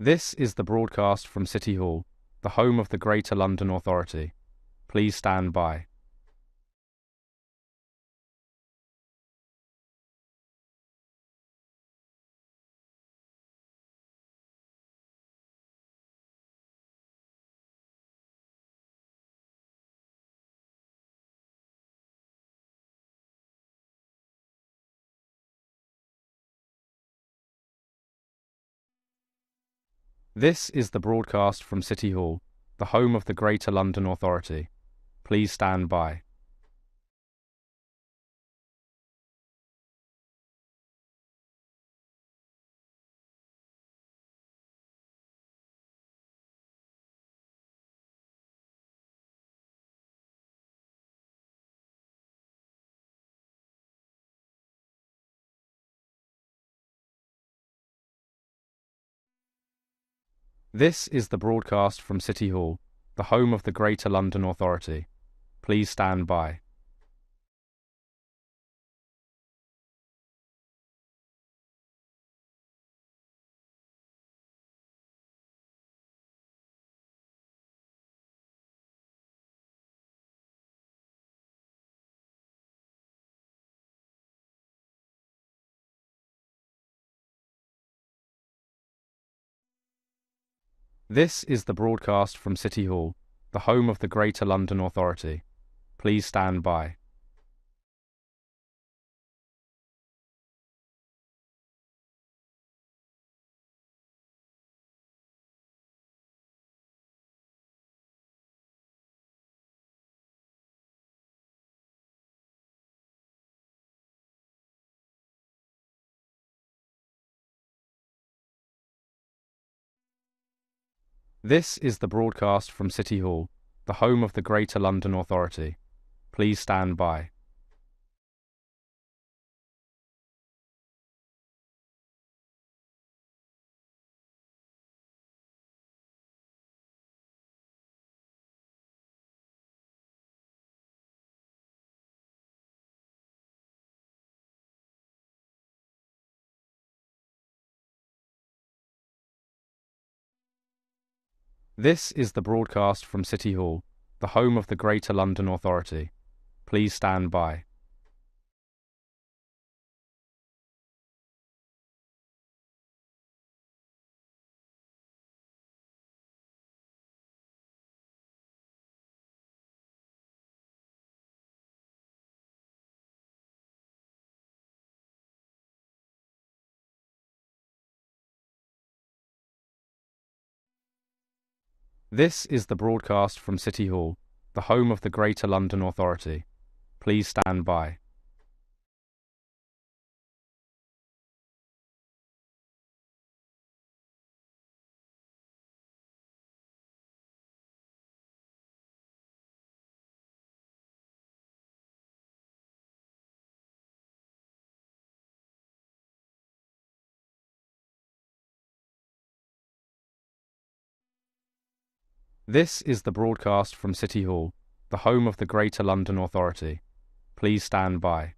This is the broadcast from City Hall, the home of the Greater London Authority. Please stand by. This is the broadcast from City Hall, the home of the Greater London Authority. Please stand by. This is the broadcast from City Hall, the home of the Greater London Authority. Please stand by. This is the broadcast from City Hall, the home of the Greater London Authority. Please stand by. This is the broadcast from City Hall, the home of the Greater London Authority. Please stand by. This is the broadcast from City Hall, the home of the Greater London Authority. Please stand by. This is the broadcast from City Hall, the home of the Greater London Authority. Please stand by. This is the broadcast from City Hall, the home of the Greater London Authority. Please stand by.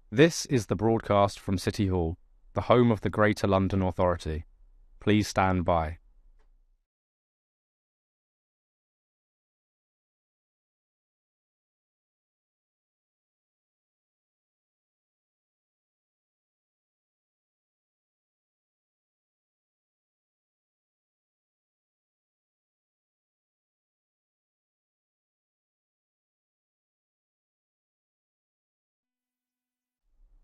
This is the broadcast from City Hall, the home of the Greater London Authority. Please stand by.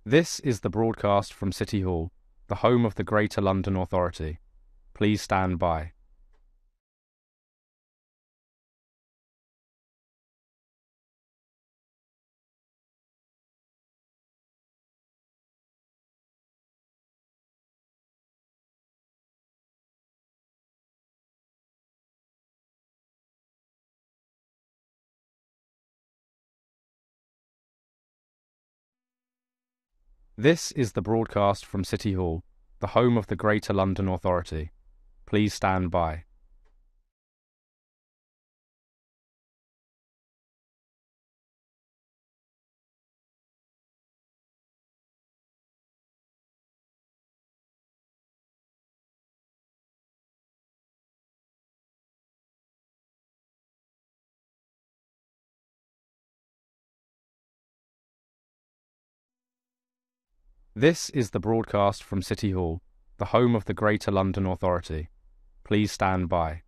This is the broadcast from City Hall, the home of the Greater London Authority. Please stand by. This is the broadcast from City Hall, the home of the Greater London Authority. Please stand by. This is the broadcast from City Hall, the home of the Greater London Authority. Please stand by.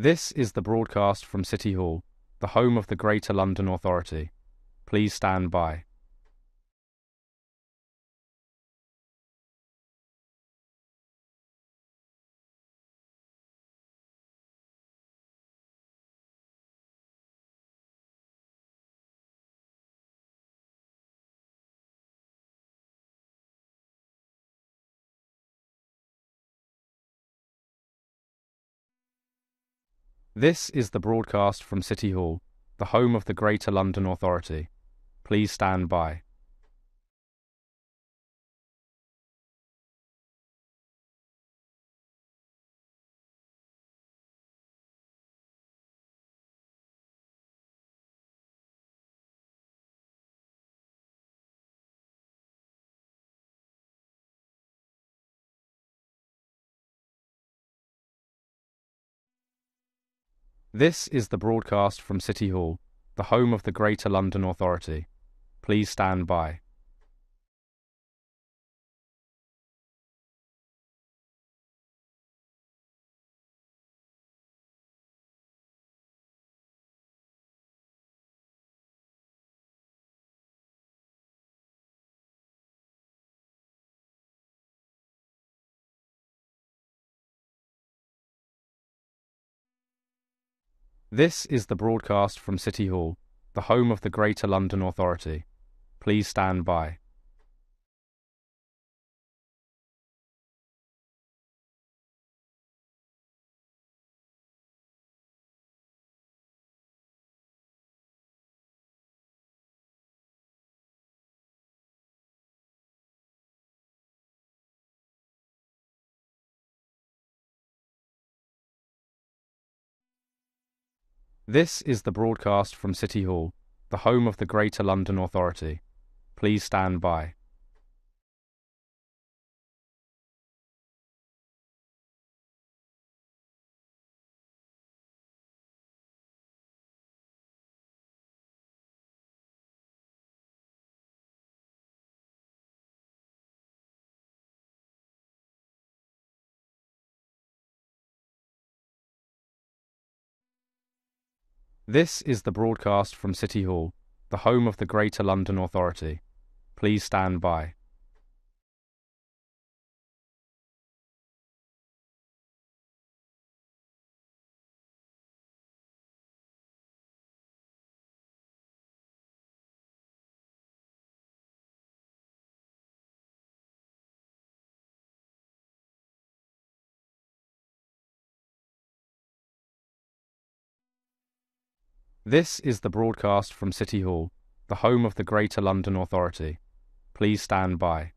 This is the broadcast from City Hall, the home of the Greater London Authority. Please stand by. This is the broadcast from City Hall, the home of the Greater London Authority. Please stand by. This is the broadcast from City Hall, the home of the Greater London Authority. Please stand by. This is the broadcast from City Hall, the home of the Greater London Authority. Please stand by. This is the broadcast from City Hall, the home of the Greater London Authority. Please stand by. This is the broadcast from City Hall, the home of the Greater London Authority. Please stand by. This is the broadcast from City Hall, the home of the Greater London Authority. Please stand by.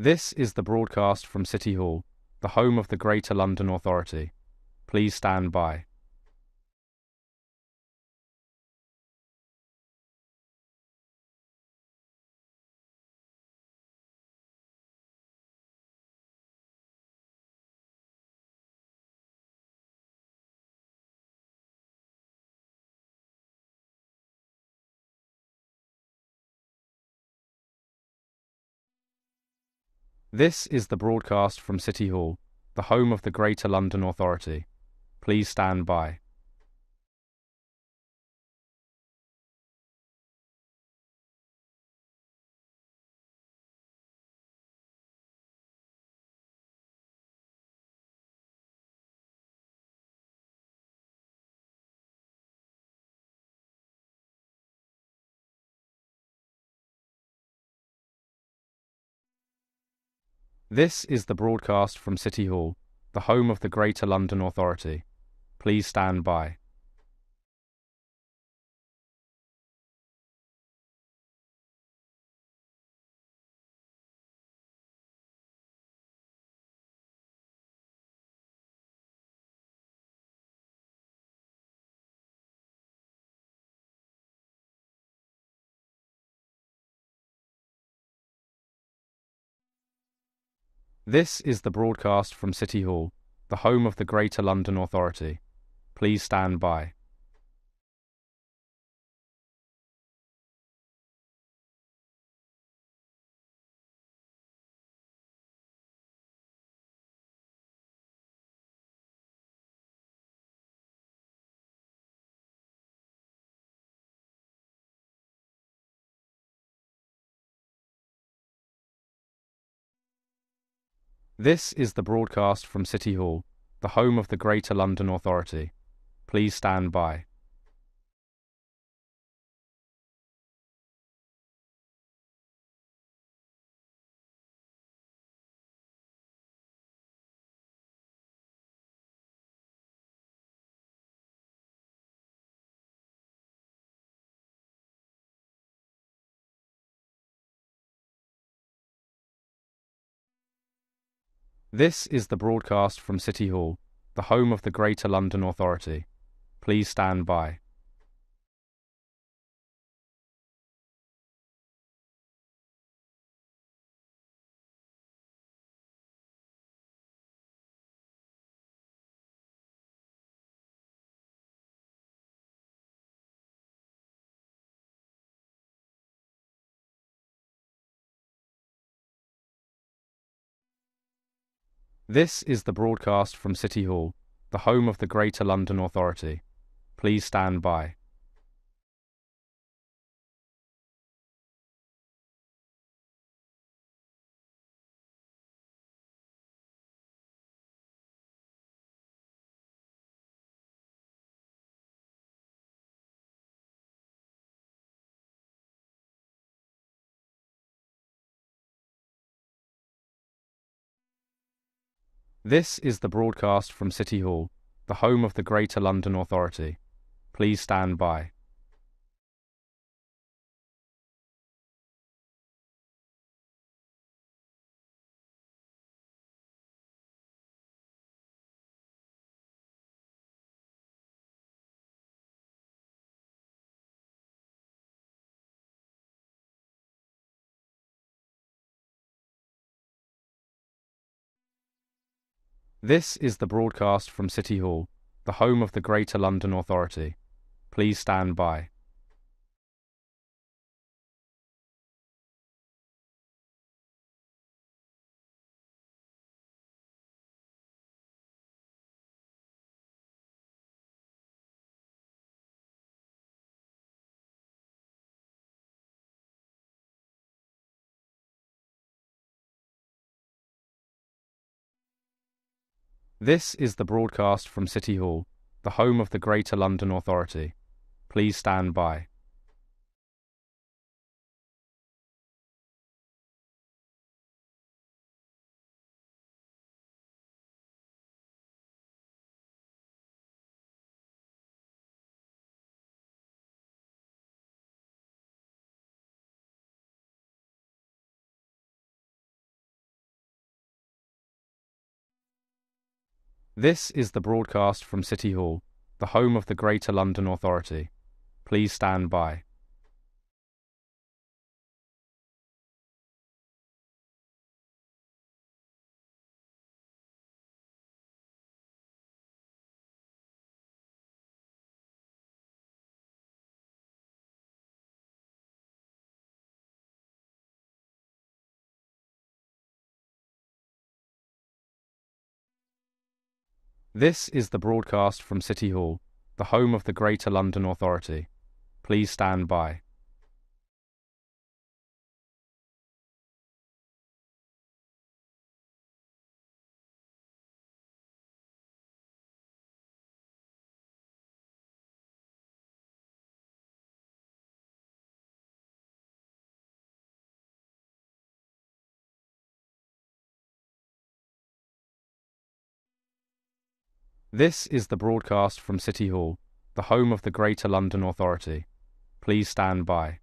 This is the broadcast from City Hall, the home of the Greater London Authority. Please stand by. This is the broadcast from City Hall, the home of the Greater London Authority. Please stand by. This is the broadcast from City Hall, the home of the Greater London Authority. Please stand by. This is the broadcast from City Hall, the home of the Greater London Authority. Please stand by. This is the broadcast from City Hall, the home of the Greater London Authority. Please stand by. This is the broadcast from City Hall, the home of the Greater London Authority. Please stand by. This is the broadcast from City Hall, the home of the Greater London Authority. Please stand by. This is the broadcast from City Hall, the home of the Greater London Authority. Please stand by. This is the broadcast from City Hall, the home of the Greater London Authority. Please stand by. This is the broadcast from City Hall, the home of the Greater London Authority. Please stand by. This is the broadcast from City Hall, the home of the Greater London Authority. Please stand by. This is the broadcast from City Hall, the home of the Greater London Authority. Please stand by. This is the broadcast from City Hall, the home of the Greater London Authority. Please stand by.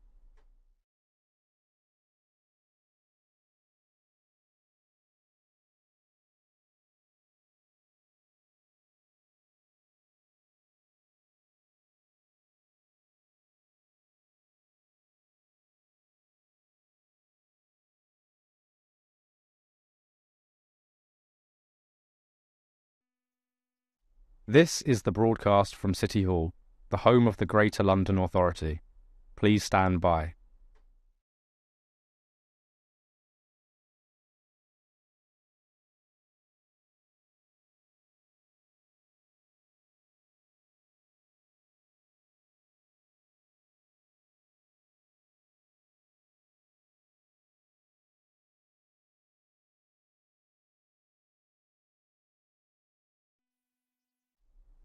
This is the broadcast from City Hall, the home of the Greater London Authority. Please stand by.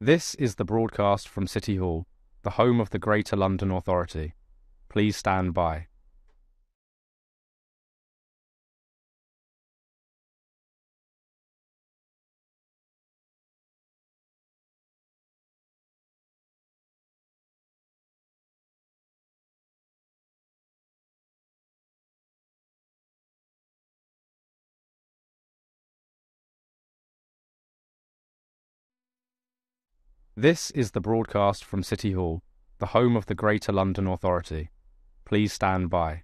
This is the broadcast from City Hall, the home of the Greater London Authority. Please stand by. This is the broadcast from City Hall, the home of the Greater London Authority. Please stand by.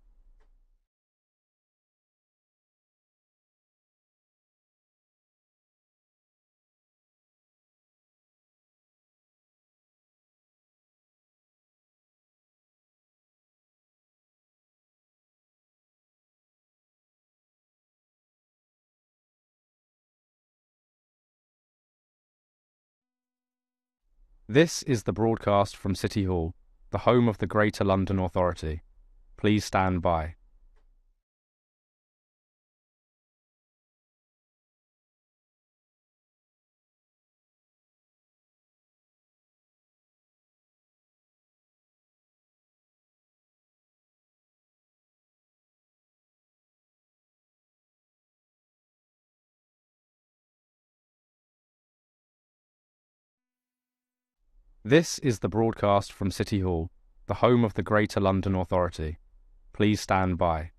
This is the broadcast from City Hall, the home of the Greater London Authority. Please stand by. This is the broadcast from City Hall, the home of the Greater London Authority. Please stand by.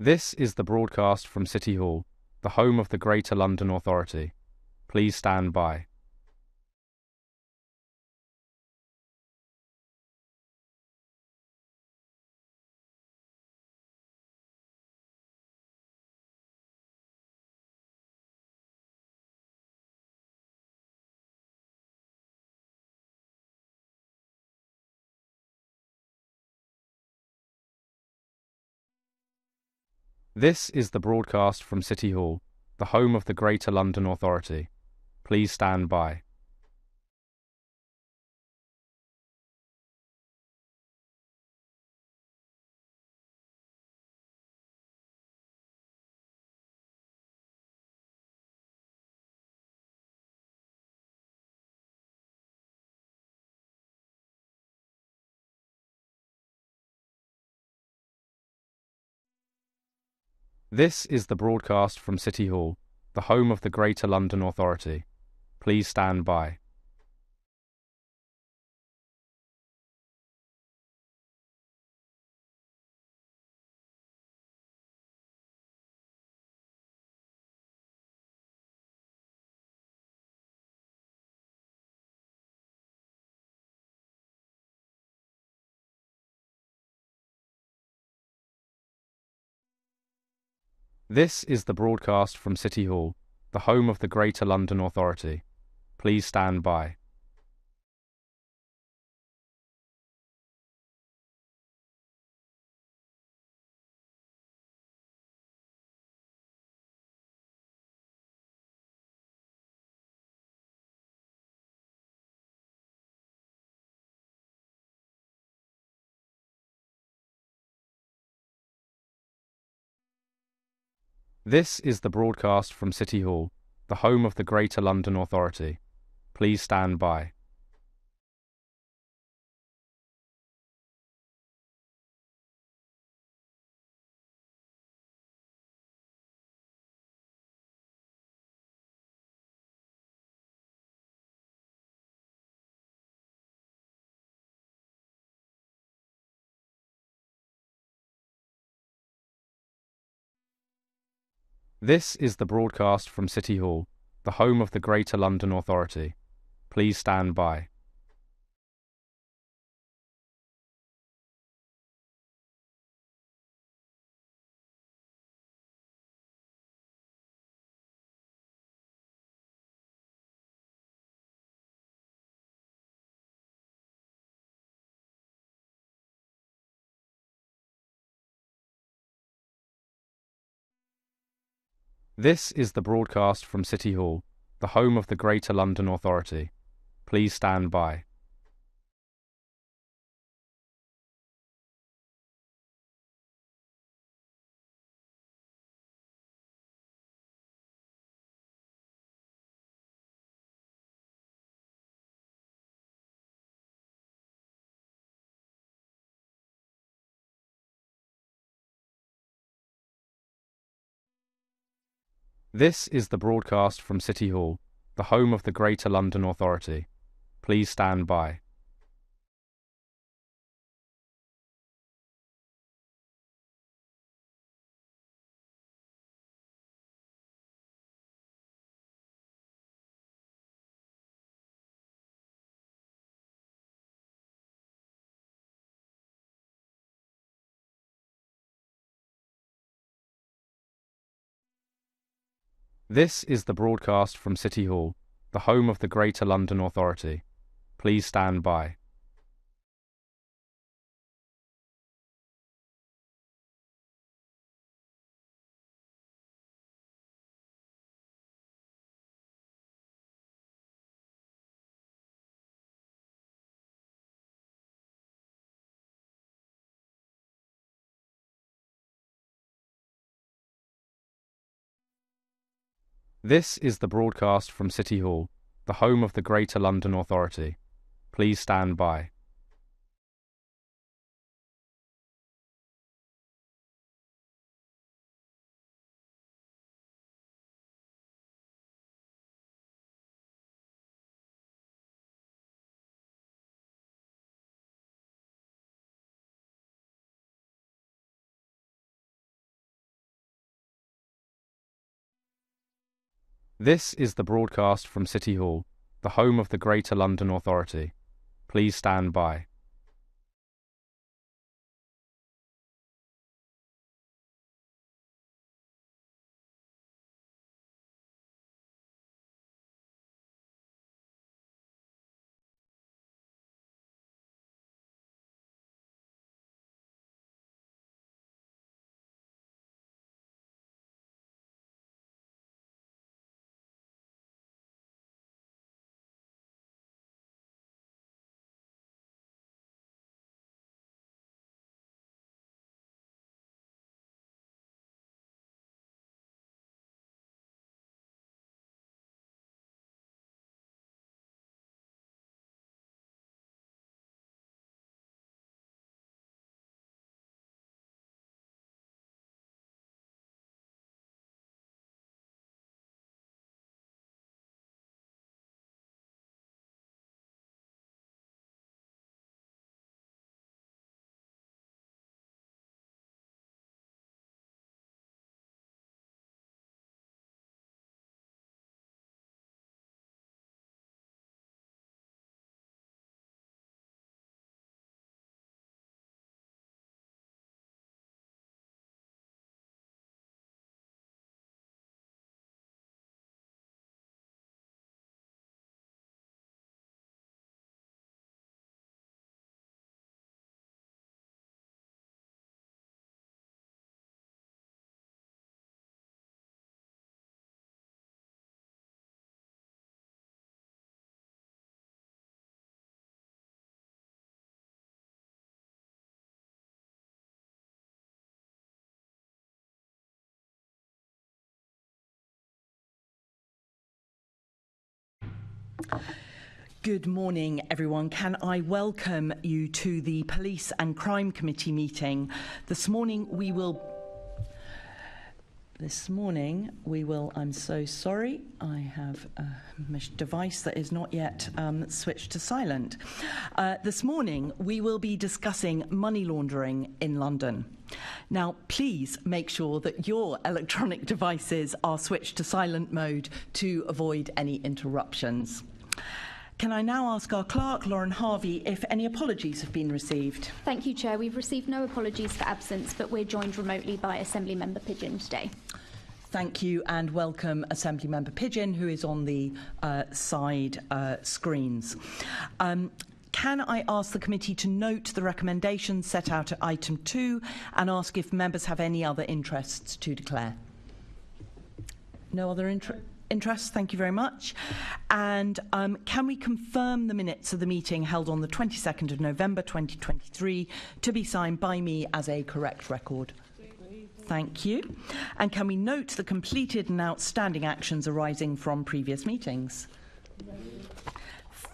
This is the broadcast from City Hall, the home of the Greater London Authority. Please stand by. This is the broadcast from City Hall, the home of the Greater London Authority. Please stand by. This is the broadcast from City Hall, the home of the Greater London Authority. Please stand by. This is the broadcast from City Hall, the home of the Greater London Authority. Please stand by. This is the broadcast from City Hall, the home of the Greater London Authority. Please stand by. This is the broadcast from City Hall, the home of the Greater London Authority. Please stand by. This is the broadcast from City Hall, the home of the Greater London Authority. Please stand by. This is the broadcast from City Hall, the home of the Greater London Authority. Please stand by. This is the broadcast from City Hall, the home of the Greater London Authority. Please stand by. This is the broadcast from City Hall, the home of the Greater London Authority. Please stand by. This is the broadcast from City Hall, the home of the Greater London Authority. Please stand by. Good morning, everyone. Can I welcome you to the Police and Crime Committee meeting? This morning we will, I'm so sorry, I have a device that is not yet switched to silent. This morning we will be discussing money laundering in London. Now, please make sure that your electronic devices are switched to silent mode to avoid any interruptions. Can I now ask our clerk, Lauren Harvey, if any apologies have been received? Thank you, Chair. We've received no apologies for absence, but we're joined remotely by Assembly Member Pigeon today. Thank you, and welcome Assembly Member Pigeon, who is on the side screens. Can I ask the committee to note the recommendations set out at item 2 and ask if members have any other interests to declare? No other interests? Thank you very much. And can we confirm the minutes of the meeting held on the 22nd of November 2023 to be signed by me as a correct record? Thank you. And can we note the completed and outstanding actions arising from previous meetings?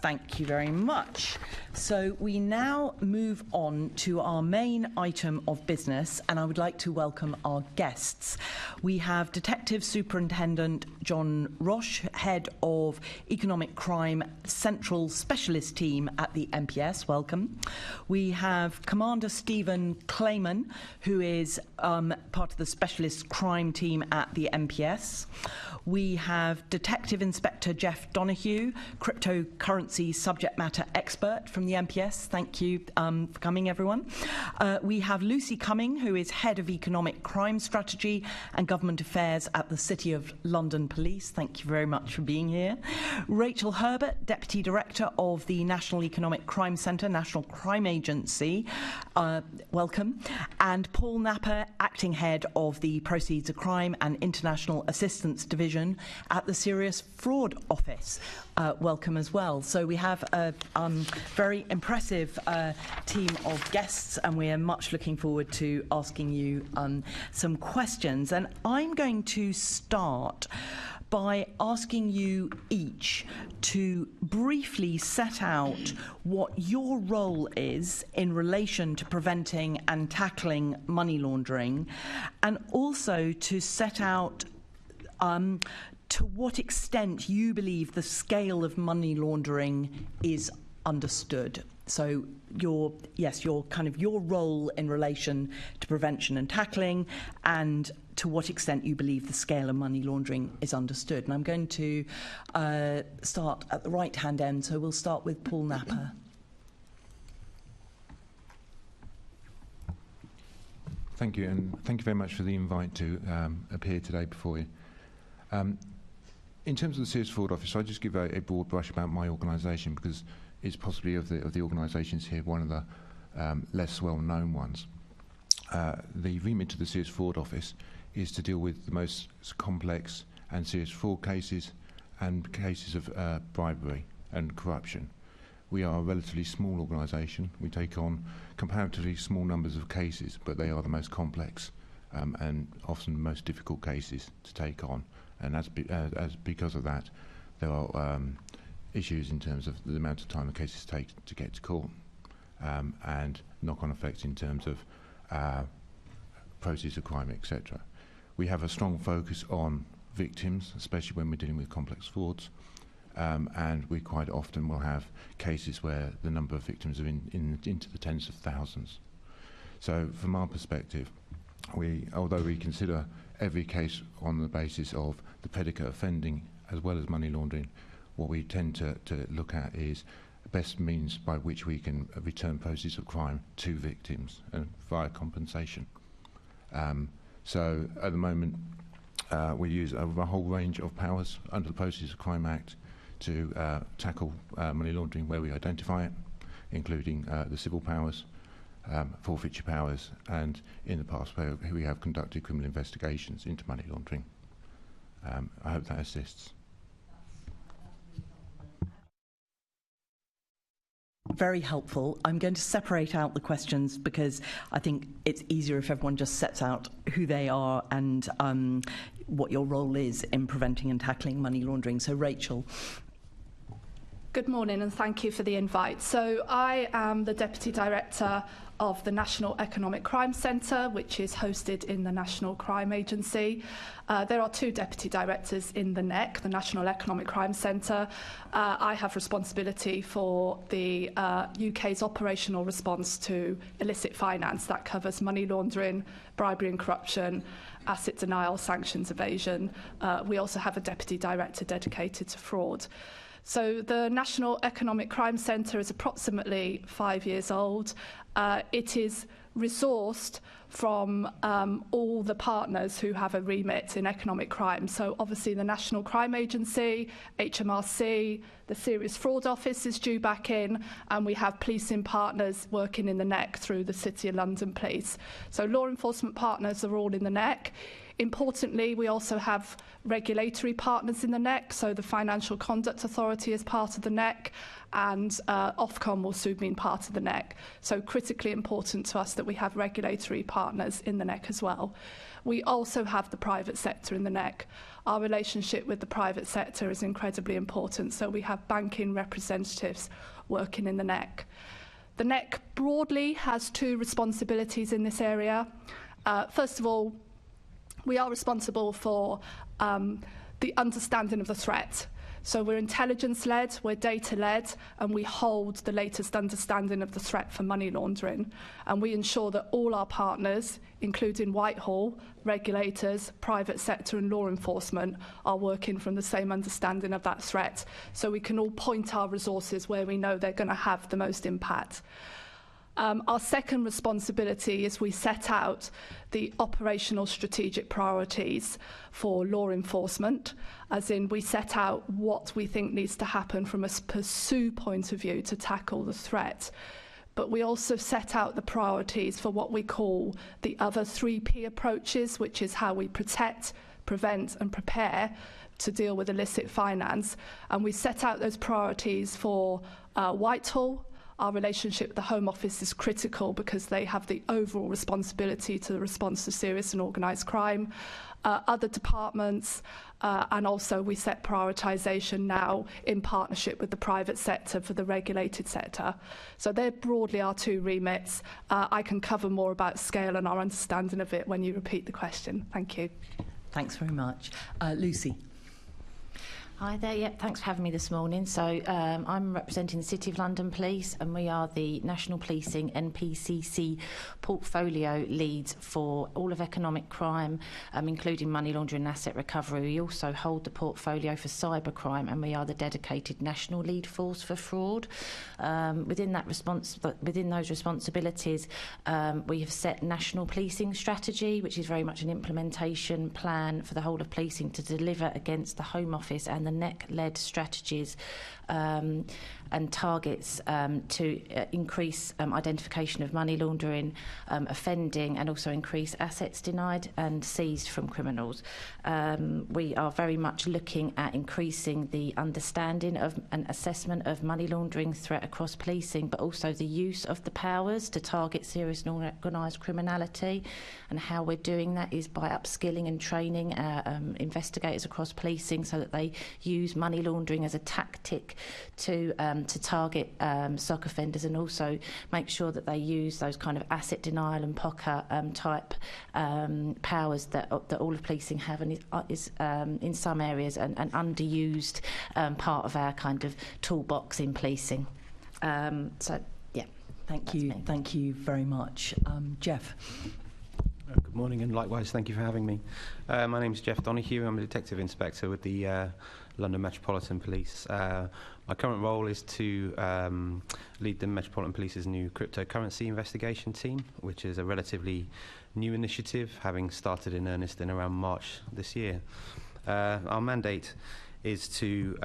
Thank you very much. So we now move on to our main item of business, and I would like to welcome our guests. We have Detective Superintendent John Roch, Head of Economic Crime Central Specialist Team at the MPS. Welcome. We have Commander Stephen Clayman, who is part of the Specialist Crime Team at the MPS. We have Detective Inspector Geoff Donoghue, cryptocurrency subject matter expert from the MPS. Thank you for coming, everyone. We have Lucy Cumming, who is Head of Economic Crime Strategy and Government Affairs at the City of London Police. Thank you very much for being here. Rachael Herbert, Deputy Director of the National Economic Crime Centre, National Crime Agency. Welcome. And Paul Napper, Acting Head of the Proceeds of Crime and International Assistance Division at the Serious Fraud Office. Welcome as well. So we have a very impressive team of guests, and we are much looking forward to asking you some questions. And I'm going to start by asking you each to briefly set out what your role is in relation to preventing and tackling money laundering, and also to set out to what extent you believe the scale of money laundering is understood. So your role in relation to prevention and tackling, and to what extent you believe the scale of money laundering is understood. And I'm going to start at the right-hand end, so we'll start with Paul Napper. Thank you, and thank you very much for the invite to appear today before you. In terms of the Serious Fraud Office, I'll just give a broad brush about my organisation, because it's possibly of the organisations here one of the less well-known ones. The remit of the Serious Fraud Office is to deal with the most complex and serious fraud cases and cases of bribery and corruption. We are a relatively small organisation. We take on comparatively small numbers of cases, but they are the most complex and often the most difficult cases to take on. And because of that, there are issues in terms of the amount of time the cases take to get to court, and knock-on effects in terms of proceeds of crime, etc. We have a strong focus on victims, especially when we're dealing with complex frauds, and we quite often will have cases where the number of victims are into the tens of thousands. So from our perspective, although we consider every case on the basis of the predicate offending as well as money laundering, what we tend to look at is the best means by which we can return proceeds of crime to victims via compensation. So at the moment we use a whole range of powers under the Proceeds of Crime Act to tackle money laundering where we identify it, including the civil powers, forfeiture powers, and in the past where we have conducted criminal investigations into money laundering. I hope that assists. Very helpful. I'm going to separate out the questions because I think it's easier if everyone just sets out who they are and what your role is in preventing and tackling money laundering. So, Rachael. Good morning and thank you for the invite. So I am the Deputy Director of the National Economic Crime Centre, which is hosted in the National Crime Agency. There are two Deputy Directors in the NEC, the National Economic Crime Centre. I have responsibility for the UK's operational response to illicit finance. That covers money laundering, bribery and corruption, asset denial, sanctions evasion. We also have a Deputy Director dedicated to fraud. So the National Economic Crime Centre is approximately 5 years old. It is resourced from all the partners who have a remit in economic crime. So obviously the National Crime Agency, HMRC, the Serious Fraud Office is due back in, and we have policing partners working in the NEC through the City of London Police. So law enforcement partners are all in the NEC. Importantly, we also have regulatory partners in the NEC, so the Financial Conduct Authority is part of the NEC, and Ofcom will soon be part of the NEC. So critically important to us that we have regulatory partners in the NEC as well. We also have the private sector in the NEC. Our relationship with the private sector is incredibly important, so we have banking representatives working in the NEC. The NEC broadly has two responsibilities in this area. First of all, we are responsible for the understanding of the threat. So we're intelligence-led, we're data-led, and we hold the latest understanding of the threat for money laundering. And we ensure that all our partners, including Whitehall, regulators, private sector and law enforcement, are working from the same understanding of that threat. So we can all point our resources where we know they're going to have the most impact. Our second responsibility is we set out the operational strategic priorities for law enforcement, as in we set out what we think needs to happen from a pursue point of view to tackle the threat. But we also set out the priorities for what we call the other 3P approaches, which is how we protect, prevent and prepare to deal with illicit finance. And we set out those priorities for Whitehall. Our relationship with the Home Office is critical because they have the overall responsibility to the response to serious and organised crime. Other departments, and also we set prioritisation now in partnership with the private sector for the regulated sector. So they're broadly our two remits. I can cover more about scale and our understanding of it when you repeat the question. Thank you. Thanks very much. Lucy. Hi there, yeah, thanks for having me this morning. So I'm representing the City of London Police, and we are the National Policing NPCC portfolio leads for all of economic crime, including money laundering and asset recovery. We also hold the portfolio for cybercrime, and we are the dedicated national lead force for fraud. Within those responsibilities, we have set national policing strategy, which is very much an implementation plan for the whole of policing to deliver against the Home Office and the NEC-led strategies and targets to increase identification of money laundering, offending, and also increase assets denied and seized from criminals. We are very much looking at increasing the understanding of and assessment of money laundering threat across policing, but also the use of the powers to target serious and organised criminality. And how we're doing that is by upskilling and training investigators across policing so that they use money laundering as a tactic to target SOC offenders, and also make sure that they use those kind of asset denial and POCA type powers that all of policing have, and is in some areas an underused part of our kind of toolbox in policing. So, yeah. Thank you very much. Geoff. Good morning, and likewise, thank you for having me. My name is Geoff Donoghue. I'm a detective inspector with the London Metropolitan Police. My current role is to lead the Metropolitan Police's new cryptocurrency investigation team, which is a relatively new initiative, having started in earnest in around March this year. Our mandate is to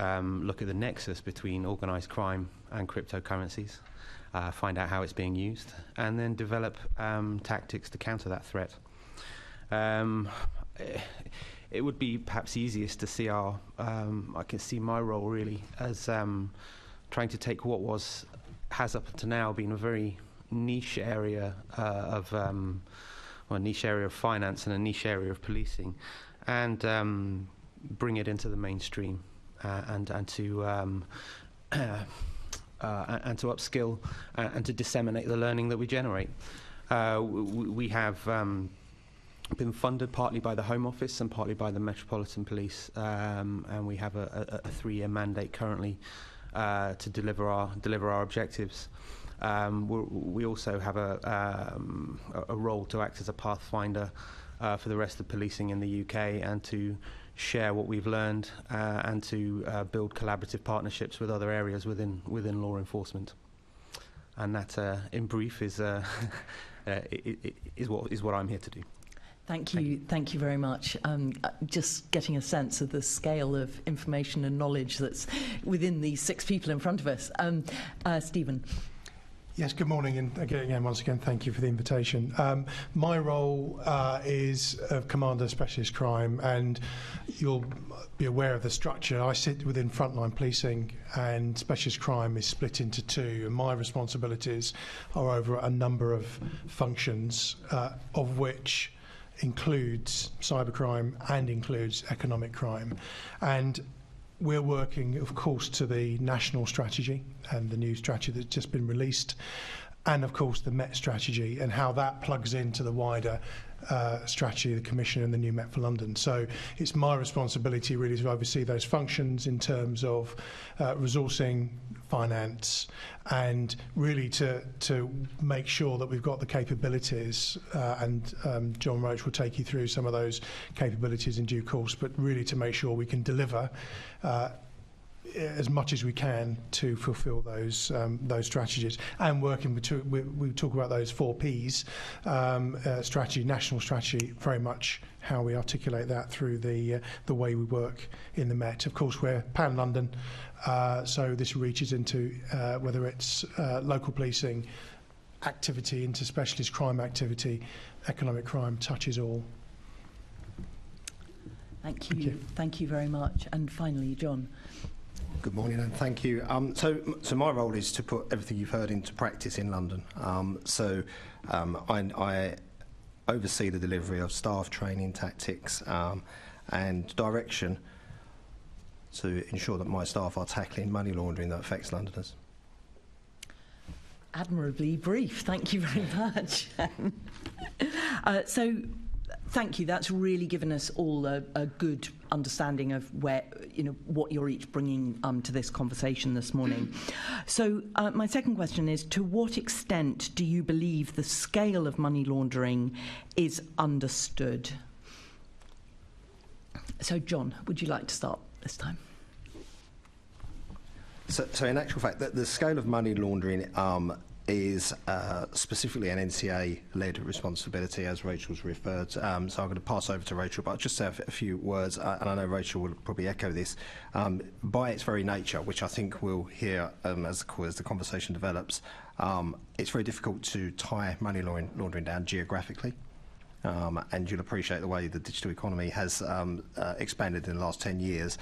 look at the nexus between organised crime and cryptocurrencies, find out how it's being used, and then develop tactics to counter that threat. It would be perhaps easiest to see I can see my role really as trying to take what has up to now been a very niche area of finance and a niche area of policing, and bring it into the mainstream and to and to upskill and to disseminate the learning that we generate. We have been funded partly by the Home Office and partly by the Metropolitan Police, and we have a 3-year mandate currently to deliver our objectives. We also have a role to act as a pathfinder for the rest of policing in the UK, and to share what we've learned and to build collaborative partnerships with other areas within law enforcement. And that, in brief, is what I'm here to do. Thank you very much. Just getting a sense of the scale of information and knowledge that's within these 6 people in front of us. Stephen. Yes, good morning, and once again, thank you for the invitation. My role is of Commander Specialist Crime, and you'll be aware of the structure. I sit within frontline policing, and Specialist Crime is split into 2, and my responsibilities are over a number of functions, of which includes cybercrime and includes economic crime. And we're working, of course, to the national strategy and the new strategy that's just been released, and, of course, the Met strategy and how that plugs into the wider strategy of the Commission and the new Met for London. So it's my responsibility really to oversee those functions in terms of resourcing, finance, and really to make sure that we've got the capabilities, and John Roch will take you through some of those capabilities in due course, but really to make sure we can deliver as much as we can to fulfil those strategies, and working with we talk about those 4 Ps, strategy, national strategy, very much how we articulate that through the way we work in the Met. Of course, we're pan-London, so this reaches into whether it's local policing activity, into specialist crime activity, economic crime, touches all. Thank you. Thank you very much. And finally, John. Good morning, and thank you. So my role is to put everything you've heard into practice in London. I oversee the delivery of staff training, tactics, and direction to ensure that my staff are tackling money laundering that affects Londoners. Admirably brief. Thank you very much. So, thank you. That's really given us all a good understanding of where, what you're each bringing to this conversation this morning. So, my second question is: to what extent do you believe the scale of money laundering is understood? So, John, would you like to start this time? So in actual fact, the scale of money laundering is specifically an NCA-led responsibility, as Rachel's referred. So I'm going to pass over to Rachael, but I'll just say a few words, and I know Rachael will probably echo this. By its very nature, which I think we'll hear as the conversation develops, it's very difficult to tie money laundering down geographically. And you'll appreciate the way the digital economy has expanded in the last 10 years.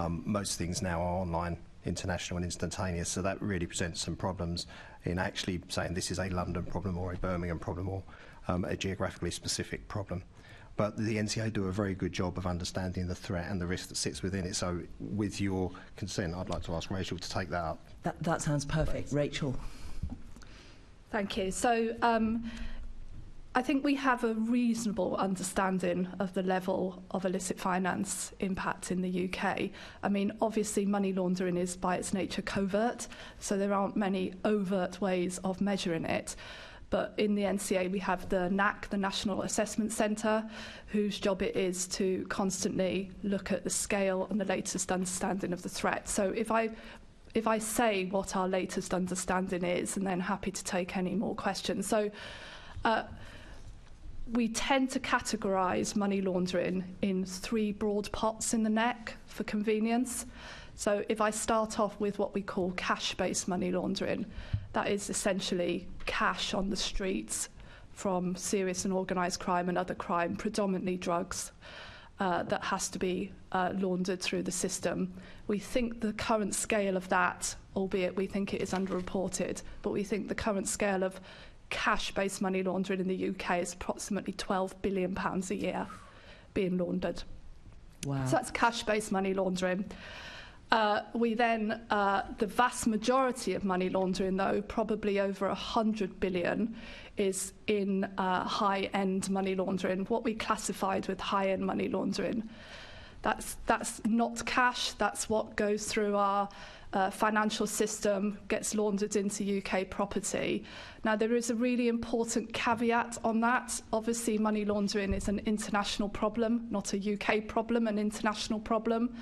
Most things now are online, international and instantaneous, so that really presents some problems in actually saying this is a London problem or a Birmingham problem or a geographically specific problem. But the NCA do a very good job of understanding the threat and the risk that sits within it. So with your consent, I'd like to ask Rachael to take that up. That sounds perfect. Rachael. Thank you. So I think we have a reasonable understanding of the level of illicit finance impact in the UK. I mean, obviously money laundering is by its nature covert, so there aren't many overt ways of measuring it. But in the NCA we have the NAC, the National Assessment Centre, whose job it is to constantly look at the scale and the latest understanding of the threat. So if I say what our latest understanding is, and then happy to take any more questions. So we tend to categorise money laundering in 3 broad pots in the NEC for convenience. So if I start off with what we call cash-based money laundering, that is essentially cash on the streets from serious and organised crime and other crime, predominantly drugs, that has to be laundered through the system. We think the current scale of that, albeit we think it is underreported, but we think the current scale of cash-based money laundering in the UK is approximately £12 billion a year being laundered. Wow. So that's cash-based money laundering. We then, the vast majority of money laundering, though, probably over 100 billion, is in high-end money laundering, what we classified with high-end money laundering. That's not cash, that's what goes through our financial system, gets laundered into UK property. Now, there is a really important caveat on that. Obviously, money laundering is an international problem, not a UK problem, an international problem.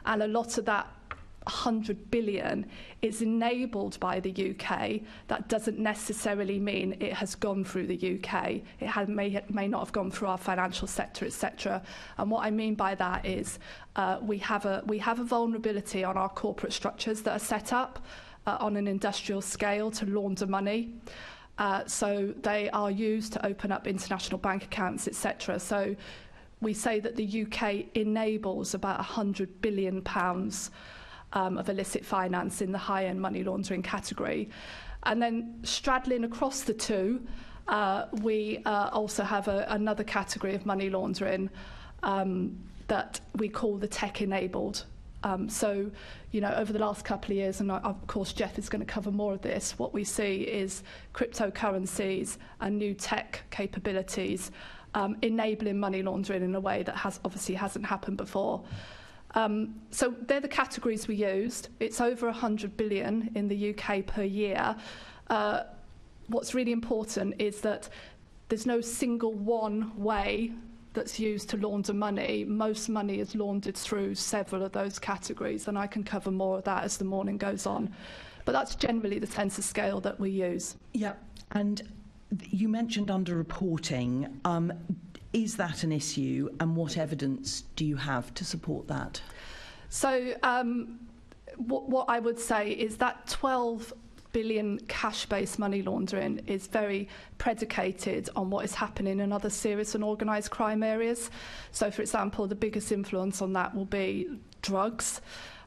And a lot of that 100 billion is enabled by the UK. That doesn't necessarily mean it has gone through the UK. It may not have gone through our financial sector, etc. And what I mean by that is we have a vulnerability on our corporate structures that are set up on an industrial scale to launder money. So they are used to open up international bank accounts, etc. So we say that the UK enables about £100 billion of illicit finance in the high-end money laundering category. And then straddling across the two, we also have another category of money laundering that we call the tech-enabled. So, you know, over the last couple of years, and of course Geoff is going to cover more of this, what we see is cryptocurrencies and new tech capabilities enabling money laundering in a way that obviously hasn't happened before. So they're the categories we used. It's over 100 billion in the UK per year. What's really important is that there's no single one way that's used to launder money. Most money is laundered through several of those categories, and I can cover more of that as the morning goes on. But that's generally the sense of scale that we use. Yeah, and you mentioned underreporting. Is that an issue, and what evidence do you have to support that? So what I would say is that 12 billion cash-based money laundering is very predicated on what is happening in other serious and organised crime areas. So, for example, the biggest influence on that will be drugs.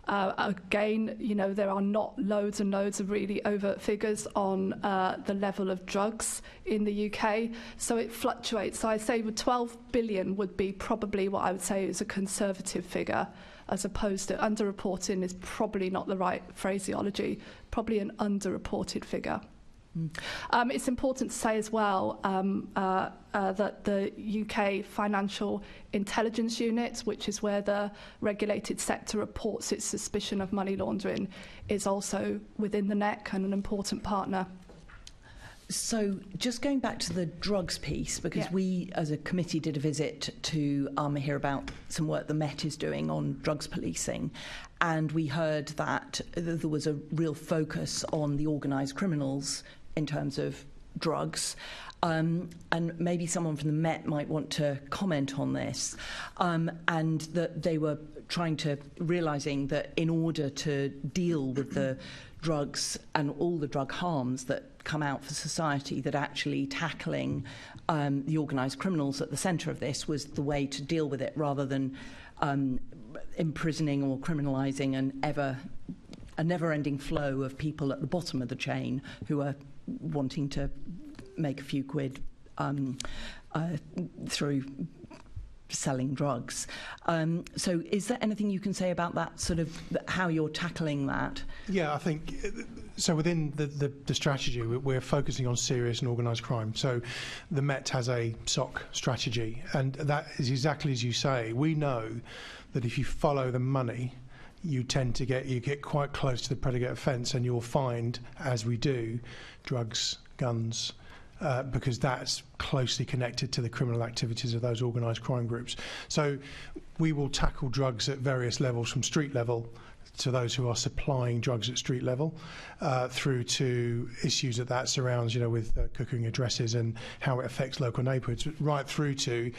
Again, you know, there are not loads and loads of really overt figures on the level of drugs in the UK, so it fluctuates. So I say 12 billion would be probably what I would say is a conservative figure, as opposed to underreporting is probably not the right phraseology, probably an underreported figure. It's important to say as well that the UK Financial Intelligence Unit, which is where the regulated sector reports its suspicion of money laundering, is also within the NEC and an important partner. So just going back to the drugs piece, because we as a committee did a visit to hear about some work the Met is doing on drugs policing, and we heard that there was a real focus on the organised criminals in terms of drugs, and maybe someone from the Met might want to comment on this, and that they were realising that in order to deal with the drugs and all the drug harms that come out for society, that actually tackling the organised criminals at the centre of this was the way to deal with it, rather than imprisoning or criminalising a never-ending flow of people at the bottom of the chain who are wanting to make a few quid through selling drugs. So is there anything you can say about that, sort of how you're tackling that? Yeah, I think so. Within the strategy, we're focusing on serious and organised crime. So the Met has a SOC strategy, and that is exactly as you say. We know that if you follow the money, you tend to get quite close to the predicate offence, and you'll find, as we do, drugs, guns, because that's closely connected to the criminal activities of those organised crime groups. So we will tackle drugs at various levels, from street level to those who are supplying drugs at street level, through to issues that surrounds, with cookering addresses and how it affects local neighbourhoods, right through to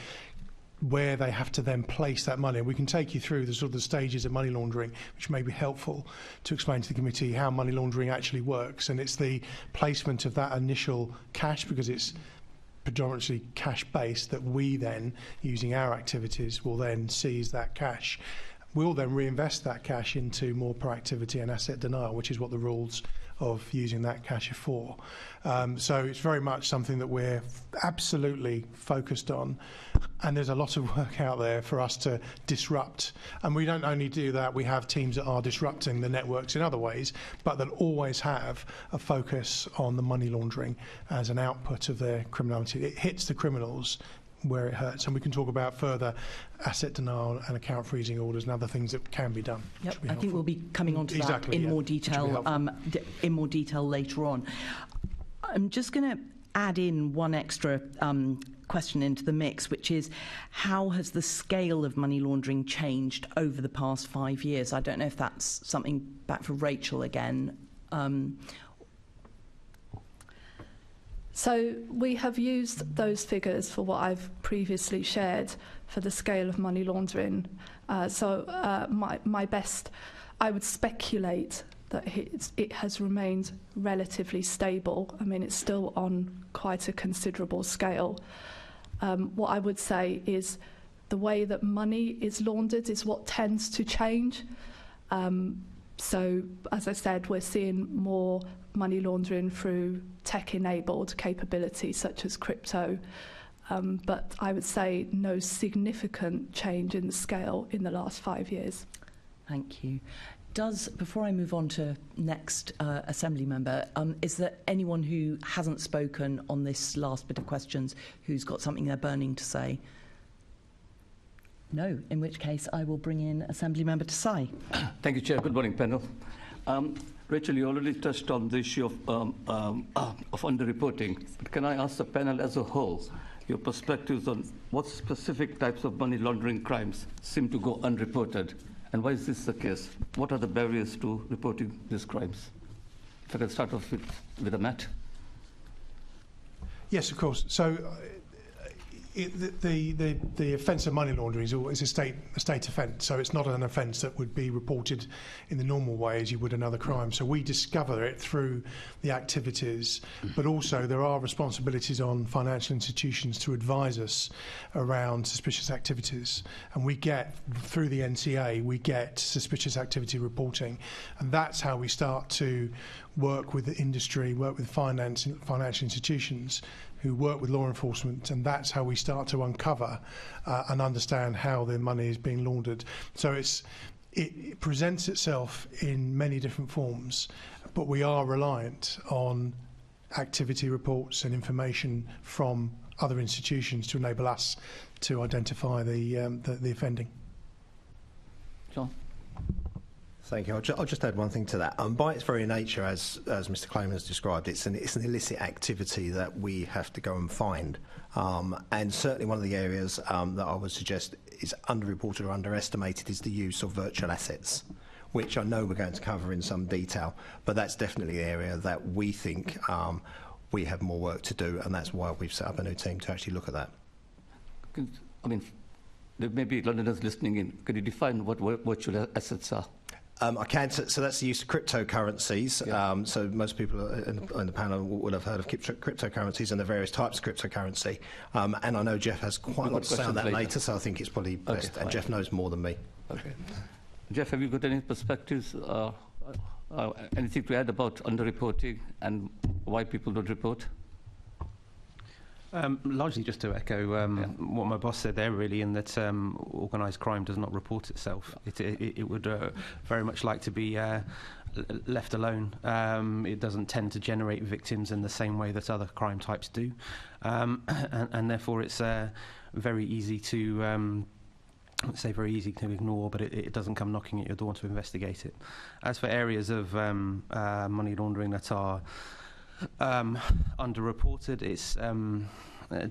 where they have to then place that money. And we can take you through the sort of the stages of money laundering, which may be helpful to explain to the committee how money laundering actually works. And it's the placement of that initial cash, because it's predominantly cash-based, that we then, using our activities, will then seize that cash. We'll then reinvest that cash into more proactivity and asset denial, which is what the rules of using that cash for. So it's very much something that we're absolutely focused on, and there's a lot of work out there for us to disrupt. And we don't only do that, we have teams that are disrupting the networks in other ways, but that always have a focus on the money laundering as an output of their criminality. It hits the criminals where it hurts, and we can talk about further asset denial and account freezing orders and other things that can be done. Yep, I think we'll be coming on to that in more detail later on. I'm just going to add in one extra question into the mix, which is how has the scale of money laundering changed over the past 5 years? I don't know if that's something back for Rachael again. So we have used those figures for what I've previously shared for the scale of money laundering. My best, I would speculate that it has remained relatively stable. I mean, it's still on quite a considerable scale. What I would say is the way that money is laundered is what tends to change. So, as I said, we're seeing more money laundering through tech-enabled capabilities such as crypto, but I would say no significant change in the scale in the last 5 years. Thank you. Before I move on to next Assembly member, is there anyone who hasn't spoken on this last bit of questions who's got something they're burning to say? No, in which case I will bring in Assembly Member Tsai. Thank you, Chair. Good morning, panel. Rachael, you already touched on the issue of underreporting. But can I ask the panel as a whole your perspectives on what specific types of money laundering crimes seem to go unreported, and why is this the case? What are the barriers to reporting these crimes? If I can start off with Matt. Yes, of course. So the offence of money laundering is a state offence, so it's not an offence that would be reported in the normal way as you would another crime. So we discover it through the activities, but also there are responsibilities on financial institutions to advise us around suspicious activities, and we get through the NCA we get suspicious activity reporting, and that's how we start to work with the industry, work with financial institutions who work with law enforcement, and that's how we start to uncover and understand how the money is being laundered. So it presents itself in many different forms, but we are reliant on activity reports and information from other institutions to enable us to identify the offending. John? Thank you. I'll just add one thing to that. By its very nature, as Mr. Clayman has described, it's an illicit activity that we have to go and find. And certainly one of the areas that I would suggest is underreported or underestimated is the use of virtual assets, which I know we're going to cover in some detail, but that's definitely an area that we think we have more work to do, and that's why we've set up a new team to actually look at that. I mean, there may be Londoners listening in. Could you define what virtual assets are? I can. So that's the use of cryptocurrencies. Yeah. So most people in the panel will have heard of cryptocurrencies and the various types of cryptocurrency. And I know Geoff has quite a lot to say on that later, so I think it's probably best. And Geoff knows more than me. Okay. Geoff, have you got any perspectives, anything to add about underreporting and why people don't report? Largely just to echo what my boss said there, really, in that organised crime does not report itself. It would very much like to be left alone. It doesn't tend to generate victims in the same way that other crime types do, and therefore it's very easy to very easy to ignore, but it doesn't come knocking at your door to investigate it. As for areas of money laundering that are underreported, it's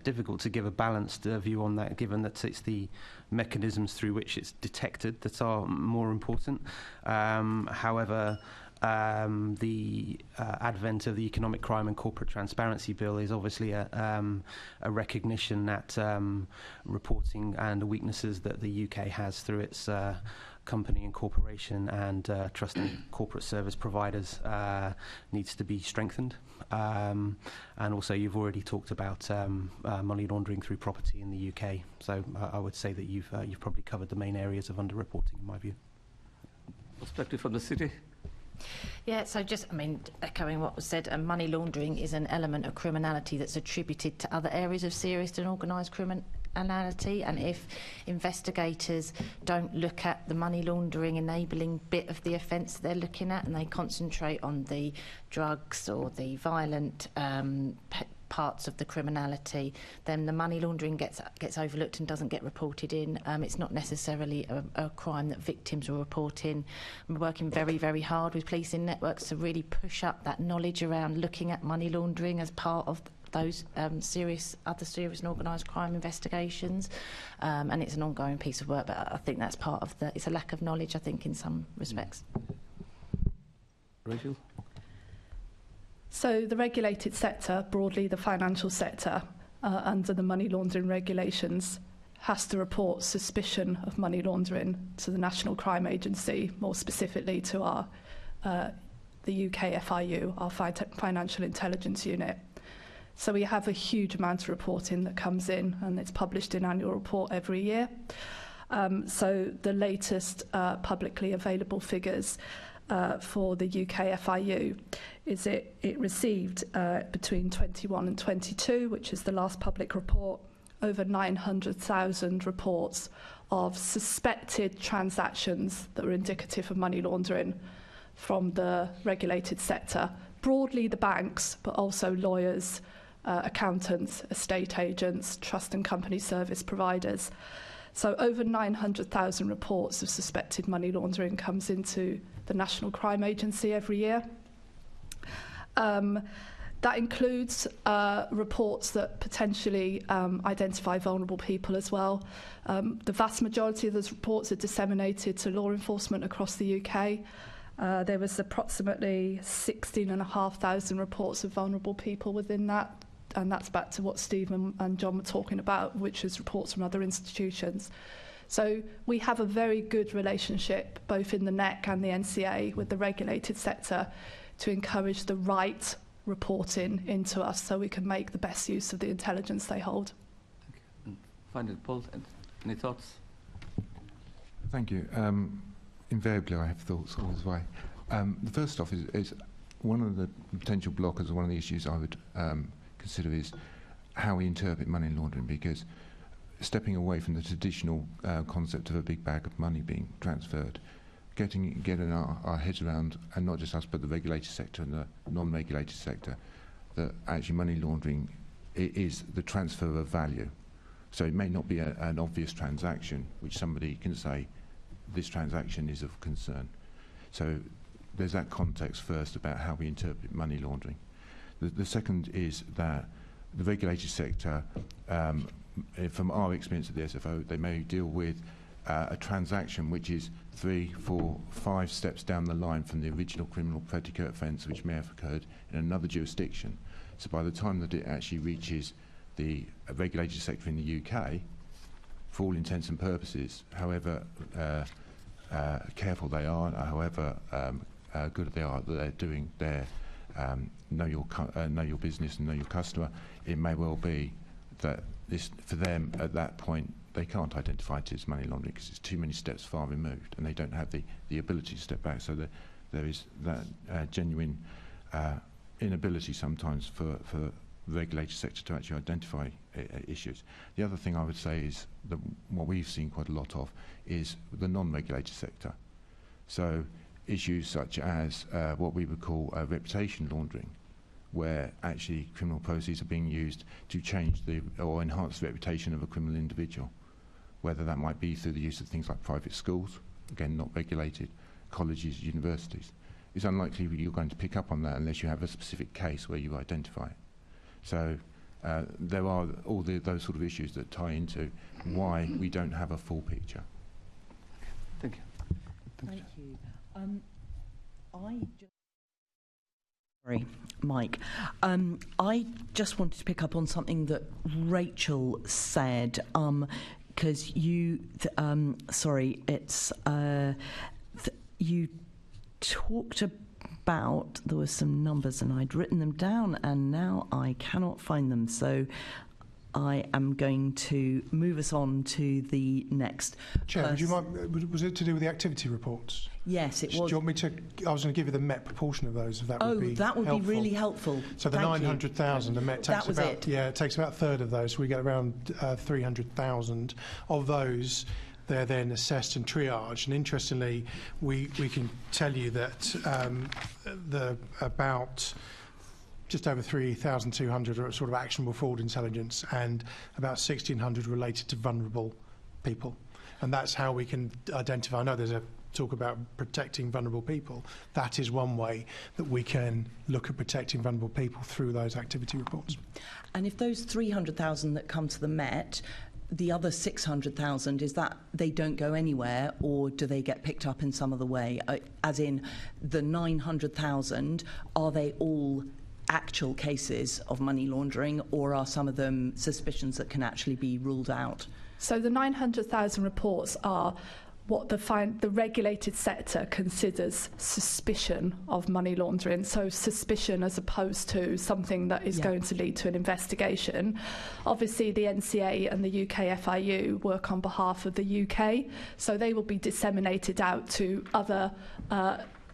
difficult to give a balanced view on that, given that it's the mechanisms through which it's detected that are more important. However, the advent of the Economic Crime and Corporate Transparency Bill is obviously a recognition that reporting and the weaknesses that the UK has through its company and corporation and trusted corporate service providers needs to be strengthened. And also you've already talked about money laundering through property in the UK, so I would say that you've probably covered the main areas of underreporting in my view. Perspective from the city? Yeah, so just, echoing what was said, money laundering is an element of criminality that's attributed to other areas of serious and organised criminality, and if investigators don't look at the money laundering enabling bit of the offence they're looking at, and they concentrate on the drugs or the violent parts of the criminality, then the money laundering gets overlooked and doesn't get reported in. It's not necessarily a crime that victims will report in. We're working very, very hard with policing networks to really push up that knowledge around looking at money laundering as part of those serious and organised crime investigations, and it's an ongoing piece of work, but I think that's part of it's a lack of knowledge, I think, in some respects. Rachael? So the regulated sector, broadly the financial sector, under the money laundering regulations, has to report suspicion of money laundering to the National Crime Agency, more specifically to our the UK FIU, our Financial Intelligence Unit. So we have a huge amount of reporting that comes in, and it's published in annual report every year. So the latest publicly available figures for the UK FIU is it received between 21 and 22, which is the last public report, over 900,000 reports of suspected transactions that were indicative of money laundering from the regulated sector. Broadly the banks, but also lawyers, accountants, estate agents, trust and company service providers. So over 900,000 reports of suspected money laundering comes into the National Crime Agency every year. That includes reports that potentially identify vulnerable people as well. The vast majority of those reports are disseminated to law enforcement across the UK. There was approximately 16,500 reports of vulnerable people within that, and that's back to what Steve and John were talking about, which is reports from other institutions. So we have a very good relationship, both in the NEC and the NCA, with the regulated sector to encourage the right reporting into us so we can make the best use of the intelligence they hold. Thank you. Finally, Paul, any thoughts? Thank you. Invariably, I have thoughts all the way. The first off is one of the potential blockers, or one of the issues I would consider is how we interpret money laundering, because stepping away from the traditional concept of a big bag of money being transferred, getting our heads around, and not just us but the regulated sector and the non-regulated sector, that actually money laundering is the transfer of value. So it may not be an obvious transaction which somebody can say this transaction is of concern. So there's that context first about how we interpret money laundering. The second is that the regulated sector, from our experience at the SFO, they may deal with a transaction which is 3, 4, 5 steps down the line from the original criminal predicate offence which may have occurred in another jurisdiction. So by the time that it actually reaches the regulated sector in the UK, for all intents and purposes, however careful they are, however good they are that they're doing their know your business and know your customer, it may well be that this, for them at that point, they can't identify it as money laundering because it's too many steps far removed, and they don't have the ability to step back. So there is that genuine inability sometimes for the regulated sector to actually identify issues. The other thing I would say is that what we've seen quite a lot of is the non-regulated sector. So issues such as what we would call reputation laundering, where actually criminal proceeds are being used to change or enhance the reputation of a criminal individual, whether that might be through the use of things like private schools, again not regulated, colleges, universities. It's unlikely you're going to pick up on that unless you have a specific case where you identify it. So there are all those sort of issues that tie into why we don't have a full picture. Thank you. Thank you. Sorry, Mike. I just wanted to pick up on something that Rachael said, because you talked about, there were some numbers and I'd written them down and now I cannot find them. So I am going to move us on to the next. Chair, would you mind, was it to do with the activity reports? Yes, it was. Do you want me to? I was going to give you the Met proportion of those, if that would be that would helpful. be really helpful. So the 900,000, the Met takes about it takes about a third of those. So we get around 300,000 of those. They're then assessed and triaged. And interestingly, we can tell you that about just over 3,200 are sort of actionable fraud intelligence, and about 1,600 related to vulnerable people. And that's how we can identify. I know there's a talk about protecting vulnerable people. That is one way that we can look at protecting vulnerable people through those activity reports. And if those 300,000 that come to the Met, the other 600,000, is that they don't go anywhere, or do they get picked up in some other way? As in, the 900,000, are they all actual cases of money laundering, or are some of them suspicions that can actually be ruled out? So the 900,000 reports are what the regulated sector considers suspicion of money laundering. So suspicion as opposed to something that is going to lead to an investigation. Obviously, the NCA and the UK FIU work on behalf of the UK, so they will be disseminated out to other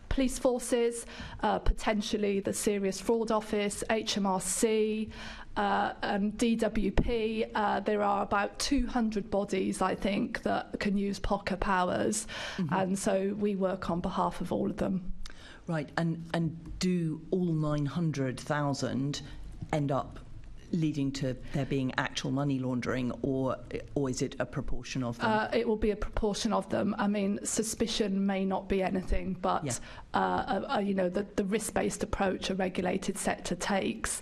police forces, potentially the Serious Fraud Office, HMRC, and DWP. There are about 200 bodies, I think, that can use POCA powers, and so we work on behalf of all of them. Right, and do all 900,000 end up leading to there being actual money laundering, or is it a proportion of them? It will be a proportion of them. I mean, suspicion may not be anything, but the risk-based approach a regulated sector takes,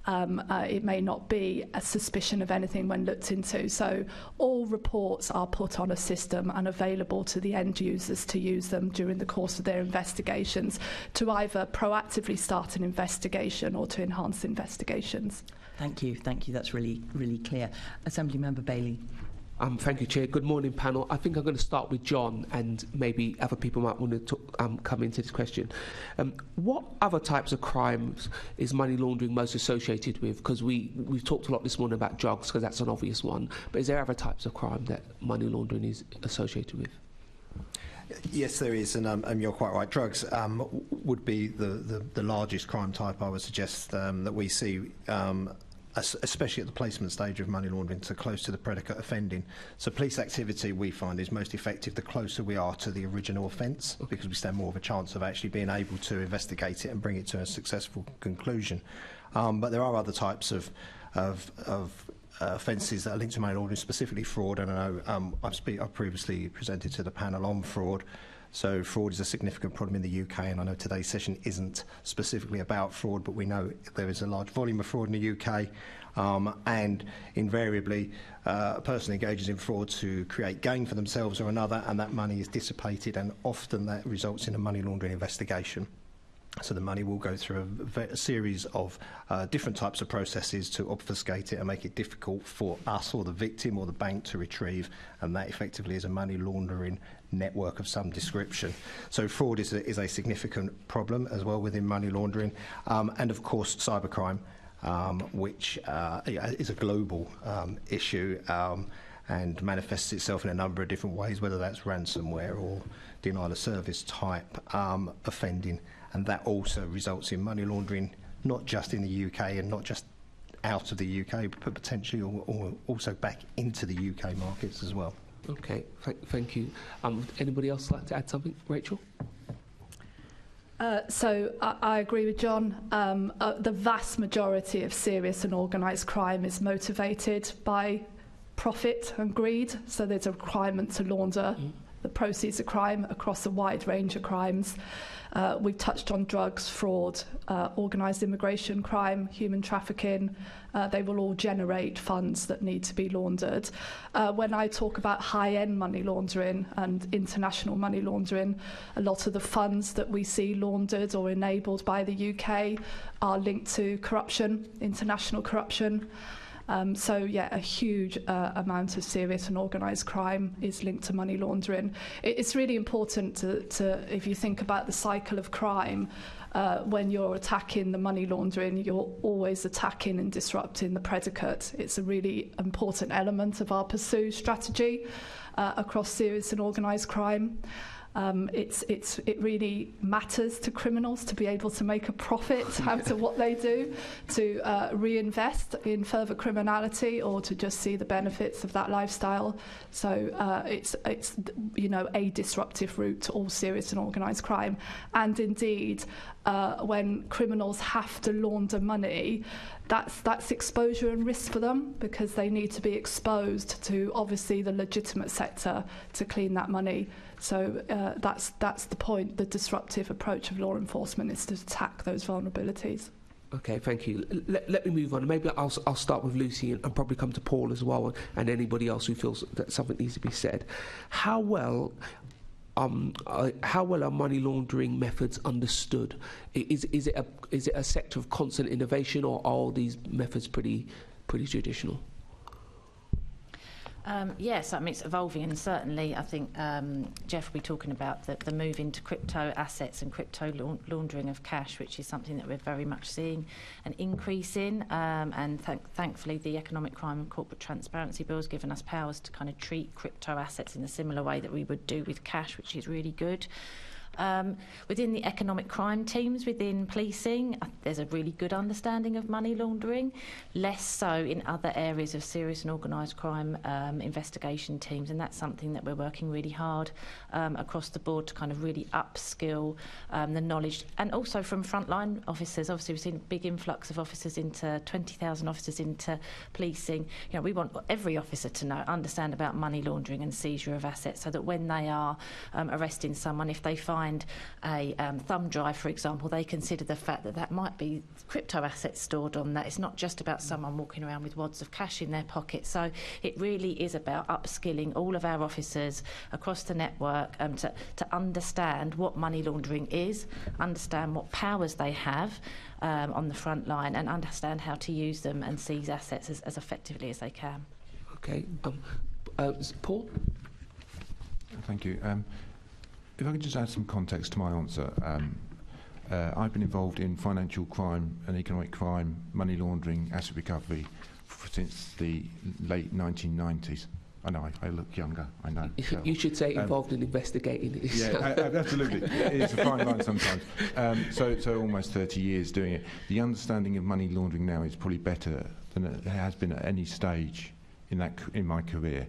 it may not be a suspicion of anything when looked into. So all reports are put on a system and available to the end users to use them during the course of their investigations, to either proactively start an investigation or to enhance investigations. Thank you. That's really, really clear. Assembly Member Bailey. Thank you, Chair. Good morning, panel. I think I'm going to start with John, and maybe other people might want to come into this question. What other types of crimes is money laundering most associated with? Because we've talked a lot this morning about drugs, because that's an obvious one. But is there other types of crime that money laundering is associated with? Yes, there is, and you're quite right. Drugs would be the largest crime type, I would suggest, that we see, especially at the placement stage of money laundering, so close to the predicate offending. So police activity, we find, is most effective the closer we are to the original offence, because we stand more of a chance of actually being able to investigate it and bring it to a successful conclusion. But there are other types of offences that are linked to money laundering, specifically fraud, and I know I've previously presented to the panel on fraud. So fraud is a significant problem in the UK, and I know today's session isn't specifically about fraud, but we know there is a large volume of fraud in the UK, and invariably a person engages in fraud to create gain for themselves or another, and that money is dissipated, and often that results in a money laundering investigation. So the money will go through a series of different types of processes to obfuscate it and make it difficult for us or the victim or the bank to retrieve, and that effectively is a money laundering network of some description. So fraud is a significant problem as well within money laundering, and of course cybercrime, which is a global issue and manifests itself in a number of different ways, whether that's ransomware or denial of service type offending. And that also results in money laundering, not just in the UK and not just out of the UK, but potentially or also back into the UK markets as well. Okay, thank you. Anybody else like to add something? Rachel? So I agree with John. The vast majority of serious and organised crime is motivated by profit and greed. So there's a requirement to launder the proceeds of crime across a wide range of crimes. We've touched on drugs, fraud, organised immigration crime, human trafficking. They will all generate funds that need to be laundered. When I talk about high-end money laundering and international money laundering, a lot of the funds that we see laundered or enabled by the UK are linked to corruption, international corruption. So yeah, a huge amount of serious and organised crime is linked to money laundering. It's really important to if you think about the cycle of crime, when you're attacking the money laundering, you're always attacking and disrupting the predicate. It's a really important element of our pursue strategy across serious and organised crime. It really matters to criminals to be able to make a profit out of what they do, to reinvest in further criminality or to just see the benefits of that lifestyle. So it's a disruptive route to all serious and organised crime. And indeed, when criminals have to launder money, that's exposure and risk for them, because they need to be exposed to obviously the legitimate sector to clean that money. So that's the point. The disruptive approach of law enforcement is to attack those vulnerabilities. Okay, thank you. Let me move on. Maybe I'll start with Lucy and probably come to Paul as well, and anybody else who feels that something needs to be said. How well are money laundering methods understood? Is it a sector of constant innovation, or are all these methods pretty traditional? Yes, I mean, it's evolving, and certainly I think Geoff will be talking about the move into crypto assets and crypto laundering of cash, which is something that we're very much seeing an increase in, and thankfully the Economic Crime and Corporate Transparency Bill has given us powers to kind of treat crypto assets in a similar way that we would do with cash, which is really good. Within the economic crime teams within policing, there's a really good understanding of money laundering, less so in other areas of serious and organised crime investigation teams, and that's something that we're working really hard across the board to kind of really upskill the knowledge, and also from frontline officers. Obviously we've seen a big influx of officers into 20,000 officers into policing. You know, we want every officer to understand about money laundering and seizure of assets, so that when they are arresting someone, if they find a thumb drive, for example, they consider the fact that might be crypto assets stored on that. It's not just about someone walking around with wads of cash in their pocket. So it really is about upskilling all of our officers across the network to understand what money laundering is, understand what powers they have on the front line, and understand how to use them and seize assets as effectively as they can. Okay. Paul? Thank you. If I could just add some context to my answer. I've been involved in financial crime and economic crime, money laundering, asset recovery since the late 1990s. I know, I look younger, I know. You should say involved in investigating it. Yeah, absolutely. It's a fine line sometimes. So almost 30 years doing it. The understanding of money laundering now is probably better than it has been at any stage in my career.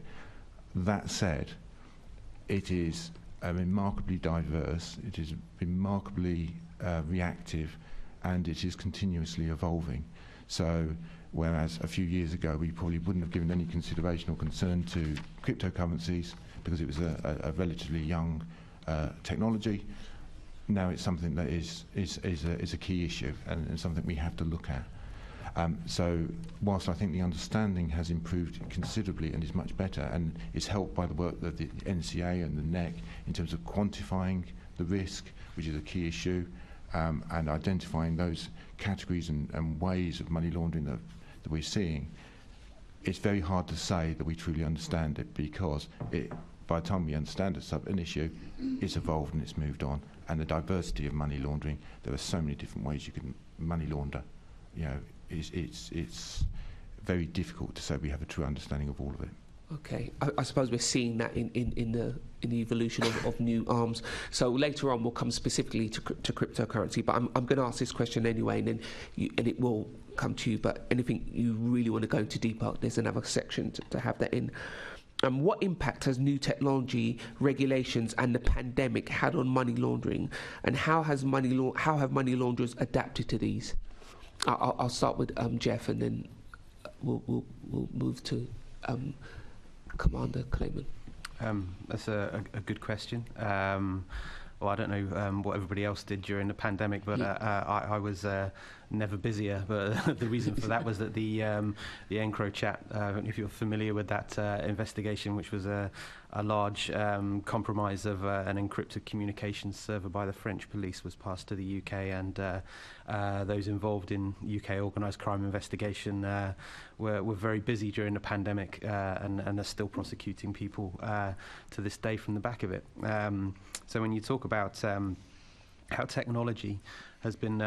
That said, it is remarkably diverse, it is remarkably reactive, and it is continuously evolving. So whereas a few years ago we probably wouldn't have given any consideration or concern to cryptocurrencies because it was a relatively young technology, now it's something that is a key issue and something we have to look at. So whilst I think the understanding has improved considerably and is much better, and is helped by the work that the NCA and the NEC in terms of quantifying the risk, which is a key issue, and identifying those categories and ways of money laundering that we're seeing, it's very hard to say that we truly understand it, because by the time we understand an issue, it's evolved and it's moved on. And the diversity of money laundering, there are so many different ways you can money launder. You know, it's very difficult to say we have a true understanding of all of it. Okay, I suppose we're seeing that in the evolution of new arms. So later on we'll come specifically to cryptocurrency, but I'm going to ask this question anyway, and then it will come to you. But anything you really want to go into deeper, there's another section to have that in. What impact has new technology, regulations, and the pandemic had on money laundering, and how have money launderers adapted to these? I'll start with Geoff, and then we'll move to Commander Clayman. That's a good question. well, I don't know what everybody else did during the pandemic, but I was never busier. But the reason for that was that the Encrochat, if you're familiar with that investigation, which was a large compromise of an encrypted communications server by the French police, was passed to the UK, and those involved in UK organised crime investigation were very busy during the pandemic, and are still prosecuting people to this day from the back of it. So when you talk about how technology has been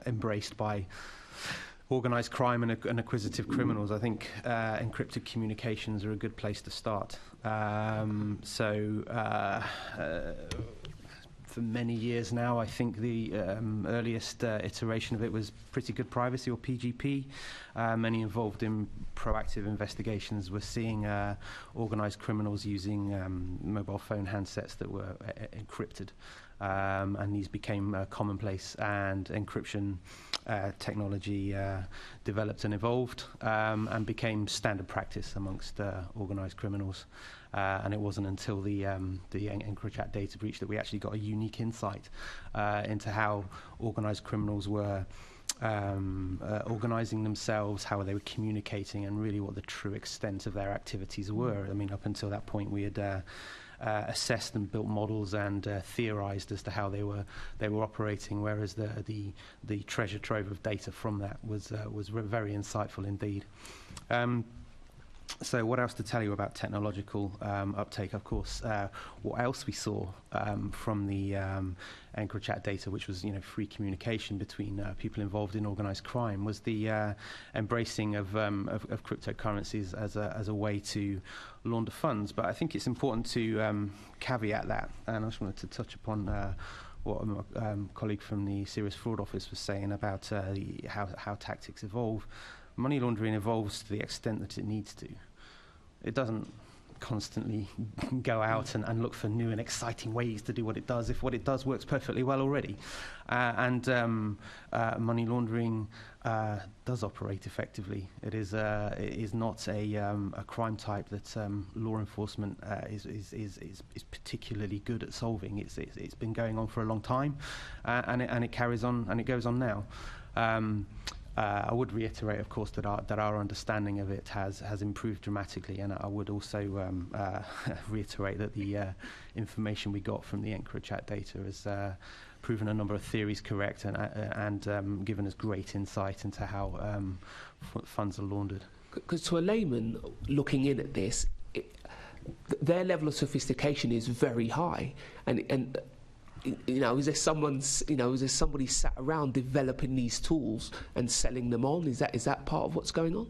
embraced by organised crime and acquisitive criminals, I think encrypted communications are a good place to start. For many years now, I think the earliest iteration of it was Pretty Good Privacy, or PGP. Many involved in proactive investigations were seeing organised criminals using mobile phone handsets that were encrypted. And these became commonplace, and encryption technology developed and evolved, and became standard practice amongst organised criminals. And it wasn't until the Encrochat data breach that we actually got a unique insight into how organised criminals were organising themselves, how they were communicating, and really what the true extent of their activities were. I mean, up until that point, we had assessed and built models and theorized as to how they were operating, whereas the treasure trove of data from that was very insightful indeed. So what else to tell you about technological uptake? Of course, what else we saw from the Encrochat data, which was free communication between people involved in organised crime, was the embracing of cryptocurrencies as a way to launder funds. But I think it's important to caveat that, and I just wanted to touch upon what my colleague from the Serious Fraud Office was saying about how tactics evolve. Money laundering evolves to the extent that it needs to. It doesn't constantly go out and look for new and exciting ways to do what it does if what it does works perfectly well already. Money laundering does operate effectively. It is not a crime type that law enforcement is particularly good at solving. It's been going on for a long time, and it carries on, and it goes on now. I would reiterate, of course, that our understanding of it has improved dramatically, and I would also reiterate that the information we got from the Encrochat data has proven a number of theories correct, and given us great insight into how funds are laundered. Because to a layman looking in at this, their level of sophistication is very high, and is there somebody sat around developing these tools and selling them on? Is that part of what's going on?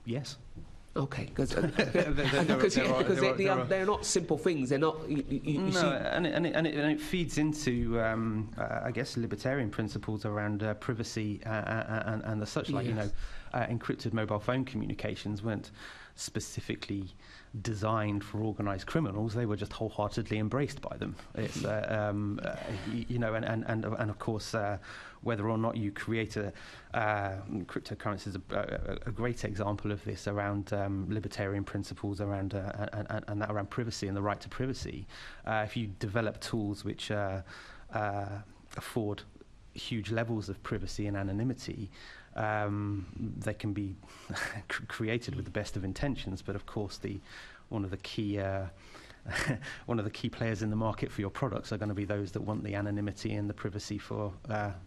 Yes. Okay, because they're not simple things. They're not. It feeds into, I guess, libertarian principles around privacy and the such. Like, yes. Encrypted mobile phone communications weren't specifically designed for organised criminals. They were just wholeheartedly embraced by them. It's and of course, whether or not you create cryptocurrency is a great example of this around libertarian principles around and that around privacy and the right to privacy. If you develop tools which afford huge levels of privacy and anonymity, they can be created with the best of intentions, but of course one of the key players in the market for your products are going to be those that want the anonymity and the privacy for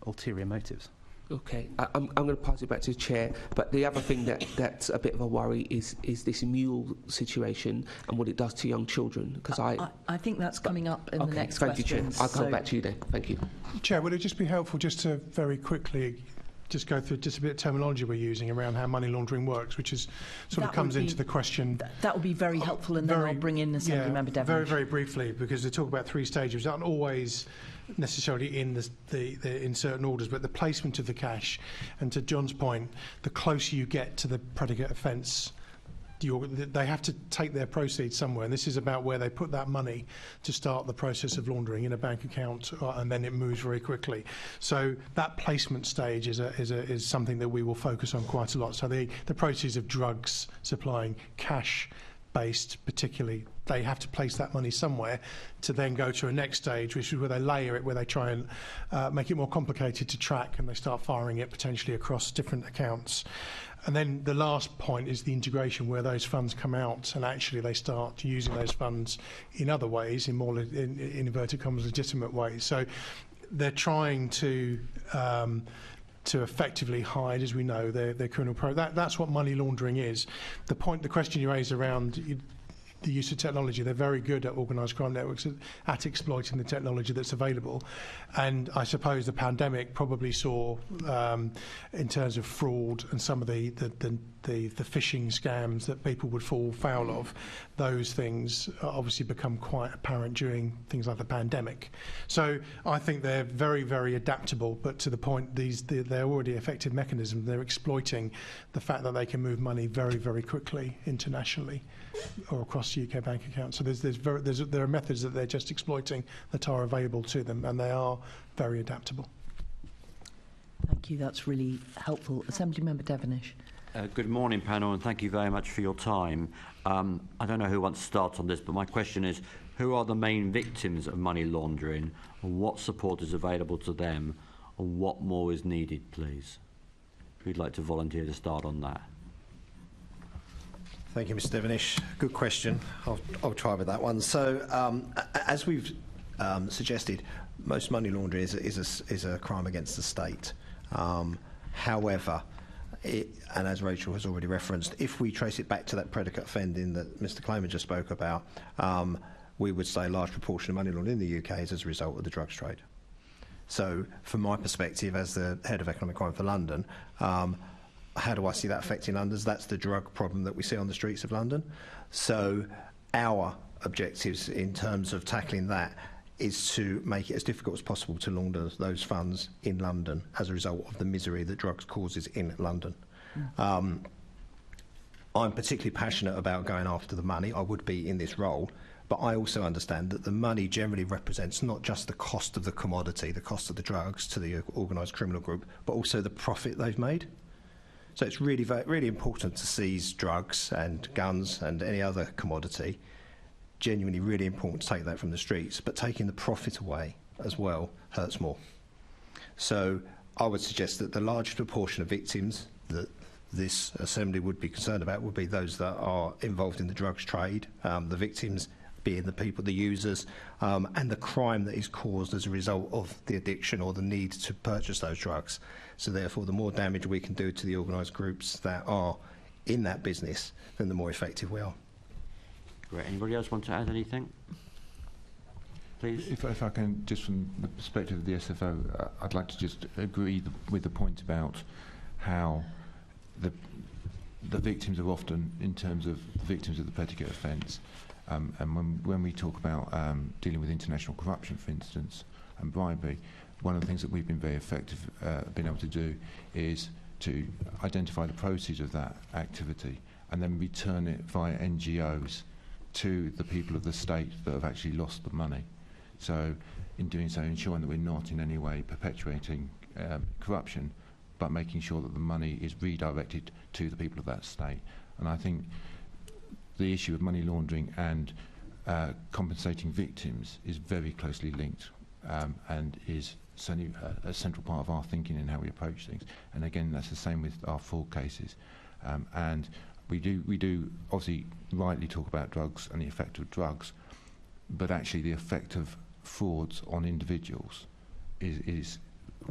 ulterior motives. Okay, I'm going to pass it back to the chair, but the other thing that's a bit of a worry is this mule situation and what it does to young children. Because I think that's coming up in the next question. Thank you, Chair. I'll come back to you then. Thank you. Chair, would it just be helpful just to very quickly just go through just a bit of terminology we're using around how money laundering works, which is comes into the question. That would be very helpful, and then I'll bring in Assembly Member Devon. Very, very briefly, because they talk about 3 stages, aren't always necessarily in in certain orders, but the placement of the cash, and to John's point, the closer you get to the predicate offence, they have to take their proceeds somewhere, and this is about where they put that money to start the process of laundering in a bank account, and then it moves very quickly. So that placement stage is something that we will focus on quite a lot. So the proceeds of drugs, supplying cash, based particularly, they have to place that money somewhere to then go to a next stage, which is where they layer it, where they try and make it more complicated to track, and they start firing it potentially across different accounts. And then the last point is the integration, where those funds come out and actually they start using those funds in other ways, in more in inverted commas legitimate ways. So they're trying to effectively hide, as we know, their criminal that's what money laundering is. The question you raised around the use of technology, they're very good at organised crime networks at exploiting the technology that's available. And I suppose the pandemic probably saw, in terms of fraud and some of the phishing scams that people would fall foul of, those things obviously become quite apparent during things like the pandemic. So I think they're very, very adaptable, but to the point, they're already effective mechanisms. They're exploiting the fact that they can move money very, very quickly internationally or across UK bank accounts. So there are methods that they're just exploiting that are available to them, and they are very adaptable. Thank you. That's really helpful. Assemblymember Devonish. Good morning, panel, and thank you very much for your time. I don't know who wants to start on this, but my question is, who are the main victims of money laundering, and what support is available to them, and what more is needed, please? Who'd like to volunteer to start on that? Thank you, Mr. Devonish. Good question. I'll try with that one. So, as we've suggested, most money laundering is a crime against the state. However, and as Rachael has already referenced, if we trace it back to that predicate offending that Mr. Clayman just spoke about, we would say a large proportion of money laundering in the UK is as a result of the drugs trade. So, from my perspective as the head of economic crime for London, how do I see that affecting London? That's the drug problem that we see on the streets of London. So our objectives in terms of tackling that is to make it as difficult as possible to launder those funds in London as a result of the misery that drugs causes in London. I'm particularly passionate about going after the money. I would be in this role, but I also understand that the money generally represents not just the cost of the commodity, the cost of the drugs to the organised criminal group, but also the profit they've made. So it's really, really important to seize drugs and guns and any other commodity. Genuinely really important to take that from the streets, but taking the profit away as well hurts more. So I would suggest that the largest proportion of victims that this assembly would be concerned about would be those that are involved in the drugs trade, the victims being the people, the users, and the crime that is caused as a result of the addiction or the need to purchase those drugs. So therefore, the more damage we can do to the organised groups that are in that business, then the more effective we are. Great. Anybody else want to add anything? Please. If I can, just from the perspective of the SFO, I'd like to just agree with the point about how the victims are often, in terms of the victims of the predicate offence, and when we talk about dealing with international corruption, for instance, and bribery, one of the things that we've been very effective being able to do is to identify the proceeds of that activity and then return it via NGOs to the people of the state that have actually lost the money. So in doing so, ensuring that we're not in any way perpetuating corruption, but making sure that the money is redirected to the people of that state. And I think the issue of money laundering and compensating victims is very closely linked and is certainly a central part of our thinking in how we approach things. And again, that's the same with our fraud cases. And we do obviously rightly talk about drugs and the effect of drugs, but actually the effect of frauds on individuals is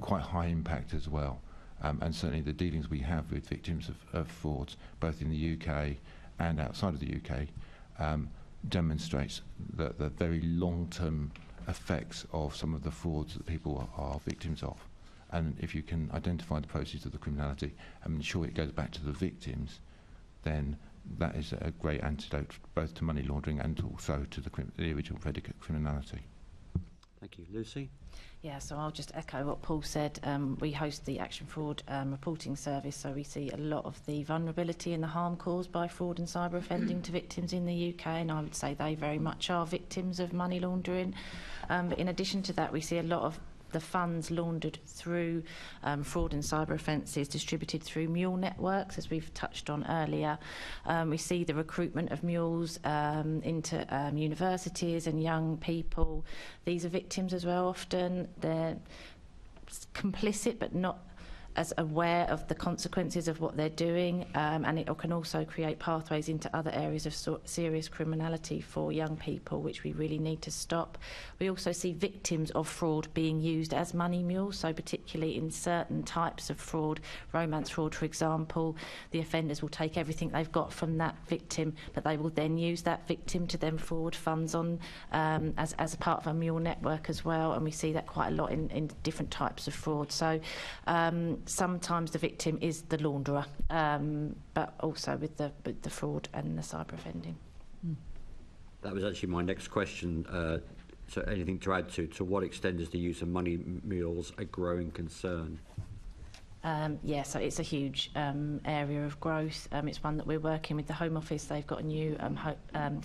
quite high impact as well. And certainly the dealings we have with victims of frauds, both in the UK and outside of the UK, demonstrates the very long-term effects of some of the frauds that people are victims of. And if you can identify the proceeds of the criminality and ensure it goes back to the victims, then that is a great antidote both to money laundering and also to the original predicate criminality. Thank you. Lucy? Yeah, so I'll just echo what Paul said. We host the Action Fraud Reporting Service, so we see a lot of the vulnerability and the harm caused by fraud and cyber offending to victims in the UK, and I would say they very much are victims of money laundering. But in addition to that, we see a lot of the funds laundered through fraud and cyber offences distributed through mule networks, as we've touched on earlier. We see the recruitment of mules into universities and young people. These are victims as well. Often they're complicit but not as aware of the consequences of what they're doing, and it can also create pathways into other areas of serious criminality for young people, which we really need to stop. We also see victims of fraud being used as money mules, so particularly in certain types of fraud, romance fraud for example, the offenders will take everything they've got from that victim, but they will then use that victim to then forward funds on as a part of a mule network as well, and we see that quite a lot in different types of fraud. So sometimes the victim is the launderer, but also with the fraud and the cyber offending. That was actually my next question. So anything to add to what extent is the use of money mules a growing concern? So it's a huge area of growth. It's one that we're working with the Home Office. They've got a new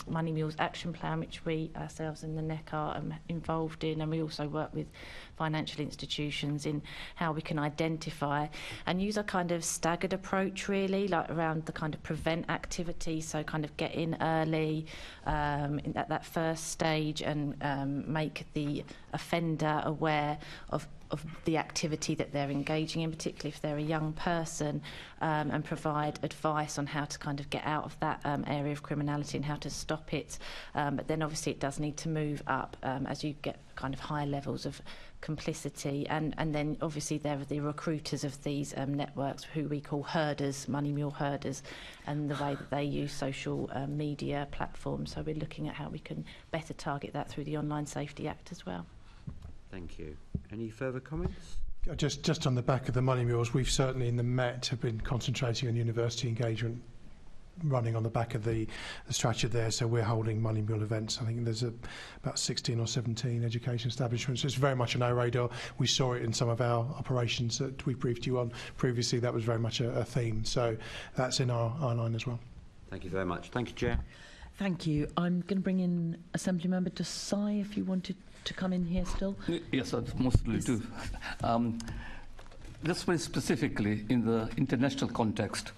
Money Mules action plan, which we ourselves in the NEC are involved in, and we also work with financial institutions in how we can identify and use a kind of staggered approach, really, like around the kind of prevent activity, so kind of get in early at that first stage and make the offender aware of the activity that they're engaging in, particularly if they're a young person, and provide advice on how to kind of get out of that area of criminality and how to stop it. But then obviously it does need to move up as you get kind of higher levels of complicity, and then obviously there are the recruiters of these networks, who we call herders, money mule herders, and the way that they use social media platforms. So we're looking at how we can better target that through the Online Safety Act as well. Thank you. Any further comments? Just on the back of the money mules, we've certainly in the Met have been concentrating on university engagement, running on the back of the structure there. So we're holding money mule events. I think there's about 16 or 17 education establishments. It's very much on our radar. We saw it in some of our operations that we briefed you on previously. That was very much a theme. So that's in our line as well. Thank you very much. Thank you, Chair. Thank you. I'm going to bring in Assembly Member Desai if you wanted to come in here still. Yes, I'd mostly do. Just very specifically in the international context,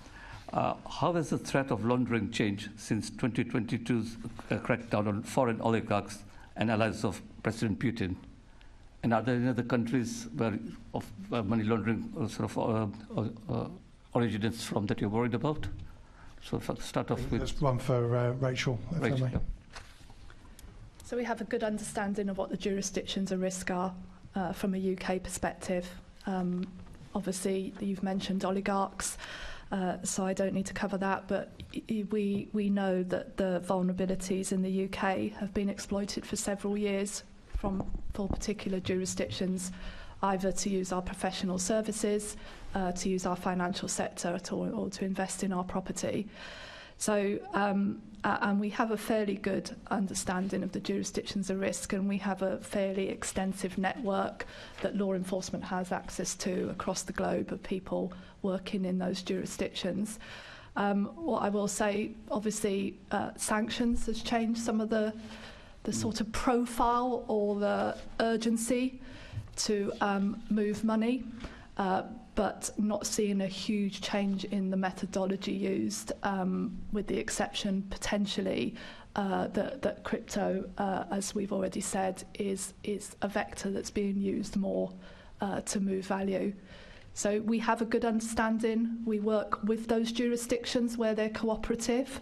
how has the threat of laundering changed since 2022's crackdown on foreign oligarchs and allies of President Putin? And are there any other countries where money laundering originates from that you're worried about? So if I start off with... There's one for Rachael, if I may. Yeah. So we have a good understanding of what the jurisdictions at risk are from a UK perspective. Obviously, you've mentioned oligarchs, so I don't need to cover that, but we know that the vulnerabilities in the UK have been exploited for several years for particular jurisdictions, either to use our professional services, to use our financial sector or to invest in our property. So, and we have a fairly good understanding of the jurisdictions of risk, and we have a fairly extensive network that law enforcement has access to across the globe of people working in those jurisdictions. What I will say, obviously, sanctions has changed some of the sort of profile or the urgency to move money, but not seeing a huge change in the methodology used, with the exception potentially that crypto, as we've already said, is a vector that's being used more to move value. So we have a good understanding. We work with those jurisdictions where they're cooperative,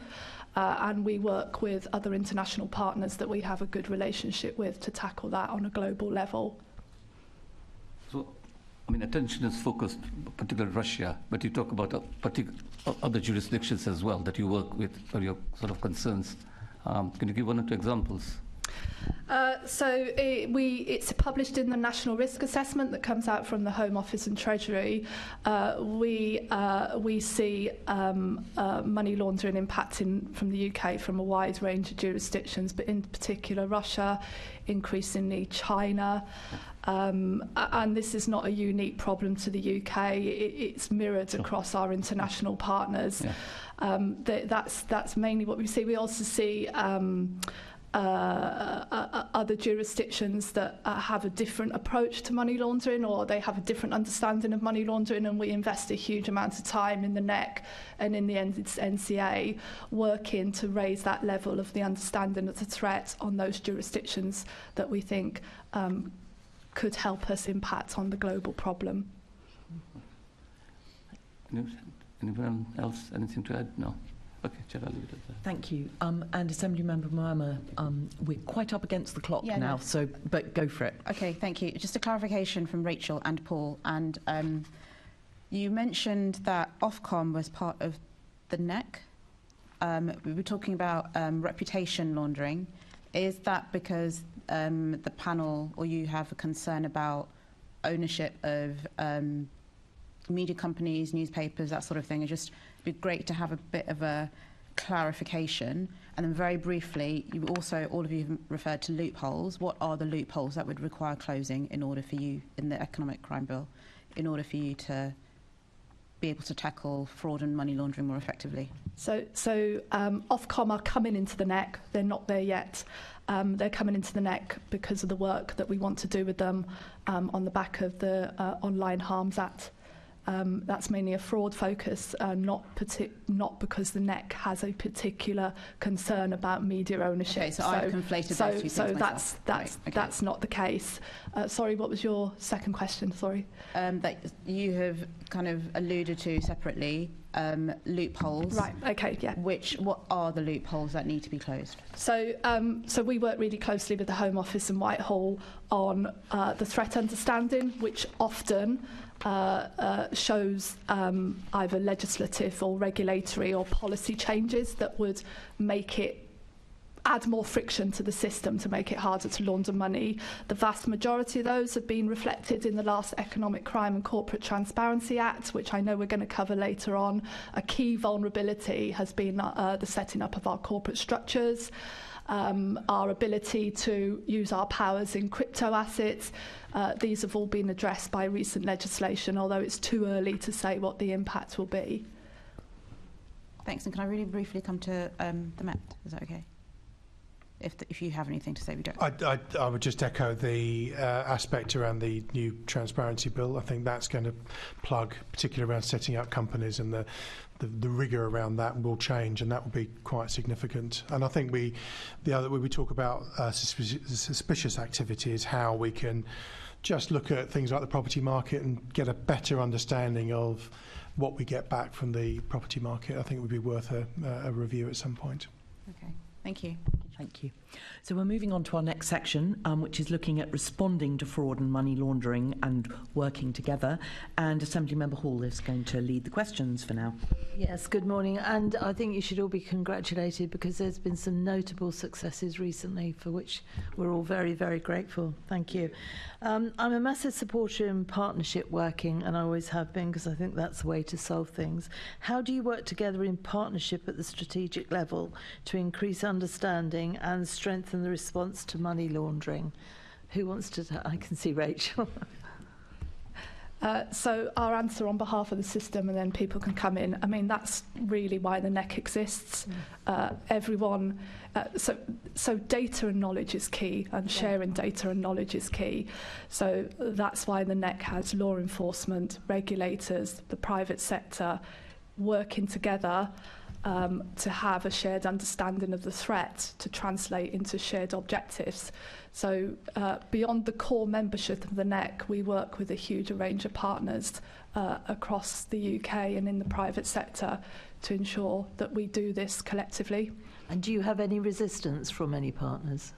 and we work with other international partners that we have a good relationship with to tackle that on a global level. So, I mean, attention is focused, particularly Russia, but you talk about other jurisdictions as well that you work with for your sort of concerns. Can you give one or two examples? It's published in the National Risk Assessment that comes out from the Home Office and Treasury. We see money laundering impacting from the UK from a wide range of jurisdictions, but in particular Russia, increasingly China. And this is not a unique problem to the UK. It's mirrored across our international partners. Yeah. That's mainly what we see. We also see other jurisdictions that have a different approach to money laundering, or they have a different understanding of money laundering, and we invest a huge amount of time in the NEC and in the NCA working to raise that level of the understanding of the threat on those jurisdictions that we think could help us impact on the global problem. Anyone else, anything to add? No. Okay, Chair, I'll leave it at that. Thank you. And Assembly Member Moama, we're quite up against the clock now, so but go for it. Okay, thank you. Just a clarification from Rachael and Paul. And you mentioned that Ofcom was part of the NEC. We were talking about reputation laundering. Is that because the panel or you have a concern about ownership of media companies, newspapers, that sort of thing? It'd just be great to have a bit of a clarification. And then very briefly, you also, all of you have referred to loopholes. What are the loopholes that would require closing in order for you, in the Economic Crime Bill, in order for you to be able to tackle fraud and money laundering more effectively? So Ofcom are coming into the NEC. They're not there yet. They're coming into the NEC because of the work that we want to do with them on the back of the Online Harms Act. That's mainly a fraud focus, not because the NEC has a particular concern about media ownership. Okay, so I've conflated those two things myself. That's not the case. Sorry, what was your second question? Sorry. That you have kind of alluded to separately, loopholes. Right. Okay. Yeah. What are the loopholes that need to be closed? So we work really closely with the Home Office and Whitehall on the threat understanding, which often shows either legislative or regulatory or policy changes that would make it add more friction to the system to make it harder to launder money. The vast majority of those have been reflected in the last Economic Crime and Corporate Transparency Act, which I know we're going to cover later on. A key vulnerability has been the setting up of our corporate structures, our ability to use our powers in crypto assets. These have all been addressed by recent legislation, although it's too early to say what the impact will be. Thanks, and can I really briefly come to the Met? Is that okay? If you have anything to say, we don't. I would just echo the aspect around the new transparency bill. I think that's going to plug, particularly around setting up companies, and the rigour around that will change, and that will be quite significant. And I think we talk about suspicious activity is how we can just look at things like the property market and get a better understanding of what we get back from the property market. I think it would be worth a review at some point. Okay, thank you. Thank you. So we're moving on to our next section, which is looking at responding to fraud and money laundering and working together. And Assemblymember Hall is going to lead the questions for now. Yes, good morning. And I think you should all be congratulated because there's been some notable successes recently for which we're all very, very grateful. Thank you. I'm a massive supporter in partnership working, and I always have been because I think that's the way to solve things. How do you work together in partnership at the strategic level to increase understanding and strengthen the response to money laundering? Who wants to? I can see Rachael. So our answer on behalf of the system, and then people can come in. I mean, that's really why the NEC exists. Everyone, so data and knowledge is key, and sharing data and knowledge is key. So that's why the NEC has law enforcement, regulators, the private sector working together to have a shared understanding of the threat to translate into shared objectives. So beyond the core membership of the NEC, we work with a huge range of partners across the UK and in the private sector to ensure that we do this collectively. And do you have any resistance from any partners?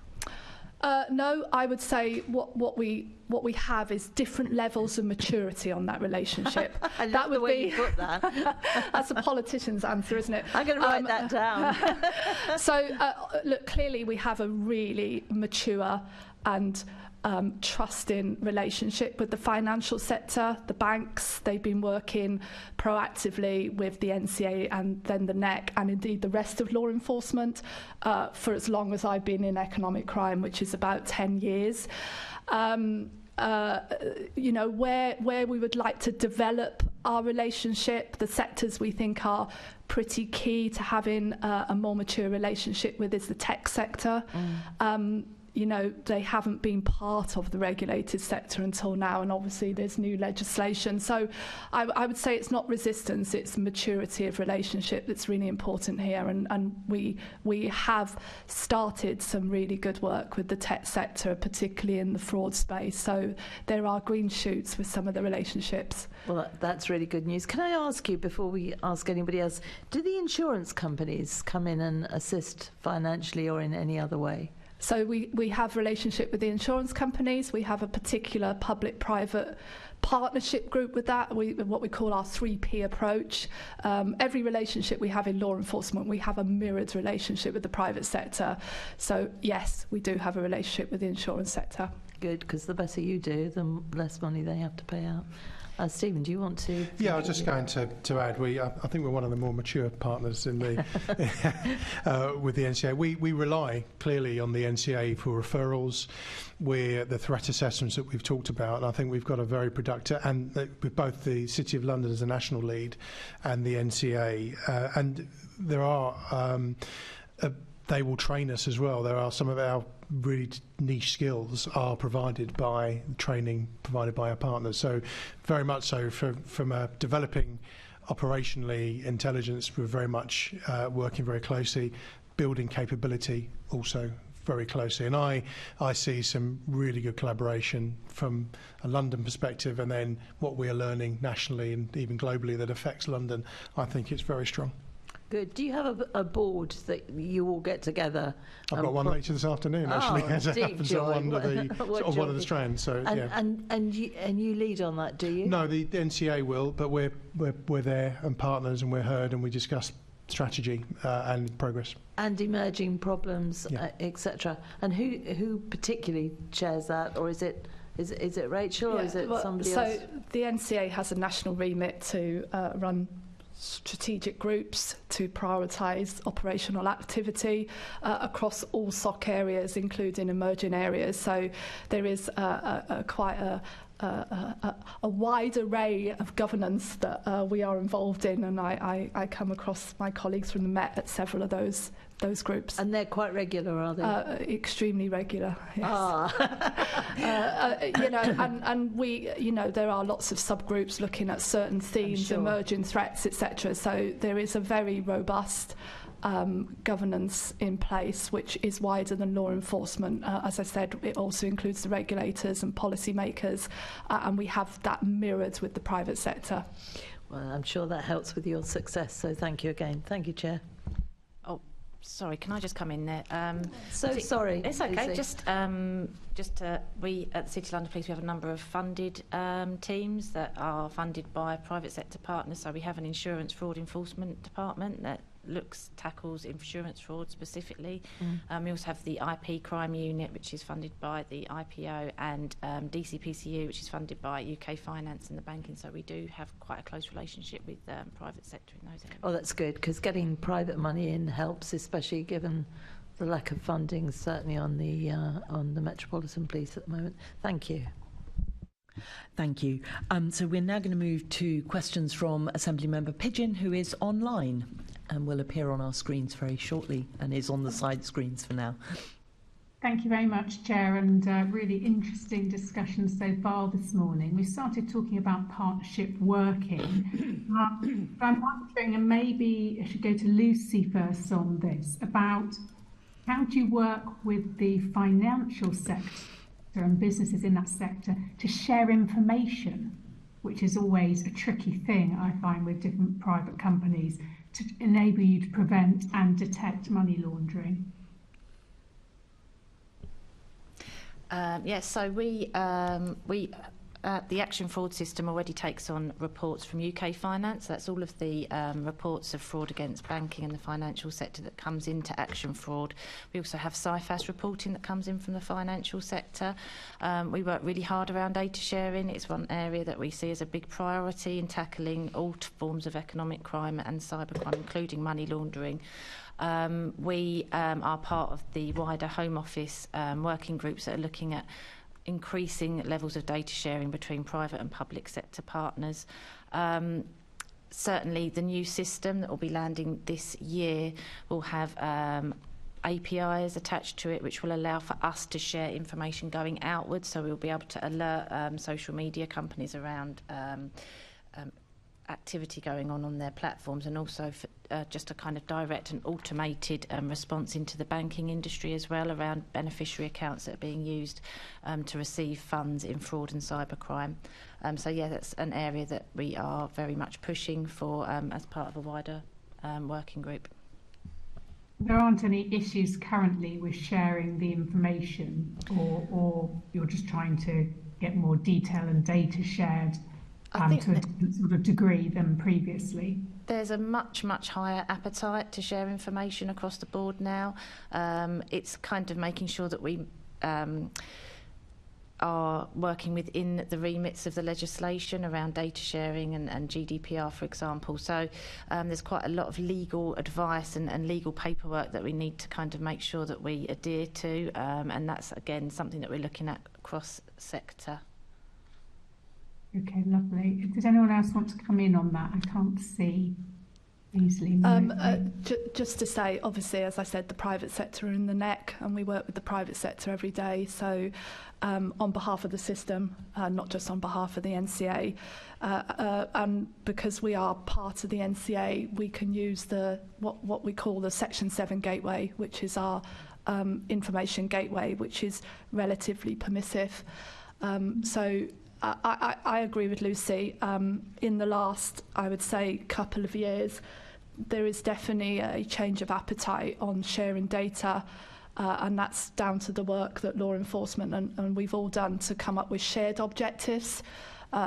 No, I would say what we have is different levels of maturity on that relationship. I love the way you put that. That's a politician's answer, isn't it? I'm going to write that down. So, look, clearly we have a really mature and trusting relationship with the financial sector, the banks. They've been working proactively with the NCA and then the NEC and indeed the rest of law enforcement for as long as I've been in economic crime, which is about 10 years. You know, where we would like to develop our relationship, the sectors we think are pretty key to having a more mature relationship with is the tech sector. You know, they haven't been part of the regulated sector until now, and obviously there's new legislation. So I would say it's not resistance, it's maturity of relationship that's really important here. And we have started some really good work with the tech sector, particularly in the fraud space. So there are green shoots with some of the relationships. Well, that's really good news. Can I ask you, before we ask anybody else, do the insurance companies come in and assist financially or in any other way? So we have relationship with the insurance companies. We have a particular public-private partnership group with that, what we call our 3P approach. Every relationship we have in law enforcement, we have a mirrored relationship with the private sector. So yes, we do have a relationship with the insurance sector. Good, because the better you do, the less money they have to pay out. Stephen, do you want to? Yeah, I was just going to add, I think we're one of the more mature partners in the with the NCA. We rely clearly on the NCA for referrals, where the threat assessments that we've talked about, and I think we've got a very productive, and with both the City of London as a national lead and the NCA, and there are they will train us as well. There are some of our really niche skills are provided by training provided by our partners. So very much so from developing operationally intelligence, we're very much working very closely, building capability also very closely. And I see some really good collaboration from a London perspective, and then what we are learning nationally and even globally that affects London, I think it's very strong. Good. Do you have a board that you all get together? I've got one later this afternoon, actually, as it happens on one of the strands. So, and you lead on that, do you? No, the NCA will, but we're there and partners, and we're heard, and we discuss strategy and progress. And emerging problems, etc. And who particularly chairs that, or is it Rachael, or is it somebody else? So the NCA has a national remit to run strategic groups to prioritise operational activity across all SOC areas, including emerging areas. So there is quite a wide array of governance that we are involved in, and I come across my colleagues from the Met at several of those groups. And they're quite regular, are they? Extremely regular, yes. Ah. And we, there are lots of subgroups looking at certain themes, emerging threats, etc. So there is a very robust governance in place, which is wider than law enforcement. As I said, it also includes the regulators and policymakers, and we have that mirrored with the private sector. Well, I'm sure that helps with your success, so thank you again. Thank you, Chair. Sorry, can I just come in there? Sorry. It's okay. We at the City of London Police, we have a number of funded teams that are funded by private sector partners. So we have an insurance fraud enforcement department that tackles insurance fraud specifically. We also have the IP crime unit, which is funded by the IPO, and DCPCU, which is funded by UK Finance and the banking. So we do have quite a close relationship with private sector in those areas. Oh, that's good, because getting private money in helps, especially given the lack of funding, certainly on the Metropolitan Police at the moment. Thank you. Thank you. So we're now going to move to questions from Assemblymember Pigeon, who is online and will appear on our screens very shortly and is on the side screens for now. Thank you very much, Chair, and really interesting discussion so far this morning. We started talking about partnership working. I'm wondering, and maybe I should go to Lucy first on this, about how do you work with the financial sector and businesses in that sector to share information, which is always a tricky thing, I find, with different private companies, to enable you to prevent and detect money laundering? Yes, so we the Action Fraud system already takes on reports from UK Finance. That's all of the reports of fraud against banking and the financial sector that comes into Action Fraud. We also have CIFAS reporting that comes in from the financial sector. We work really hard around data sharing. It's one area that we see as a big priority in tackling all forms of economic crime and cybercrime, including money laundering. We are part of the wider Home Office working groups that are looking at increasing levels of data sharing between private and public sector partners. Certainly the new system that will be landing this year will have APIs attached to it, which will allow for us to share information going outwards, so we'll be able to alert social media companies around activity going on their platforms, and also for, just a kind of direct and automated response into the banking industry as well around beneficiary accounts that are being used to receive funds in fraud and cybercrime. So yeah, that's an area that we are very much pushing for as part of a wider working group. There aren't any issues currently with sharing the information, or you're just trying to get more detail and data shared to a different sort of degree than previously? There's a much higher appetite to share information across the board now. It's kind of making sure that we are working within the remits of the legislation around data sharing and GDPR, for example. So there's quite a lot of legal advice and legal paperwork that we need to kind of make sure that we adhere to, and that's, again, something that we're looking at across sector. Okay, lovely. Did anyone else want to come in on that? I can't see easily. Just to say, obviously, as I said, the private sector are in the neck, and we work with the private sector every day. So on behalf of the system, not just on behalf of the NCA, and because we are part of the NCA, we can use the what we call the Section 7 gateway, which is our information gateway, which is relatively permissive. So I agree with Lucy. In the last, I would say, couple of years, there is definitely a change of appetite on sharing data, and that's down to the work that law enforcement and we've all done to come up with shared objectives.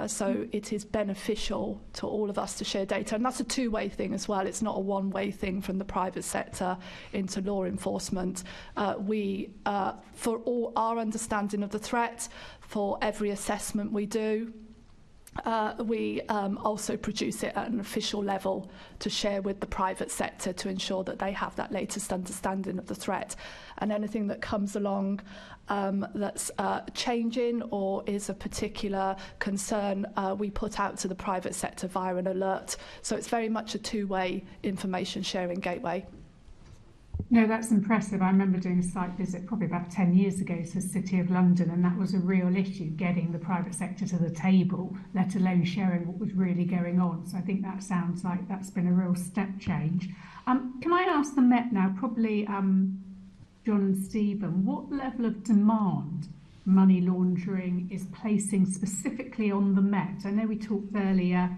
So it is beneficial to all of us to share data, and that's a two-way thing as well. It's not a one-way thing from the private sector into law enforcement. For all our understanding of the threat, for every assessment we do, we also produce it at an official level to share with the private sector to ensure that they have that latest understanding of the threat. And anything that comes along that's changing or is a particular concern, we put out to the private sector via an alert. So it's very much a two-way information sharing gateway. No, that's impressive. I remember doing a site visit probably about 10 years ago to the City of London, and that was a real issue, getting the private sector to the table, let alone sharing what was really going on. So I think that sounds like that's been a real step change. Can I ask the Met now, probably John and Stephen, what level of demand money laundering is placing specifically on the Met? I know we talked earlier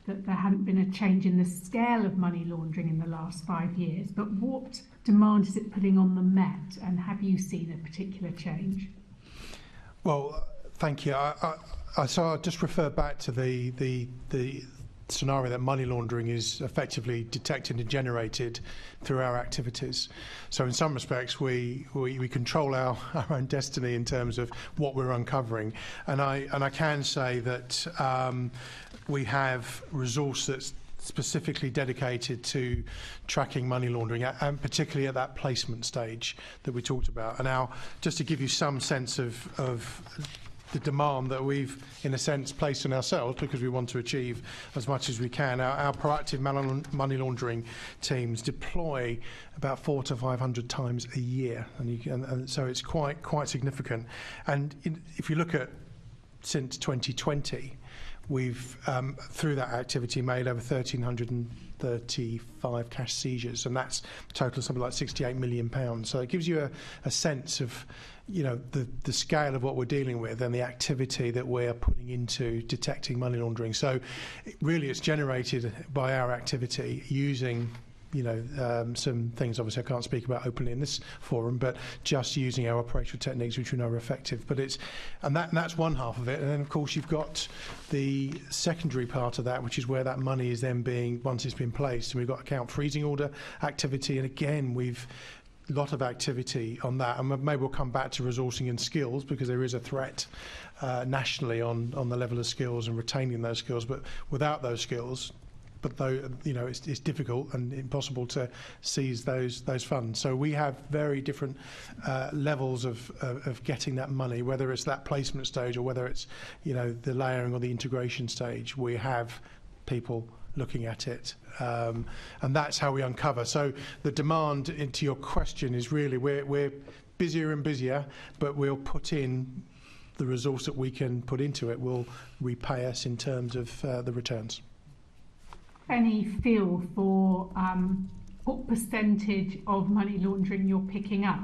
that there hadn't been a change in the scale of money laundering in the last 5 years, but what demand is it putting on the Met, and have you seen a particular change? Well, thank you. So I'll just refer back to the scenario that money laundering is effectively detected and generated through our activities. So in some respects, we control our own destiny in terms of what we're uncovering. And I can say that we have resource that's specifically dedicated to tracking money laundering, and particularly at that placement stage that we talked about. And now, just to give you some sense of the demand that we've, in a sense, placed on ourselves, because we want to achieve as much as we can. Our proactive money laundering teams deploy about 400 to 500 times a year, and so it's quite significant. And if you look at since 2020, we've through that activity made over 1,335 cash seizures, and that's total something like £68 million. So it gives you a sense of, you know, the scale of what we're dealing with and the activity that we're putting into detecting money laundering. So really it's generated by our activity using, you know, some things obviously I can't speak about openly in this forum, but just using our operational techniques which we know are effective. But that's one half of it, and then of course you've got the secondary part of that, which is where that money is then being, once it's been placed, and we've got account freezing order activity, and again we've lot of activity on that, and maybe we'll come back to resourcing and skills, because there is a threat nationally on the level of skills and retaining those skills. But without those skills, but though it's difficult and impossible to seize those funds. So we have very different levels of getting that money, whether it's that placement stage or whether it's the layering or the integration stage. We have people looking at it, and that's how we uncover. So the demand, into your question, is really we're busier and busier, but we'll put in the resource that we can put into it will repay us in terms of the returns. Any feel for what percentage of money laundering you're picking up?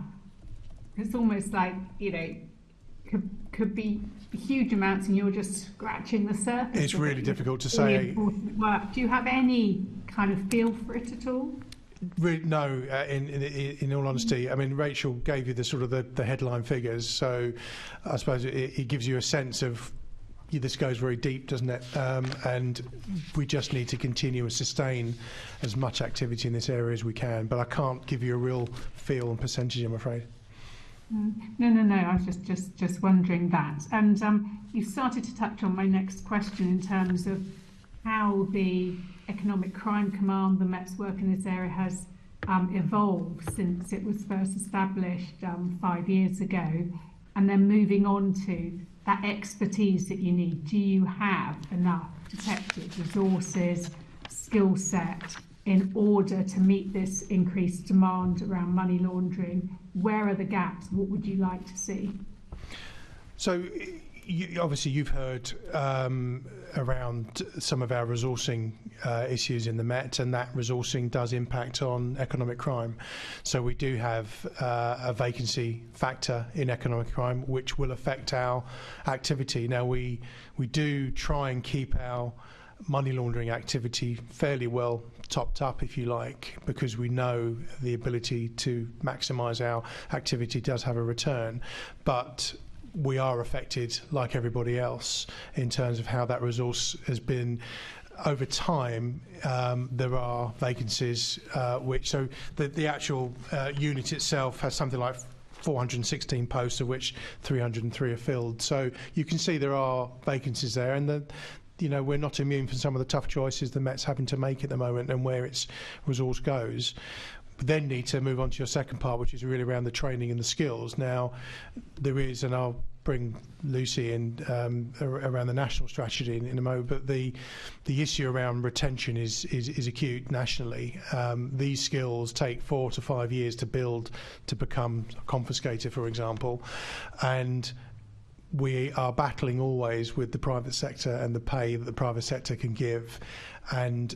It's almost like could be huge amounts and you're just scratching the surface. It's really difficult to say. Important work. Do you have any kind of feel for it at all? No, in all honesty, I mean, Rachael gave you the headline figures, so I suppose it gives you a sense of this goes very deep, doesn't it? And we just need to continue and sustain as much activity in this area as we can. But I can't give you a real feel and percentage, I'm afraid. No. I was just wondering that. And you started to touch on my next question in terms of how the Economic Crime Command, the Met's work in this area, has evolved since it was first established 5 years ago, and then moving on to that expertise that you need. Do you have enough detective resources, skill set in order to meet this increased demand around money laundering? Where are the gaps? What would you like to see? So obviously you've heard around some of our resourcing issues in the Met, and that resourcing does impact on economic crime. So we do have a vacancy factor in economic crime which will affect our activity. Now we do try and keep our money laundering activity fairly well topped up, if you like, because we know the ability to maximise our activity does have a return, but we are affected like everybody else in terms of how that resource has been over time. There are vacancies so the actual unit itself has something like 416 posts, of which 303 are filled. So you can see there are vacancies there, and we're not immune from some of the tough choices the Met's having to make at the moment and where its resource goes. But then need to move on to your second part, which is really around the training and the skills. Now, there is, and I'll bring Lucy in around the national strategy in a moment, but the issue around retention is acute nationally. These skills take 4 to 5 years to build to become confiscated, for example, and we are battling always with the private sector and the pay that the private sector can give. And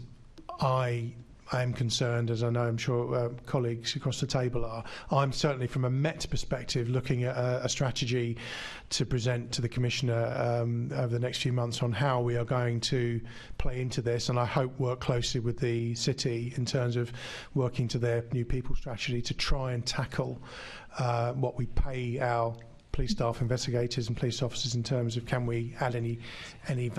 I am concerned, as I know I'm sure colleagues across the table are. I'm certainly, from a Met perspective, looking at a strategy to present to the Commissioner over the next few months on how we are going to play into this, and I hope work closely with the City in terms of working to their new people strategy to try and tackle what we pay our police staff, investigators and police officers in terms of can we add any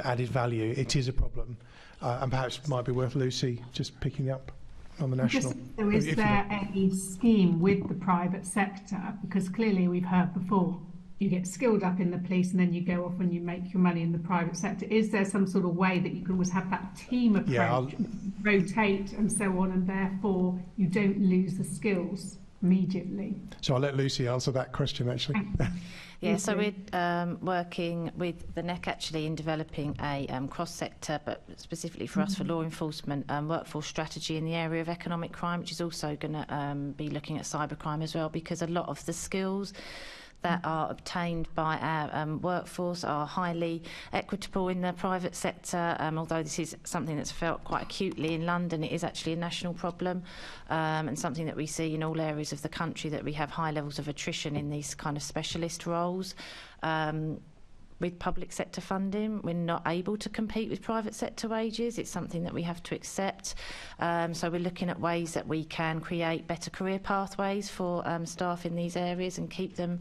added value. It is a problem, and perhaps it might be worth Lucy just picking up on the national. So is there a scheme with the private sector? Because clearly we've heard before, you get skilled up in the police and then you go off and you make your money in the private sector. Is there some sort of way that you can always have that team approach, rotate and so on, and therefore you don't lose the skills immediately? So I'll let Lucy answer that question, actually. Yeah, so we're working with the NEC actually in developing a cross-sector, but specifically for us for law enforcement, workforce strategy in the area of economic crime, which is also going to be looking at cybercrime as well, because a lot of the skills that are obtained by our workforce are highly equitable in the private sector. Although this is something that's felt quite acutely in London, it is actually a national problem, and something that we see in all areas of the country, that we have high levels of attrition in these kind of specialist roles. With public sector funding, we're not able to compete with private sector wages. It's something that we have to accept. So we're looking at ways that we can create better career pathways for staff in these areas and keep them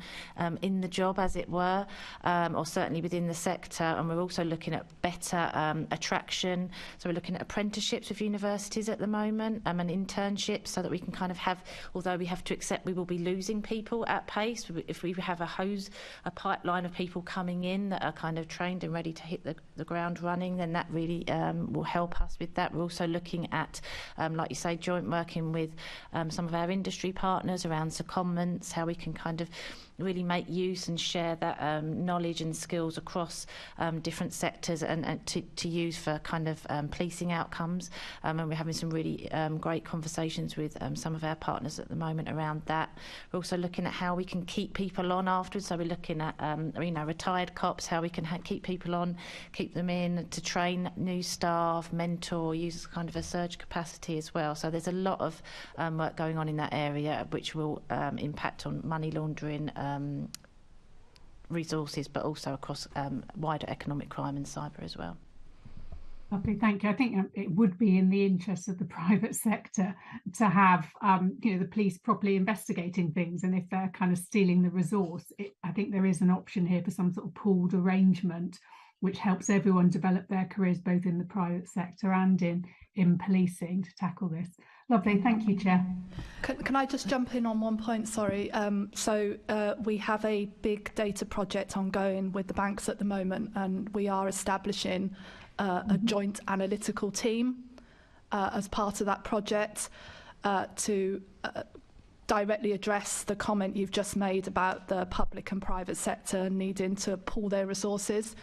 in the job, as it were, or certainly within the sector. And we're also looking at better attraction. So we're looking at apprenticeships with universities at the moment, and internships, so that we can kind of have, although we have to accept we will be losing people at pace, if we have a pipeline of people coming in, that are kind of trained and ready to hit the ground running, then that really will help us with that. We're also looking at, like you say, joint working with some of our industry partners around secondments, how we can kind of really make use and share that knowledge and skills across different sectors and to use for kind of policing outcomes. And we're having some really great conversations with some of our partners at the moment around that. We're also looking at how we can keep people on afterwards. So we're looking at retired cops, how we can keep people on, keep them in, to train new staff, mentor, use kind of a surge capacity as well. So there's a lot of work going on in that area, which will impact on money laundering resources, but also across wider economic crime and cyber as well. Lovely, thank you. I think it would be in the interest of the private sector to have the police properly investigating things, and if they're kind of stealing the resource, I think there is an option here for some sort of pooled arrangement which helps everyone develop their careers both in the private sector and in policing to tackle this. Lovely, thank you, Chair. Can I just jump in on one point? Sorry. We have a big data project ongoing with the banks at the moment, and we are establishing a joint analytical team as part of that project to directly address the comment you've just made about the public and private sector needing to pool their resources.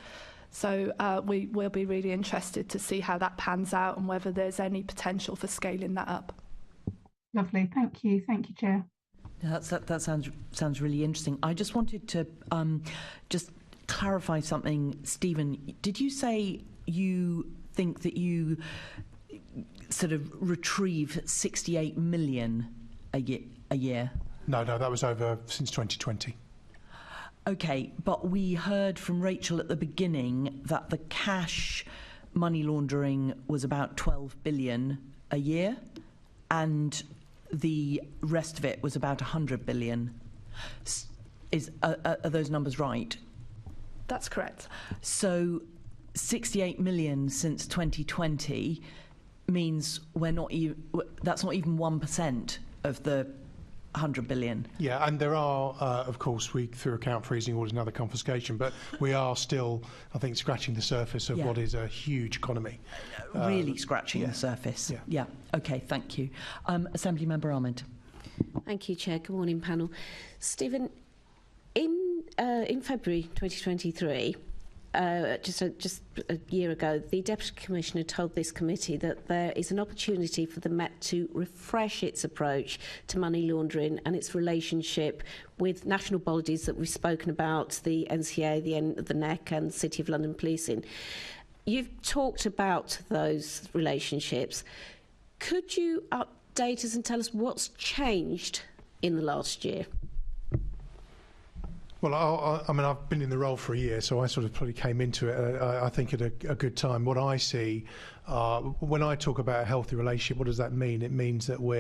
So we will be really interested to see how that pans out and whether there's any potential for scaling that up. Lovely, thank you, Chair. That sounds really interesting. I just wanted to just clarify something, Stephen. Did you say you think that you sort of retrieve 68 million a year? No, that was over since 2020. Okay, but we heard from Rachael at the beginning that the cash money laundering was about 12 billion a year, and the rest of it was about 100 billion. Are those numbers right? That's correct. So 68 million since 2020 means that's not even 1% of the 100 billion. Yeah, and there are, of course, through account freezing orders and other confiscation, but we are still, I think, scratching the surface of what is a huge economy. Really scratching the surface. Yeah. Okay, thank you. Assembly Member Ahmed. Thank you, Chair. Good morning, panel. Stephen, in February 2023, just a year ago, the Deputy Commissioner told this committee that there is an opportunity for the Met to refresh its approach to money laundering and its relationship with national bodies that we've spoken about, the NCA, the NEC and City of London Policing. You've talked about those relationships. Could you update us and tell us what's changed in the last year? Well, I mean, I've been in the role for a year, so I sort of probably came into it, I think, at a good time. What I see, when I talk about a healthy relationship, what does that mean? It means that we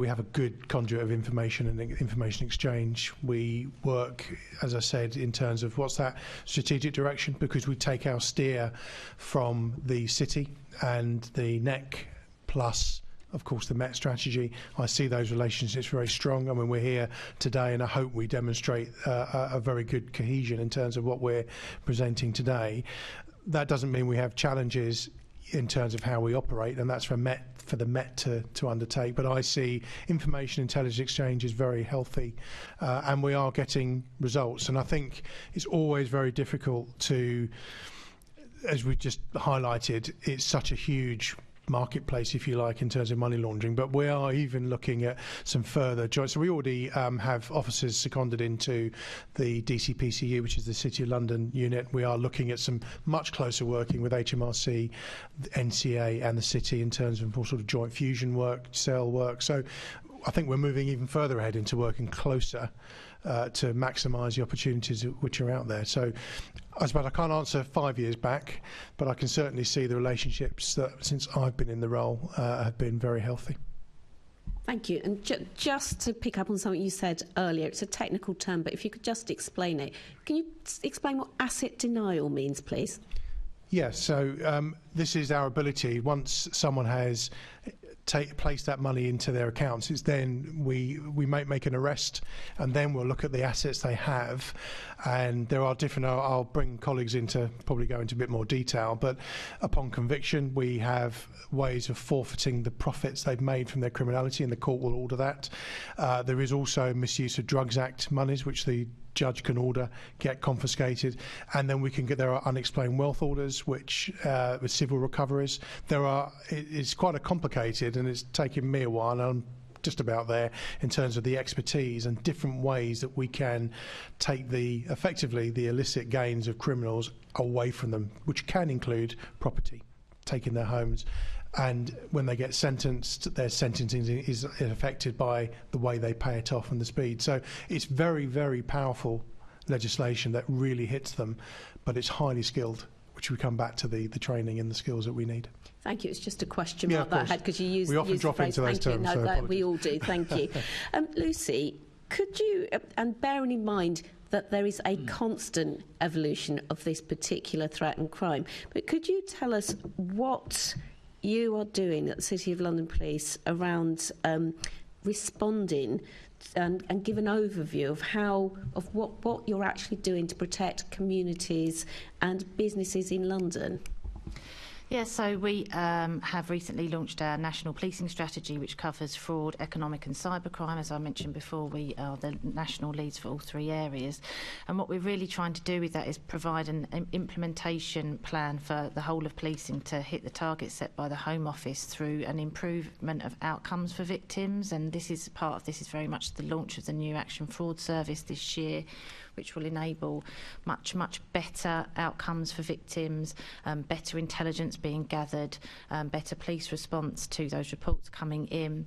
have a good conduit of information and information exchange. We work, as I said, in terms of what's that strategic direction, because we take our steer from the city and the NEC plus, of course, the Met strategy. I see those relationships very strong. I mean, we're here today, and I hope we demonstrate a very good cohesion in terms of what we're presenting today. That doesn't mean we have challenges in terms of how we operate, and that's for the Met to undertake. But I see information intelligence exchange is very healthy, and we are getting results. And I think it's always very difficult to, as we just highlighted, it's such a huge marketplace, if you like, in terms of money laundering, but we are even looking at some further joint. So we already have officers seconded into the DCPCU, which is the City of London unit. We are looking at some much closer working with HMRC, NCA and the City in terms of more sort of joint fusion work, cell work. So I think we're moving even further ahead into working closer to maximise the opportunities which are out there. So I suppose I can't answer 5 years back, but I can certainly see the relationships that since I've been in the role have been very healthy. Thank you. And just to pick up on something you said earlier, it's a technical term, but if you could just explain it. Can you explain what asset denial means, please? Yes, so this is our ability, once someone has place that money into their accounts. It's then we might make an arrest, and then we'll look at the assets they have. And there are different. I'll bring colleagues in to probably go into a bit more detail. But upon conviction, we have ways of forfeiting the profits they've made from their criminality, and the court will order that. There is also Misuse of Drugs Act monies, which the judge can order get confiscated, and then there are unexplained wealth orders, which with civil recoveries. It's quite a complicated, and it's taken me a while, and I'm just about there in terms of the expertise and different ways that we can take effectively the illicit gains of criminals away from them, which can include property, taking their homes. And when they get sentenced, their sentencing is affected by the way they pay it off and the speed. So it's very, very powerful legislation that really hits them, but it's highly skilled, which we come back to the training and the skills that we need. Thank you. It's just a question mark that I had because you used we often used drop the phrase, into those thank terms. you. No, So that we all do. Thank you. Lucy, could you, and bearing in mind that there is a constant evolution of this particular threat and crime, but could you tell us what you are doing at the City of London Police around responding and give an overview of what you're actually doing to protect communities and businesses in London? Yeah, so we have recently launched our national policing strategy, which covers fraud, economic and cybercrime. As I mentioned before, we are the national leads for all three areas. And what we're really trying to do with that is provide an implementation plan for the whole of policing to hit the targets set by the Home Office through an improvement of outcomes for victims. And this is very much the launch of the new Action Fraud Service this year, which will enable much better outcomes for victims, better intelligence being gathered, better police response to those reports coming in.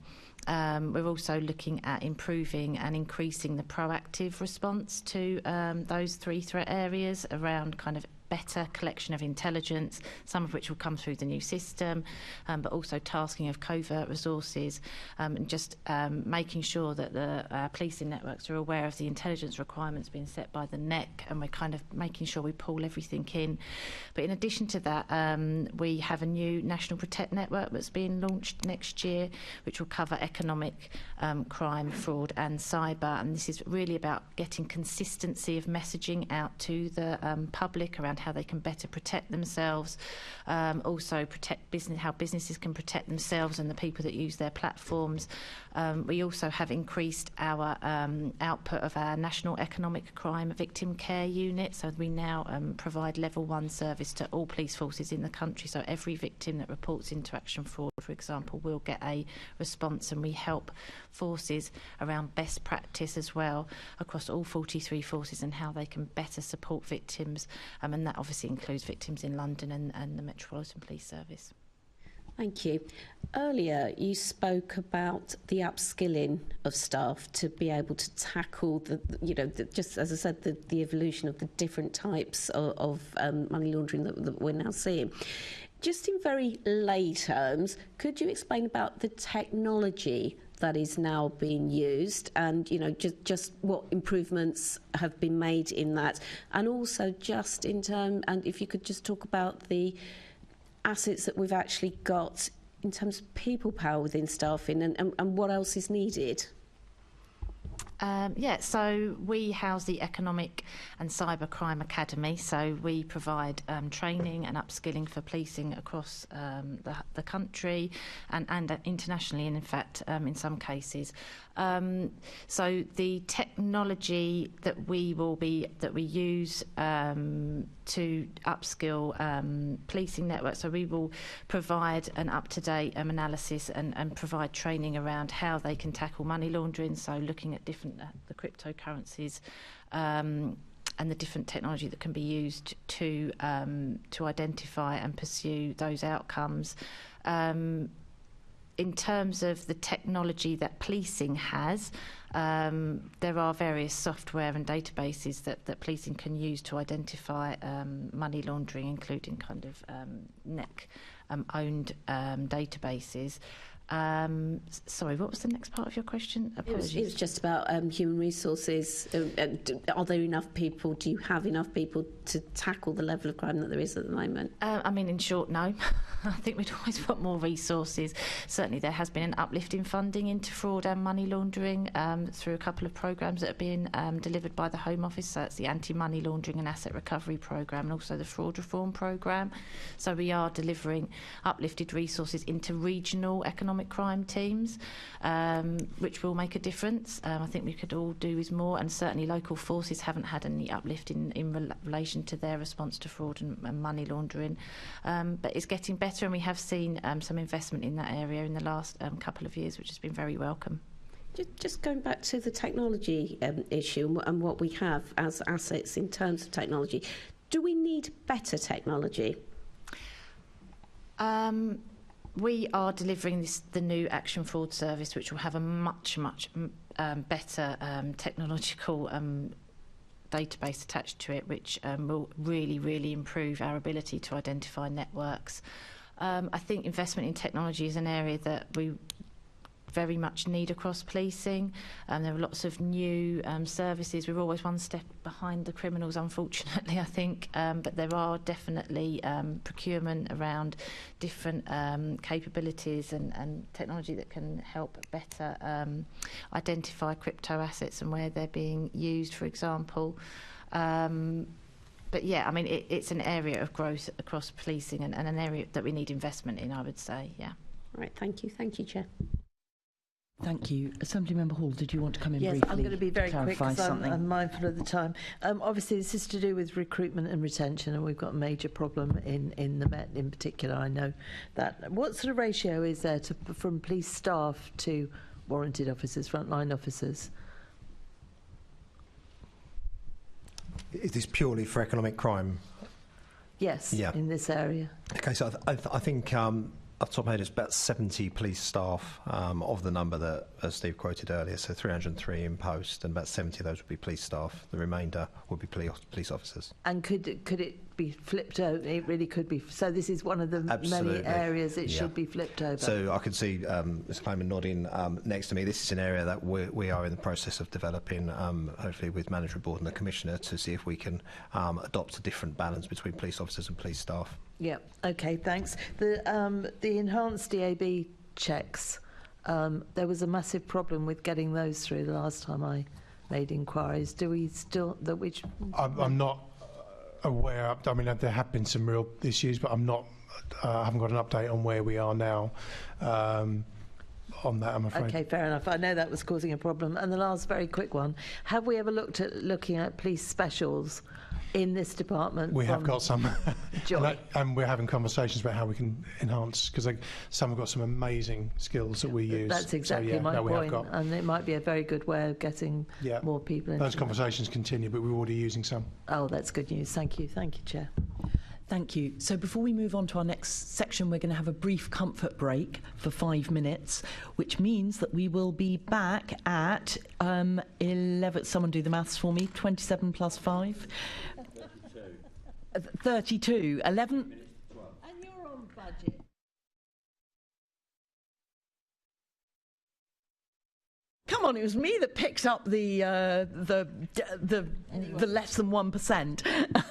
We're also looking at improving and increasing the proactive response to those three threat areas around kind of better collection of intelligence, some of which will come through the new system, but also tasking of covert resources, and just making sure that the policing networks are aware of the intelligence requirements being set by the NEC, and we're kind of making sure we pull everything in. But in addition to that, we have a new National Protect network that's being launched next year, which will cover economic crime, fraud and cyber, and this is really about getting consistency of messaging out to the public around how they can better protect themselves, also protect how businesses can protect themselves and the people that use their platforms. We also have increased our output of our National Economic Crime Victim Care Unit, so we now provide level 1 service to all police forces in the country, so every victim that reports into Action Fraud, for example, will get a response, and we help forces around best practice as well across all 43 forces and how they can better support victims, and that obviously includes victims in London and the Metropolitan Police Service. Thank you. Earlier, you spoke about the upskilling of staff to be able to tackle just as I said, the evolution of the different types of money laundering that we're now seeing. Just in very lay terms, could you explain about the technology that is now being used, and just what improvements have been made in that, and also just in terms, and if you could just talk about the assets that we've actually got in terms of people power within staffing, and what else is needed? So we house the Economic and Cybercrime Academy, so we provide training and upskilling for policing across the country and internationally, and in fact in some cases. So the technology that we use to upskill policing networks, so we will provide an up-to-date analysis and provide training around how they can tackle money laundering, so looking at the cryptocurrencies and the different technology that can be used to identify and pursue those outcomes. In terms of the technology that policing has, there are various software and databases that policing can use to identify money laundering, including kind of NEC owned databases. Sorry, what was the next part of your question? Apologies. It was just about human resources. Are there enough people? Do you have enough people to tackle the level of crime that there is at the moment? I mean, in short, no. I think we'd always put more resources. Certainly there has been an uplift in funding into fraud and money laundering through a couple of programmes that are being delivered by the Home Office. So that's the Anti-Money Laundering and Asset Recovery Programme and also the Fraud Reform Programme. So we are delivering uplifted resources into regional economic crime teams, which will make a difference. I think we could all do with more, and certainly local forces haven't had any uplift in relation to their response to fraud and money laundering. But it's getting better, and we have seen some investment in that area in the last couple of years, which has been very welcome. Just going back to the technology issue and what we have as assets in terms of technology, do we need better technology? We are delivering the new Action Fraud Service, which will have a much better technological database attached to it, which will really improve our ability to identify networks. I think investment in technology is an area that we very much need across policing. There are lots of new services. We're always one step behind the criminals, unfortunately, I think, but there are definitely procurement around different capabilities and technology that can help better identify crypto assets and where they're being used, for example. But yeah, I mean, it's an area of growth across policing and an area that we need investment in, I would say, yeah. Right, thank you, Chair. Thank you. Assemblymember Hall, did you want to come in yes, briefly? I'm going to be very quick because something? I'm mindful of the time. Obviously, this is to do with recruitment and retention, and we've got a major problem in the Met in particular. I know that. What sort of ratio is there from police staff to warranted officers, frontline officers? Is this purely for economic crime? Yes, in this area. Okay, so I think off the top of my head, it's about 70 police staff of the number that Steve quoted earlier, so 303 in post, and about 70 of those would be police staff. The remainder would be police officers. And could it be flipped over? It really could be. So this is one of the many areas it should be flipped over. So I can see Mr. Clayman nodding next to me. This is an area that we are in the process of developing, hopefully with Management Board and the Commissioner, to see if we can adopt a different balance between police officers and police staff. Yeah. Okay. Thanks. The enhanced DAB checks. There was a massive problem with getting those through the last time I made inquiries. Do we still that which? I'm not aware. I mean, there have been some real issues, but I'm not. I haven't got an update on where we are now. On that, I'm afraid. Okay, fair enough. I know that was causing a problem. And the last very quick one: have we ever looking at police specials in this department? We have got some, and we're having conversations about how we can enhance, because some have got some amazing skills that we use. That's exactly my point, and it might be a very good way of getting more people in. Those conversations continue, but we're already using some. Oh, that's good news. Thank you, Chair. Thank you. So before we move on to our next section, we're going to have a brief comfort break for 5 minutes, which means that we will be back at 11. Someone do the maths for me. 27 plus 5. 32. 11. And you're on budget. Come on, it was me that picked up the less than 1%.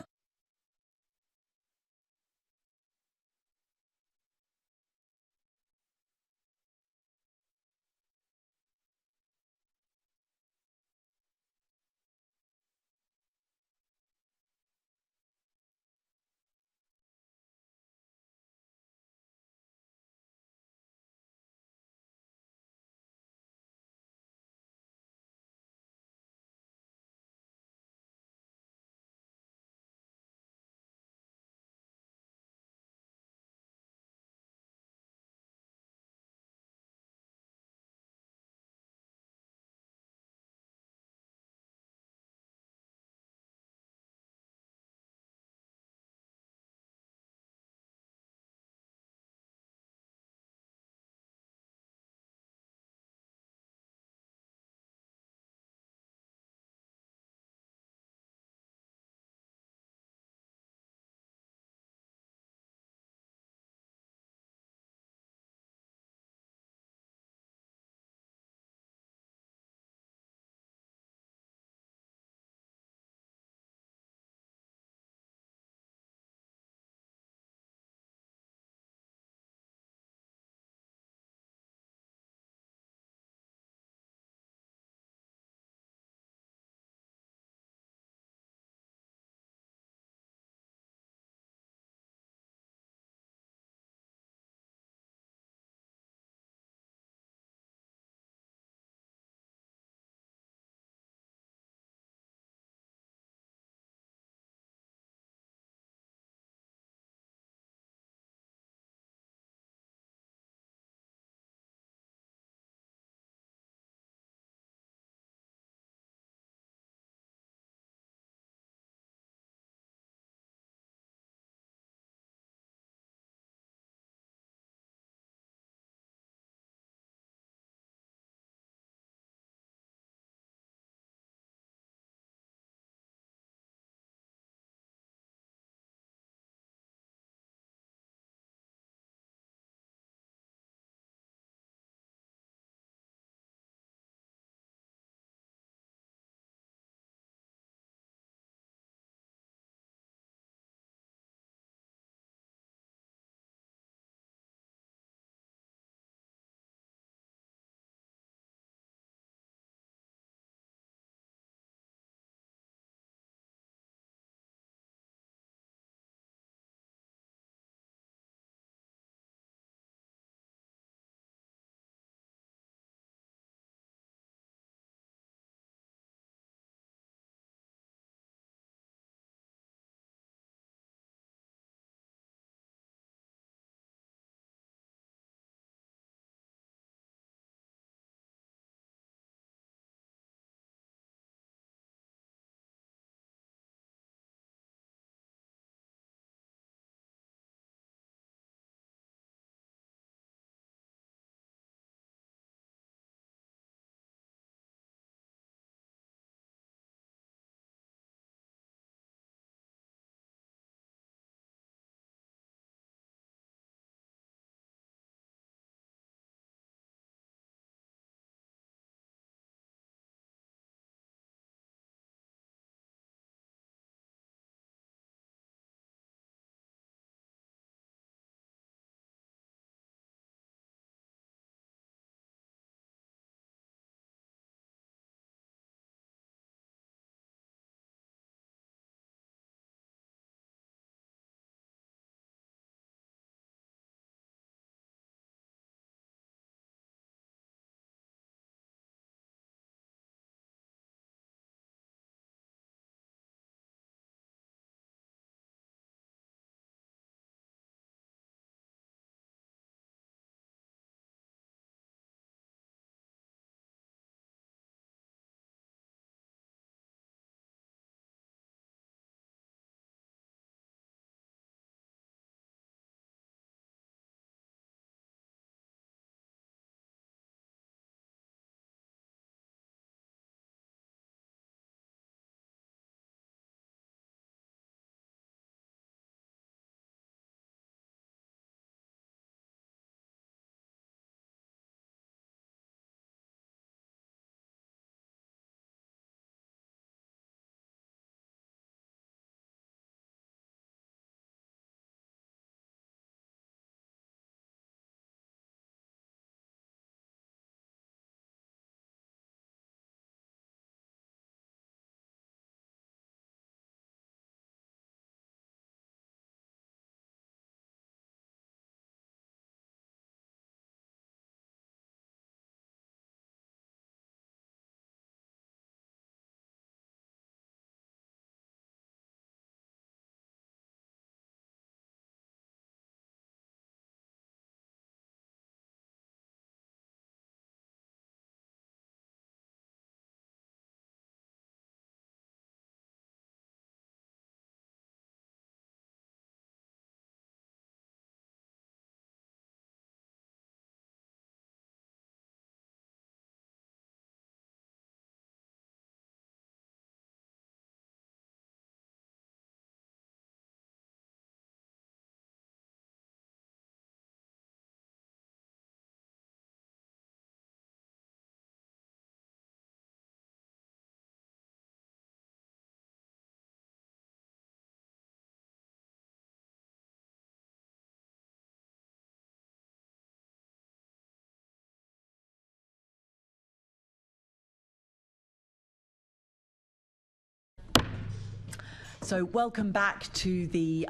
So welcome back to the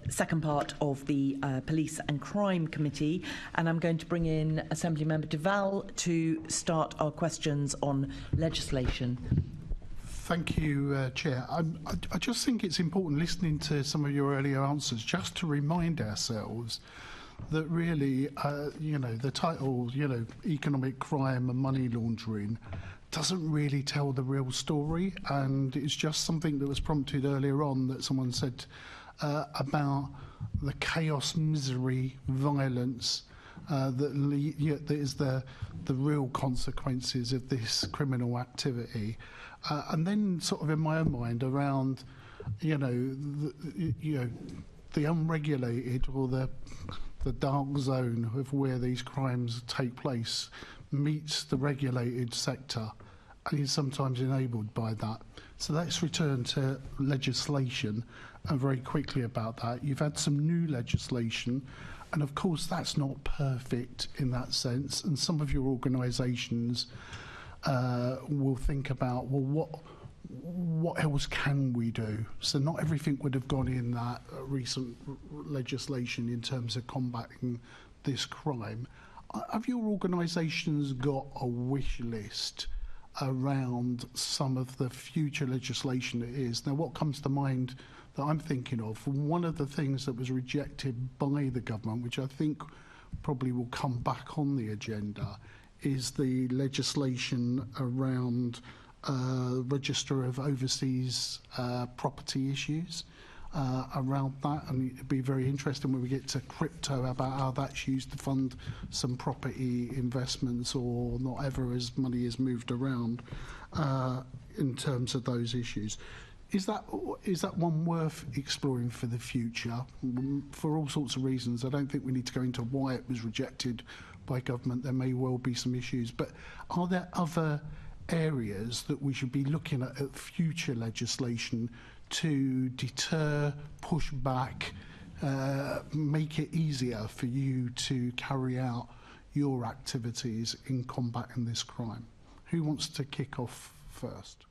second part of the Police and Crime Committee, and I'm going to bring in Assembly Member Duval to start our questions on legislation. Thank you, Chair. I just think it's important, listening to some of your earlier answers, just to remind ourselves that really, the title, economic crime and money laundering, doesn't really tell the real story, and it's just something that was prompted earlier on that someone said about the chaos, misery, violence that is the real consequences of this criminal activity, and then sort of in my own mind around the unregulated or the dark zone of where these crimes take place meets the regulated sector and is sometimes enabled by that. So let's return to legislation, and very quickly about that. You've had some new legislation, and of course that's not perfect in that sense, and some of your organisations will think about, well, what else can we do? So not everything would have gone in that recent legislation in terms of combating this crime. Have your organisations got a wish list around some of the future legislation that is? Now, what comes to mind that I'm thinking of, one of the things that was rejected by the government, which I think probably will come back on the agenda, is the legislation around register of overseas property issues. Around that, and it'd be very interesting when we get to crypto about how that's used to fund some property investments or not ever as money is moved around in terms of those issues. Is that one worth exploring for the future? For all sorts of reasons. I don't think we need to go into why it was rejected by government. There may well be some issues, but are there other areas that we should be looking at future legislation to deter, push back, make it easier for you to carry out your activities in combating this crime? Who wants to kick off first?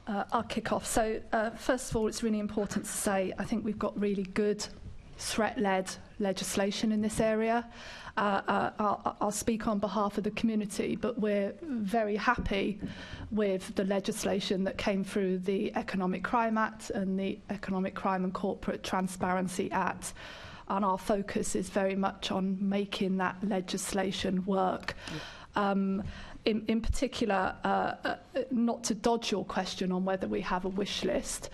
I'll kick off. So first of all, it's really important to say I think we've got really good threat-led legislation in this area. I'll speak on behalf of the community, but we're very happy with the legislation that came through the Economic Crime Act and the Economic Crime and Corporate Transparency Act. And our focus is very much on making that legislation work. In particular, not to dodge your question on whether we have a wish list,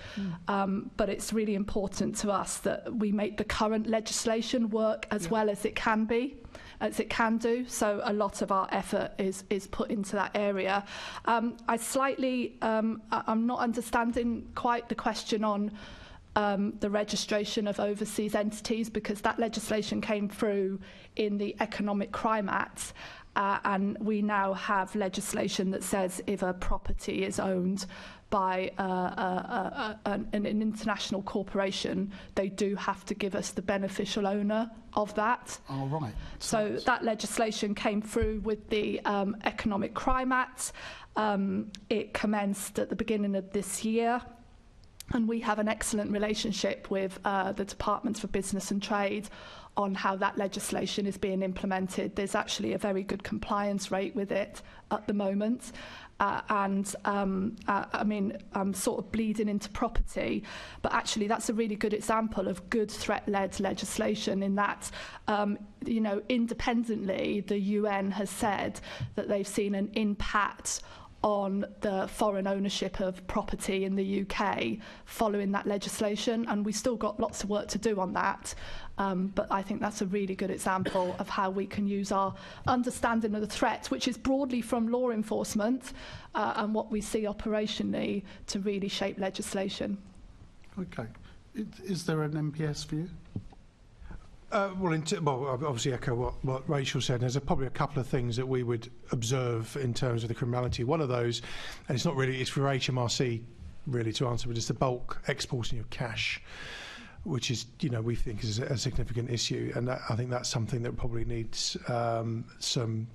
but it's really important to us that we make the current legislation work as well as it can be, as it can do. So a lot of our effort is put into that area. I'm not understanding quite the question on the registration of overseas entities, because that legislation came through in the Economic Crime Act. And we now have legislation that says if a property is owned by an international corporation, they do have to give us the beneficial owner of that. Oh, right. So that legislation came through with the Economic Crime Act. It commenced at the beginning of this year. And we have an excellent relationship with the Department for Business and Trade on how that legislation is being implemented. There's actually a very good compliance rate with it at the moment. I'm sort of bleeding into property, but actually that's a really good example of good threat-led legislation in that, independently, the UN has said that they've seen an impact on the foreign ownership of property in the UK following that legislation, and we still got lots of work to do on that, but I think that's a really good example of how we can use our understanding of the threat, which is broadly from law enforcement, and what we see operationally to really shape legislation. Okay. Is there an MPS for you? Obviously echo what Rachael said. There's probably a couple of things that we would observe in terms of the criminality. One of those, and it's for HMRC really to answer, but it's the bulk exporting of cash, which is, we think is a significant issue, and I think that's something that probably needs some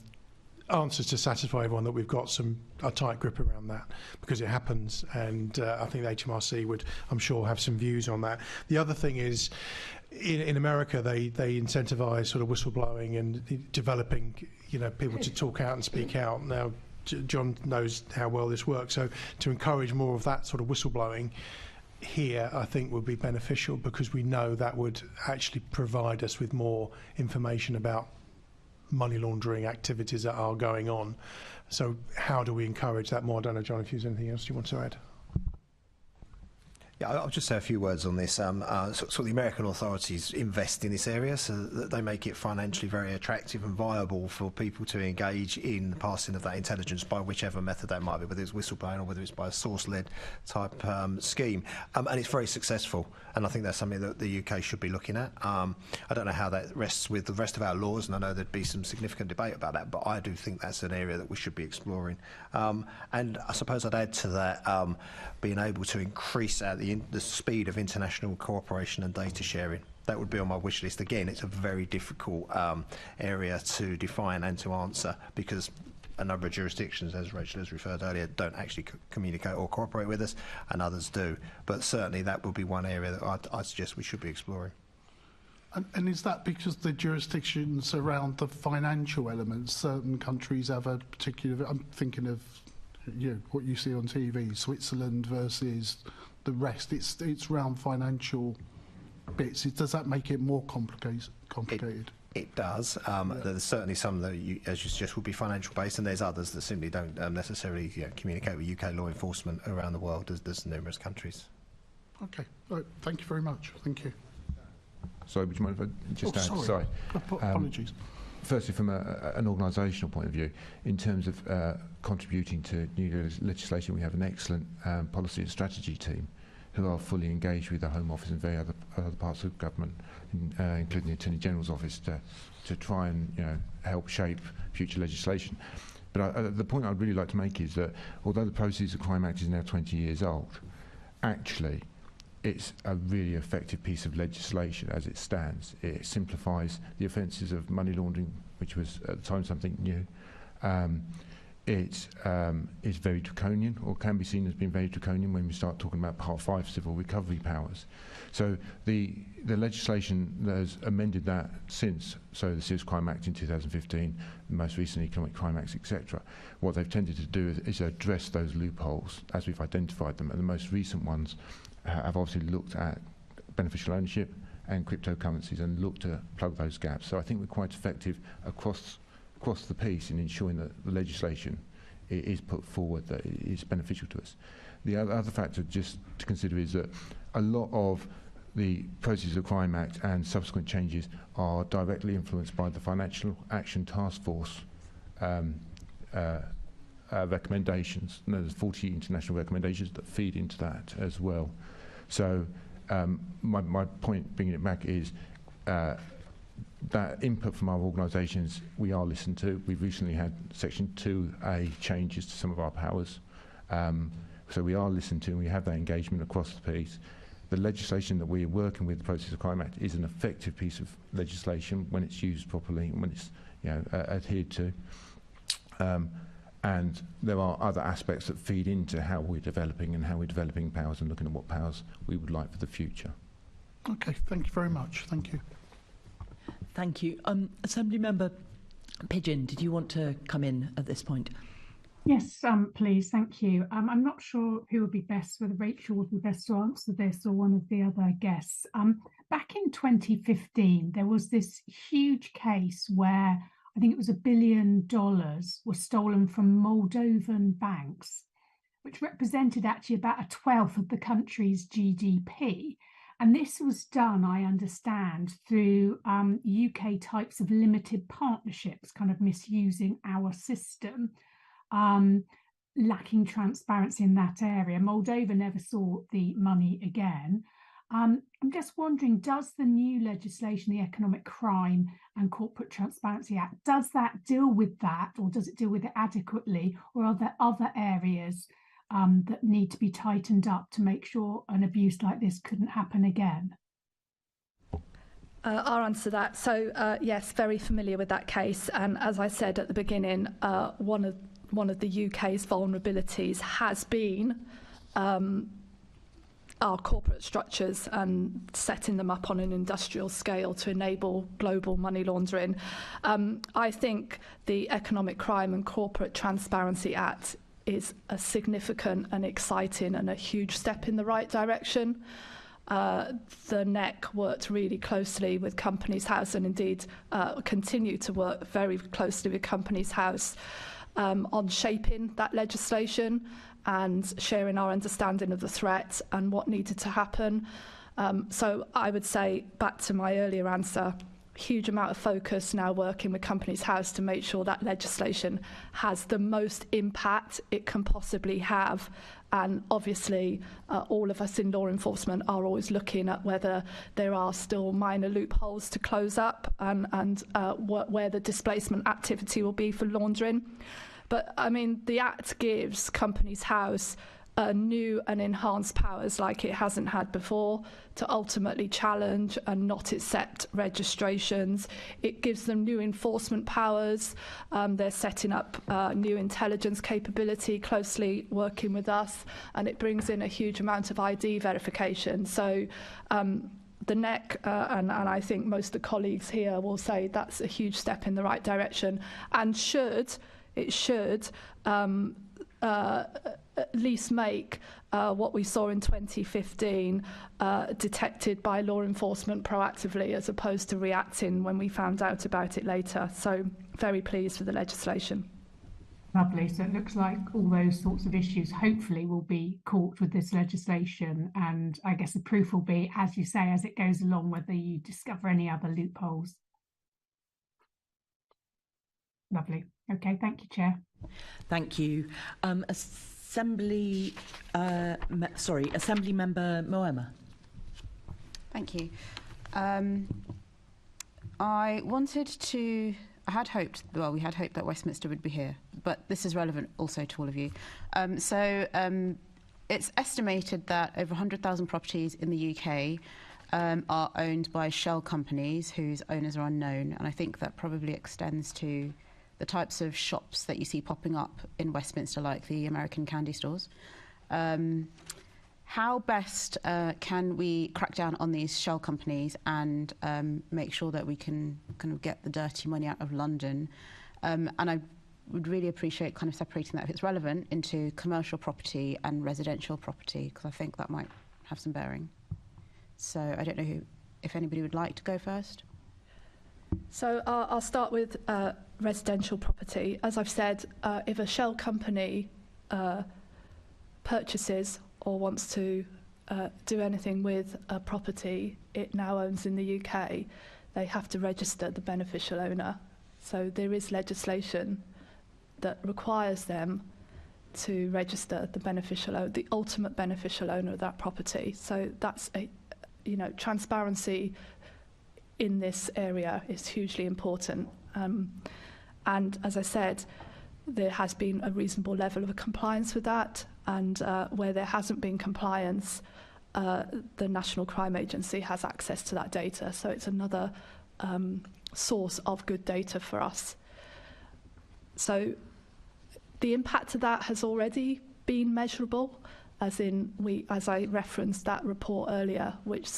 answers to satisfy everyone that we've got a tight grip around that, because it happens, and I think the HMRC would, I'm sure, have some views on that. The other thing is, in America, they incentivise sort of whistleblowing and developing, people to talk out and speak out. Now, John knows how well this works, so to encourage more of that sort of whistleblowing here, I think would be beneficial, because we know that would actually provide us with more information about money laundering activities that are going on. So how do we encourage that more? I don't know, John, if there's anything else you want to add. Yeah, I'll just say a few words on this. So the American authorities invest in this area so that they make it financially very attractive and viable for people to engage in the passing of that intelligence by whichever method that might be, whether it's whistleblowing or whether it's by a source-led type scheme. And it's very successful, and I think that's something that the UK should be looking at. I don't know how that rests with the rest of our laws, and I know there'd be some significant debate about that, but I do think that's an area that we should be exploring. And I suppose I'd add to that being able to increase the speed of international cooperation and data sharing. That would be on my wish list. Again, it's a very difficult area to define and to answer, because a number of jurisdictions, as Rachael has referred earlier, don't actually communicate or cooperate with us, and others do. But certainly that would be one area that I'd suggest we should be exploring. And is that because the jurisdictions around the financial elements, certain countries have a particular... I'm thinking of what you see on TV, Switzerland versus the rest. It's around financial bits. Does that make it more complicated? It does. There's certainly some that, as you suggest, would be financial based, and there's others that simply don't necessarily communicate with UK law enforcement around the world. There's numerous countries. Okay. Right. Thank you very much. Thank you. Sorry, would you mind if I just add? Sorry. Apologies. Firstly, from an organisational point of view, in terms of contributing to new legislation, we have an excellent policy and strategy team who are fully engaged with the Home Office and various other parts of government, including the Attorney General's office, to try and help shape future legislation. But the point I'd really like to make is that although the Proceeds of Crime Act is now 20 years old, actually it's a really effective piece of legislation as it stands. It simplifies the offences of money laundering, which was at the time something new. It is very draconian, or can be seen as being very draconian when we start talking about Part 5 civil recovery powers. So the legislation has amended that since, so the Serious Crime Act in 2015, the most recent Economic Crime Acts, etc. What they've tended to do is address those loopholes as we've identified them, and the most recent ones have obviously looked at beneficial ownership and cryptocurrencies and looked to plug those gaps. So I think we're quite effective across the piece in ensuring that the legislation is put forward that is beneficial to us. The other factor just to consider is that a lot of the Proceeds of Crime Act and subsequent changes are directly influenced by the Financial Action Task Force recommendations. And there's 40 international recommendations that feed into that as well. So my point, bringing it back, is that input from our organisations we are listened to. We've recently had Section 2A changes to some of our powers. So we are listened to, and we have that engagement across the piece. The legislation that we're working with, the Proceeds of Crime Act, is an effective piece of legislation when it's used properly and when it's adhered to. And there are other aspects that feed into how we're developing powers and looking at what powers we would like for the future. Okay, thank you very much. Thank you. Thank you. Assembly Member Pigeon, did you want to come in at this point? Yes, please, thank you. I'm not sure who would be best, whether Rachael would be best to answer this or one of the other guests. Back in 2015, there was this huge case where I think it was $1 billion was stolen from Moldovan banks, which represented actually about 1/12 of the country's GDP. And this was done, I understand, through UK types of limited partnerships, kind of misusing our system, lacking transparency in that area. Moldova never saw the money again. I'm just wondering, does the new legislation, the Economic Crime and Corporate Transparency Act, does that deal with that, or does it deal with it adequately, or are there other areas that need to be tightened up to make sure an abuse like this couldn't happen again? I'll answer that. So, yes, very familiar with that case. And as I said at the beginning, one of the UK's vulnerabilities has been our corporate structures and setting them up on an industrial scale to enable global money laundering. I think the Economic Crime and Corporate Transparency Act is a significant and exciting and a huge step in the right direction. The NEC worked really closely with Companies House and indeed continue to work very closely with Companies House on shaping that legislation and sharing our understanding of the threat and what needed to happen. So I would say, back to my earlier answer, huge amount of focus now working with Companies House to make sure that legislation has the most impact it can possibly have. And obviously, all of us in law enforcement are always looking at whether there are still minor loopholes to close up and where the displacement activity will be for laundering. But, I mean, the Act gives Companies House new and enhanced powers like it hasn't had before to ultimately challenge and not accept registrations. It gives them new enforcement powers. They're setting up new intelligence capability, closely working with us, and it brings in a huge amount of ID verification. So the NEC, and I think most of the colleagues here will say that's a huge step in the right direction, and it should at least make what we saw in 2015 detected by law enforcement proactively as opposed to reacting when we found out about it later. So very pleased with the legislation. Lovely. So it looks like all those sorts of issues hopefully will be caught with this legislation, and I guess the proof will be, as you say, as it goes along, whether you discover any other loopholes. Lovely. Okay, thank you, Chair. Thank you. Assembly Member Moema. Thank you. I had hoped that Westminster would be here, but this is relevant also to all of you. It's estimated that over 100,000 properties in the UK are owned by shell companies whose owners are unknown, and I think that probably extends to the types of shops that you see popping up in Westminster, like the American candy stores. How best can we crack down on these shell companies and make sure that we can kind of get the dirty money out of London? And I would really appreciate kind of separating that, if it's relevant, into commercial property and residential property, because I think that might have some bearing. So I don't know if anybody would like to go first. So I'll start with residential property. As I've said, if a shell company purchases or wants to do anything with a property it now owns in the UK, they have to register the beneficial owner. So there is legislation that requires them to register the ultimate beneficial owner of that property. So that's transparency in this area is hugely important. And as I said, there has been a reasonable level of compliance with that, and where there hasn't been compliance, the National Crime Agency has access to that data. So it's another source of good data for us. So the impact of that has already been measurable, as I referenced that report earlier, which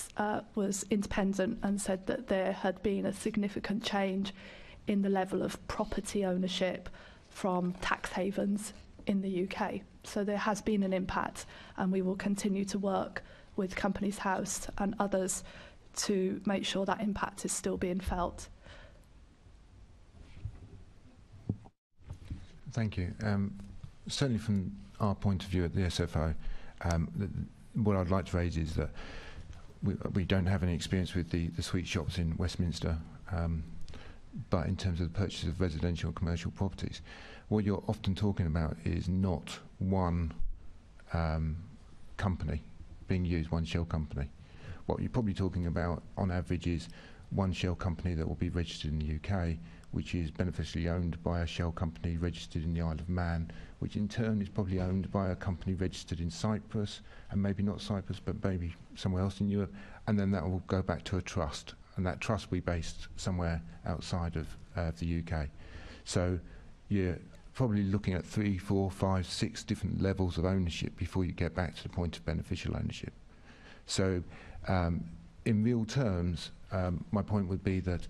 was independent and said that there had been a significant change in the level of property ownership from tax havens in the UK. So there has been an impact, and we will continue to work with Companies House and others to make sure that impact is still being felt. Thank you. Certainly from our point of view at the SFO, what I'd like to raise is that we don't have any experience with the sweet shops in Westminster, but in terms of the purchase of residential and commercial properties, what you're often talking about is not one company being used, one shell company. What you're probably talking about on average is one shell company that will be registered in the UK, which is beneficially owned by a shell company registered in the Isle of Man, which in turn is probably owned by a company registered in Cyprus, and maybe not Cyprus, but maybe somewhere else in Europe, and then that will go back to a trust. and that trust we based somewhere outside of the UK. So you're probably looking at 3, 4, 5, 6 different levels of ownership before you get back to the point of beneficial ownership. So in real terms, my point would be that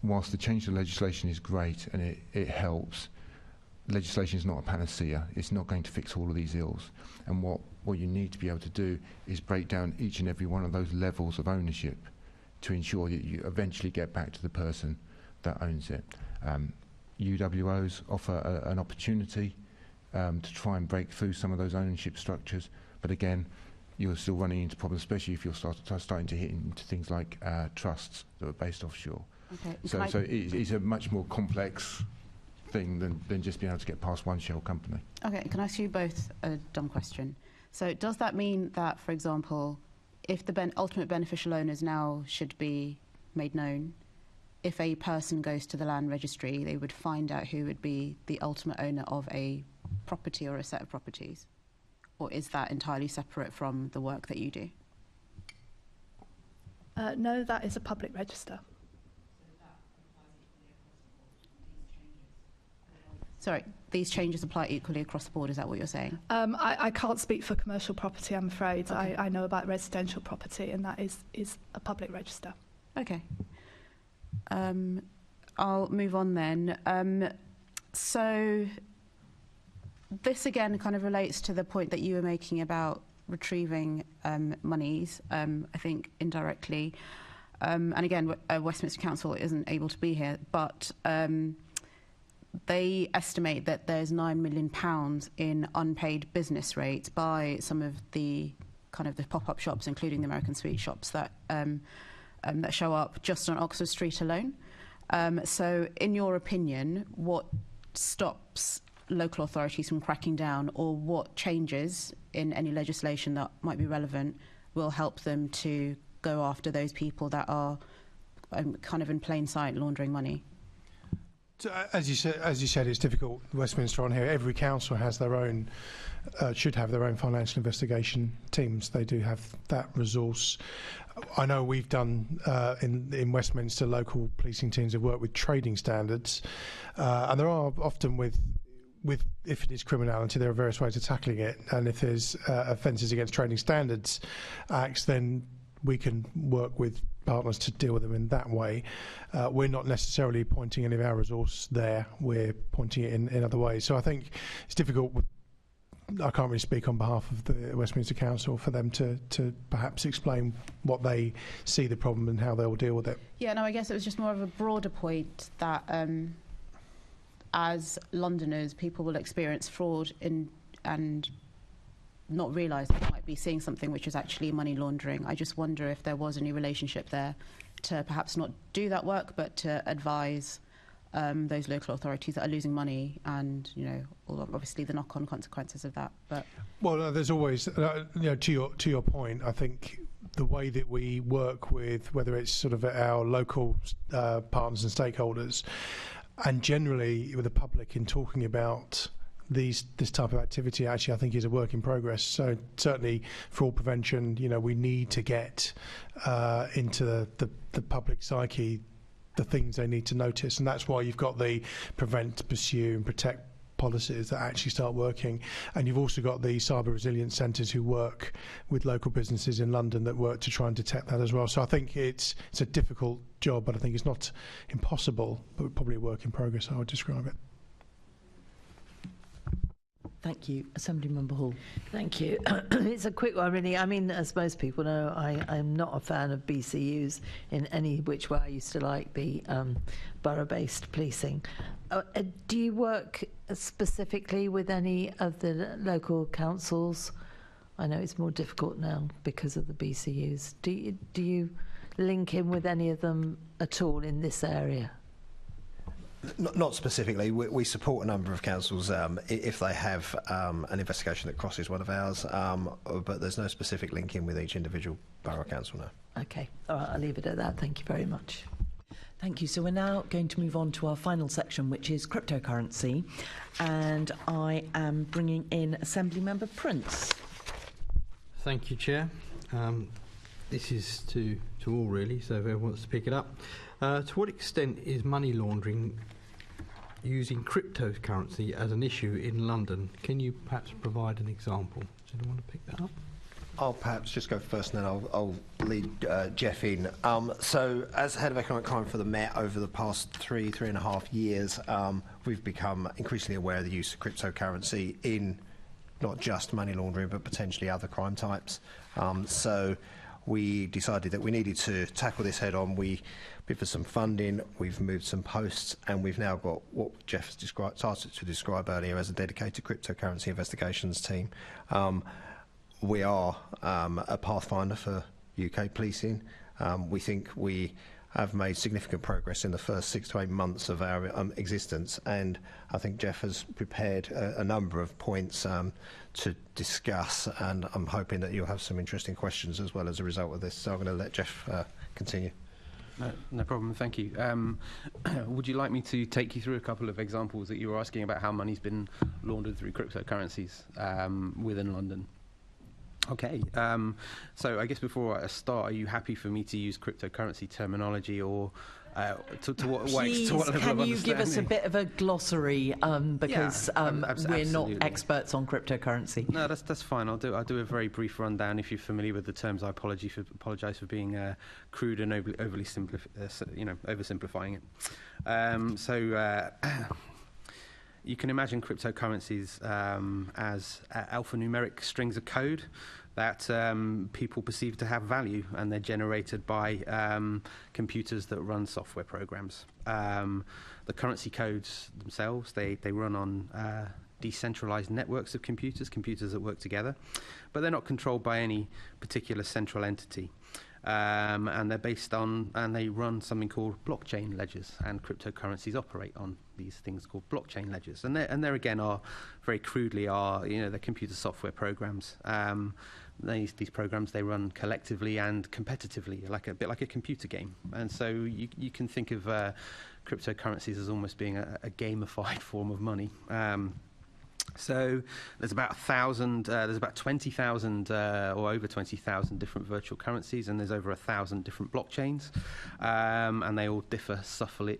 whilst the change to legislation is great and it helps, legislation is not a panacea. It's not going to fix all of these ills. And what you need to be able to do is break down each and every one of those levels of ownership to ensure that you eventually get back to the person that owns it. UWOs offer an opportunity to try and break through some of those ownership structures, but again, you're still running into problems, especially if you're starting to hit into things like trusts that are based offshore. Okay. So it's a much more complex thing than just being able to get past one shell company. Okay, can I ask you both a dumb question? So does that mean that, for example, if the ultimate beneficial owners now should be made known, if a person goes to the land registry, they would find out who would be the ultimate owner of a property or a set of properties? Or is that entirely separate from the work that you do? No, that is a public register. Sorry, these changes apply equally across the board, is that what you're saying? I can't speak for commercial property, I'm afraid. Okay. I know about residential property, and that is a public register. Okay. I'll move on then. So this again kind of relates to the point that you were making about retrieving monies, I think indirectly. And again, Westminster Council isn't able to be here, but they estimate that there's £9 million in unpaid business rates by some of the kind of the pop-up shops, including the American sweet shops that show up just on Oxford Street alone. So in your opinion, what stops local authorities from cracking down, or what changes in any legislation that might be relevant will help them to go after those people that are kind of in plain sight laundering money? So, as you said, it's difficult. Westminster on here. Every council has their own, should have their own financial investigation teams. They do have that resource. I know we've done in Westminster, local policing teams have worked with trading standards, and there are often with if it is criminality, there are various ways of tackling it. And if there's offences against trading standards acts, then we can work with partners to deal with them in that way. We're not necessarily pointing any of our resource there. We're pointing it in other ways. So I think it's difficult. I can't really speak on behalf of the Westminster Council for them to perhaps explain what they see the problem and how they'll deal with it. Yeah, no, I guess it was just more of a broader point that as Londoners, people will experience fraud and not realise they might be seeing something which is actually money laundering. I just wonder if there was any relationship there to perhaps not do that work, but to advise those local authorities that are losing money, and obviously the knock-on consequences of that. But well, there's always to your point. I think the way that we work with, whether it's sort of our local partners and stakeholders, and generally with the public in talking about this type of activity, actually I think is a work in progress. So certainly fraud prevention, we need to get into the public psyche the things they need to notice, and that's why you've got the prevent, pursue and protect policies that actually start working. And you've also got the cyber resilience centres who work with local businesses in London that work to try and detect that as well. So I think it's a difficult job, but I think it's not impossible, but probably a work in progress, I would describe it. Thank you. Assemblymember Hall. Thank you. It's a quick one, really. I mean, as most people know, I'm not a fan of BCUs in any which way. I used to like the borough-based policing. Do you work specifically with any of the local councils? I know it's more difficult now because of the BCUs. Do you link in with any of them at all in this area? Not specifically. We support a number of councils if they have an investigation that crosses one of ours, but there's no specific link in with each individual borough council now. Okay, all right, I'll leave it at that. Thank you very much. Thank you. So we're now going to move on to our final section, which is cryptocurrency, and I am bringing in Assemblymember Prince. Thank you, Chair. This is to to all really, so whoever wants to pick it up. To what extent is money laundering using cryptocurrency as an issue in London? Can you perhaps provide an example? Does anyone want to pick that up? I'll perhaps just go first and then I'll lead Geoff in. So as Head of Economic Crime for the Met over the past three and a half years, we've become increasingly aware of the use of cryptocurrency in not just money laundering but potentially other crime types. So we decided that we needed to tackle this head on. We bid for some funding, we've moved some posts, and we've now got what Geoff started to describe earlier as a dedicated cryptocurrency investigations team. We are a pathfinder for UK policing. We think we have made significant progress in the first 6 to 8 months of our existence, and I think Geoff has prepared a number of points to discuss, and I'm hoping that you'll have some interesting questions as well as a result of this. So I'm going to let Geoff continue. No problem, thank you. Would you like me to take you through a couple of examples that you were asking about how money's been laundered through cryptocurrencies within London? Okay, so I guess before I start, are you happy for me to use cryptocurrency terminology, or to what Please, level of can you give us a understanding? bit of a glossary, because we're not experts on cryptocurrency? No, that's fine. I'll do a very brief rundown. If you're familiar with the terms, I apologise for being crude and overly oversimplifying it. You can imagine cryptocurrencies as alphanumeric strings of code that people perceive to have value, and they're generated by computers that run software programs. The currency codes themselves, they run on decentralized networks of computers that work together, but they're not controlled by any particular central entity. And they're based on, and they run something called blockchain ledgers, and cryptocurrencies operate on these things called blockchain ledgers. And there again are, very crudely, they're computer software programs. These programs, they run collectively and competitively, a bit like a computer game. And so you can think of cryptocurrencies as almost being a gamified form of money. So there's about 20,000 or over 20,000 different virtual currencies, and there's over 1,000 different blockchains, and they all differ subtly.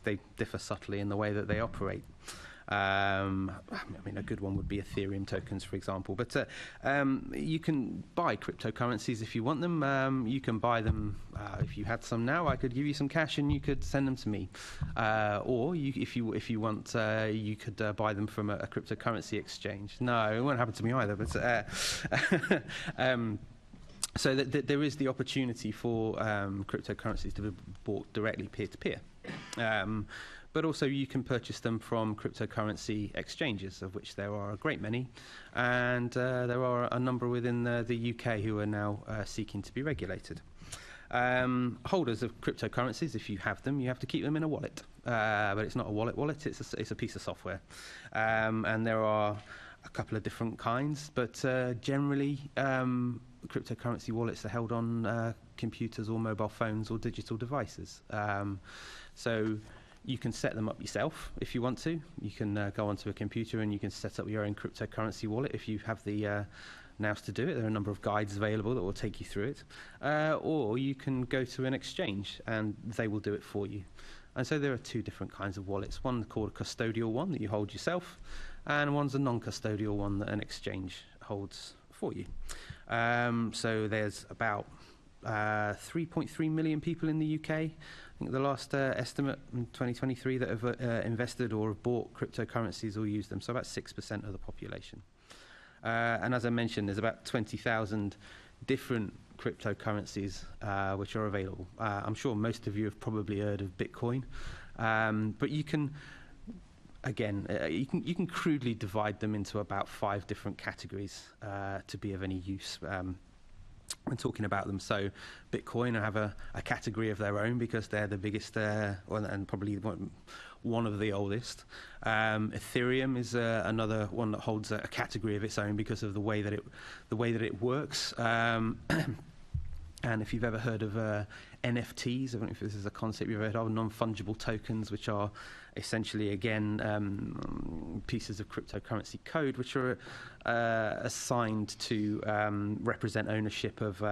They differ subtly in the way that they operate. I mean, a good one would be Ethereum tokens, for example. But you can buy cryptocurrencies if you want them. You can buy them if you had some now. I could give you some cash and you could send them to me. Or if you want, you could buy them from a cryptocurrency exchange. No, it won't happen to me either. But so there is the opportunity for cryptocurrencies to be bought directly peer-to-peer. But also you can purchase them from cryptocurrency exchanges, of which there are a great many, and there are a number within the UK who are now seeking to be regulated. Holders of cryptocurrencies, if you have them, you have to keep them in a wallet, but it's not a wallet, it's a piece of software. And there are a couple of different kinds, but generally cryptocurrency wallets are held on computers or mobile phones or digital devices. So you can set them up yourself if you want to. You can go onto a computer and you can set up your own cryptocurrency wallet if you have the nous to do it. There are a number of guides available that will take you through it. Or you can go to an exchange and they will do it for you. And so there are two different kinds of wallets. One called a custodial one that you hold yourself, and one's a non-custodial one that an exchange holds for you. So there's about 3.3 million people in the UK. I think the last estimate in 2023 that have invested or have bought cryptocurrencies or used them, so about 6% of the population. And as I mentioned, there's about 20,000 different cryptocurrencies which are available. I'm sure most of you have probably heard of Bitcoin, but you can, again, you can crudely divide them into about 5 different categories to be of any use when talking about them. So Bitcoin have a category of their own because they're the biggest and probably one of the oldest. Ethereum is another one that holds a category of its own because of the way that it works. And if you've ever heard of NFTs, I don't know if this is a concept you've heard of, non-fungible tokens, which are essentially, again, pieces of cryptocurrency code which are assigned to represent ownership of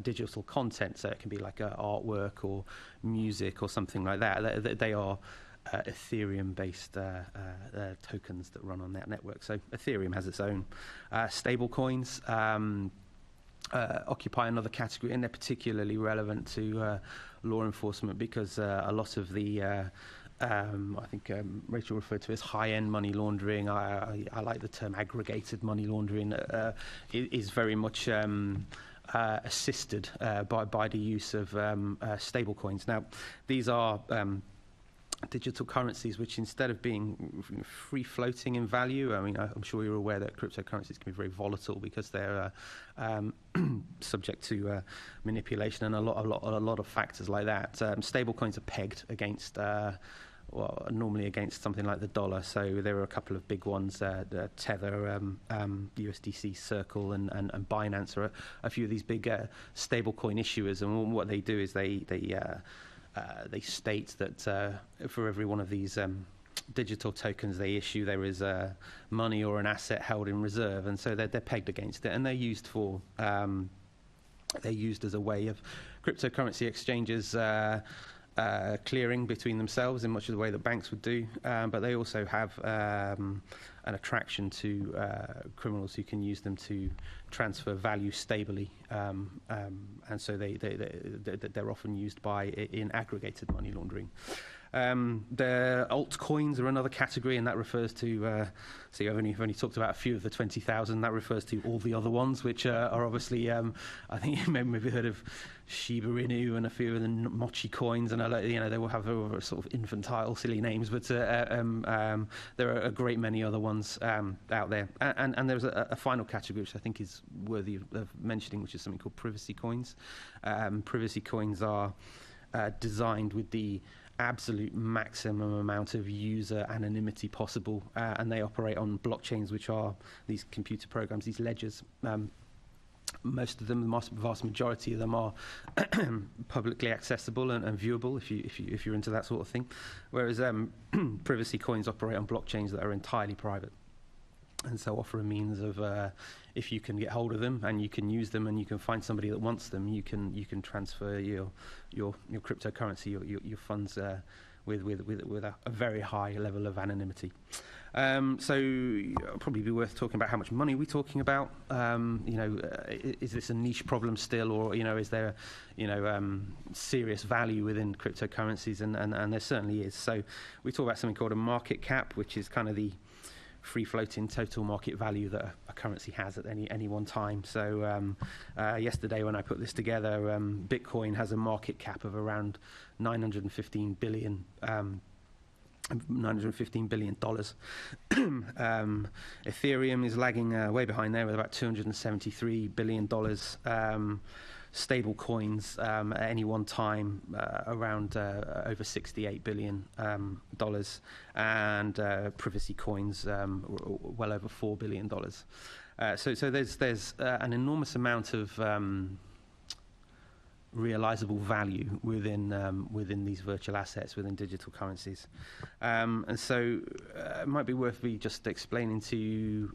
digital content, so it can be like artwork or music or something like that. They are Ethereum-based tokens that run on that network. So Ethereum has its own stable coins. Occupy another category, and they're particularly relevant to law enforcement because a lot of the I think Rachael referred to as high-end money laundering. I like the term aggregated money laundering. Is very much assisted by the use of stable coins. Now, these are digital currencies which, instead of being free floating in value, I mean, I'm sure you're aware that cryptocurrencies can be very volatile because they're subject to manipulation and a lot of factors like that. Stable coins are pegged against normally against something like the dollar. So there are a couple of big ones, Tether, USDC, Circle, and Binance are a few of these big stable coin issuers. And what they do is they state that for every one of these digital tokens they issue, there is money or an asset held in reserve, and so they're pegged against it, and they're used for they're used as a way of cryptocurrency exchanges clearing between themselves in much of the way that banks would do, but they also have an attraction to criminals who can use them to transfer value stably, and so they're often used in aggregated money laundering. The altcoins are another category, and that refers to, so I've only talked about a few of the 20,000. That refers to all the other ones, which are obviously, I think you maybe heard of Shiba Inu and a few of the Mochi coins, and they will have sort of infantile, silly names, but there are a great many other ones out there. And there's a final category which I think is worthy of mentioning, which is something called privacy coins. Privacy coins are designed with the absolute maximum amount of user anonymity possible, and they operate on blockchains, which are these computer programs, these ledgers. Most of them, the vast majority of them, are publicly accessible and viewable if you're into that sort of thing. Whereas privacy coins operate on blockchains that are entirely private, and so offer a means of, if you can get hold of them and you can use them and you can find somebody that wants them, you can transfer your cryptocurrency, your funds with a very high level of anonymity. So it'll probably be worth talking about how much money we're talking about. Is this a niche problem still, or is there serious value within cryptocurrencies? And there certainly is. So we talk about something called a market cap, which is kind of the free-floating total market value that a currency has at any one time. So yesterday when I put this together, Bitcoin has a market cap of around $915 billion. Ethereum is lagging way behind there with about $273 billion. Stable coins at any one time around over $68 billion, and privacy coins well over $4 billion. So there's an enormous amount of realizable value within these virtual assets, within digital currencies, and so it might be worth me just explaining to you,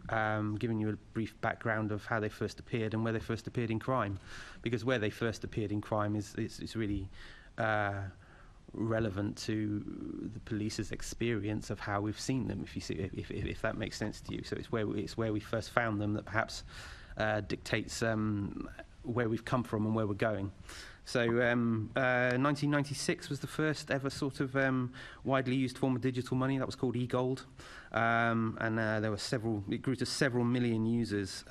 giving you a brief background of how they first appeared and where they first appeared in crime, because where they first appeared in crime is really relevant to the police's experience of how we've seen them, if that makes sense to you. So it's where we first found them that perhaps dictates where we've come from and where we're going. So 1996 was the first ever sort of widely used form of digital money. That was called e-gold, and there were it grew to several million users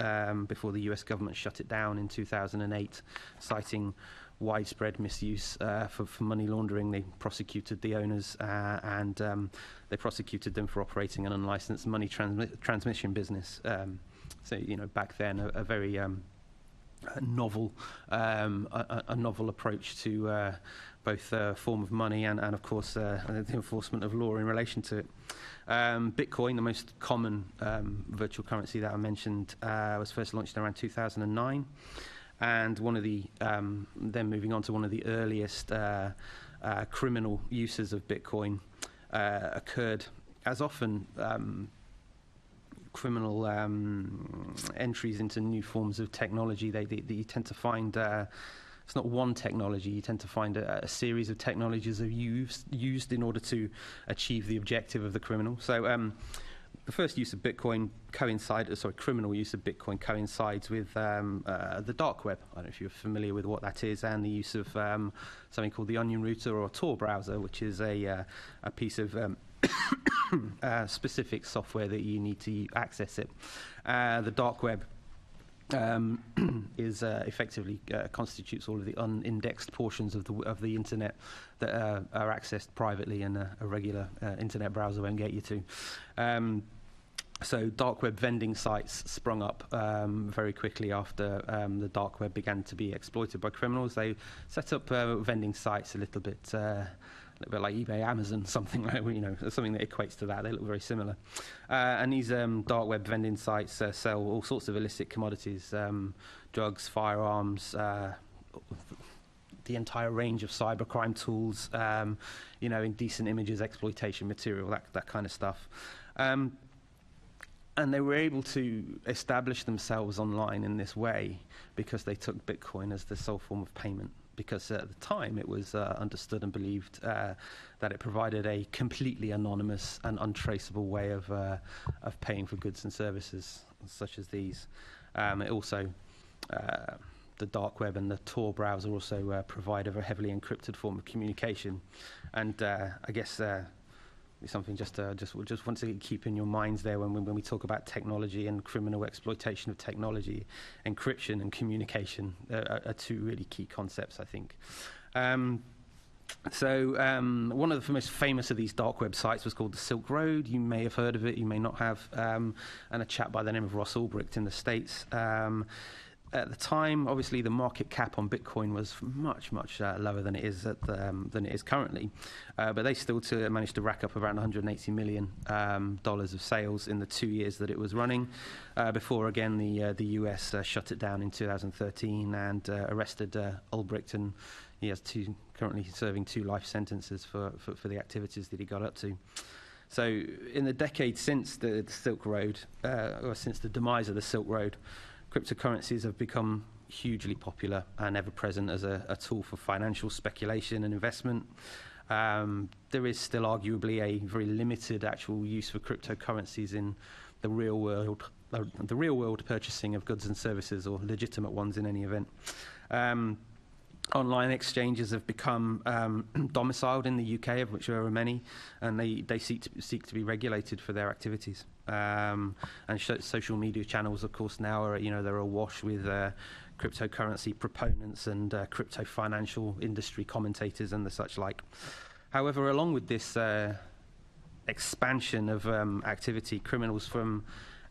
before the US government shut it down in 2008, citing widespread misuse for money laundering. They prosecuted the owners, and they prosecuted them for operating an unlicensed money transmission business. So back then a very a novel approach to both form of money and of course the enforcement of law in relation to it. Bitcoin, the most common virtual currency that I mentioned, was first launched around 2009, and one of the then moving on to one of the earliest criminal uses of Bitcoin occurred, as often criminal entries into new forms of technology. You tend to find it's not one technology. You tend to find a series of technologies are used in order to achieve the objective of the criminal. So the first use of Bitcoin criminal use of Bitcoin coincides with the dark web. I don't know if you're familiar with what that is, and the use of something called the Onion Router or Tor browser, which is a piece of specific software that you need to access it. The dark web is effectively constitutes all of the unindexed portions of the internet that are accessed privately, and a regular internet browser won't get you to. So dark web vending sites sprung up very quickly after the dark web began to be exploited by criminals. They set up vending sites a little bit like eBay, Amazon, something like, something that equates to that. They look very similar. And these dark web vending sites sell all sorts of illicit commodities, drugs, firearms, the entire range of cybercrime tools, indecent images, exploitation material, that kind of stuff. And they were able to establish themselves online in this way because they took Bitcoin as the sole form of payment. Because at the time it was understood and believed that it provided a completely anonymous and untraceable way of paying for goods and services such as these. It also, the dark web and the Tor browser also provide a very heavily encrypted form of communication. And I guess something just want to keep in your minds there when we talk about technology and criminal exploitation of technology. Encryption and communication are two really key concepts, I think. So one of the most famous of these dark web sites was called the Silk Road. You may have heard of it, you may not have. And a chap by the name of Roch in the States. At the time, obviously, the market cap on Bitcoin was much lower than it is currently, but they still managed to rack up around $180 million of sales in the 2 years that it was running. Before again, the US shut it down in 2013 and arrested Ulbricht, and he has currently serving 2 life sentences for the activities that he got up to. So, in the decade since the Silk Road, or since the demise of the Silk Road, cryptocurrencies have become hugely popular and ever-present as a tool for financial speculation and investment. There is still arguably a very limited actual use for cryptocurrencies in the real world purchasing of goods and services, or legitimate ones in any event. Online exchanges have become domiciled in the UK, of which there are many, and they seek to be regulated for their activities. And social media channels, of course, now are they're awash with cryptocurrency proponents and crypto financial industry commentators and the such like. However, along with this expansion of activity, criminals from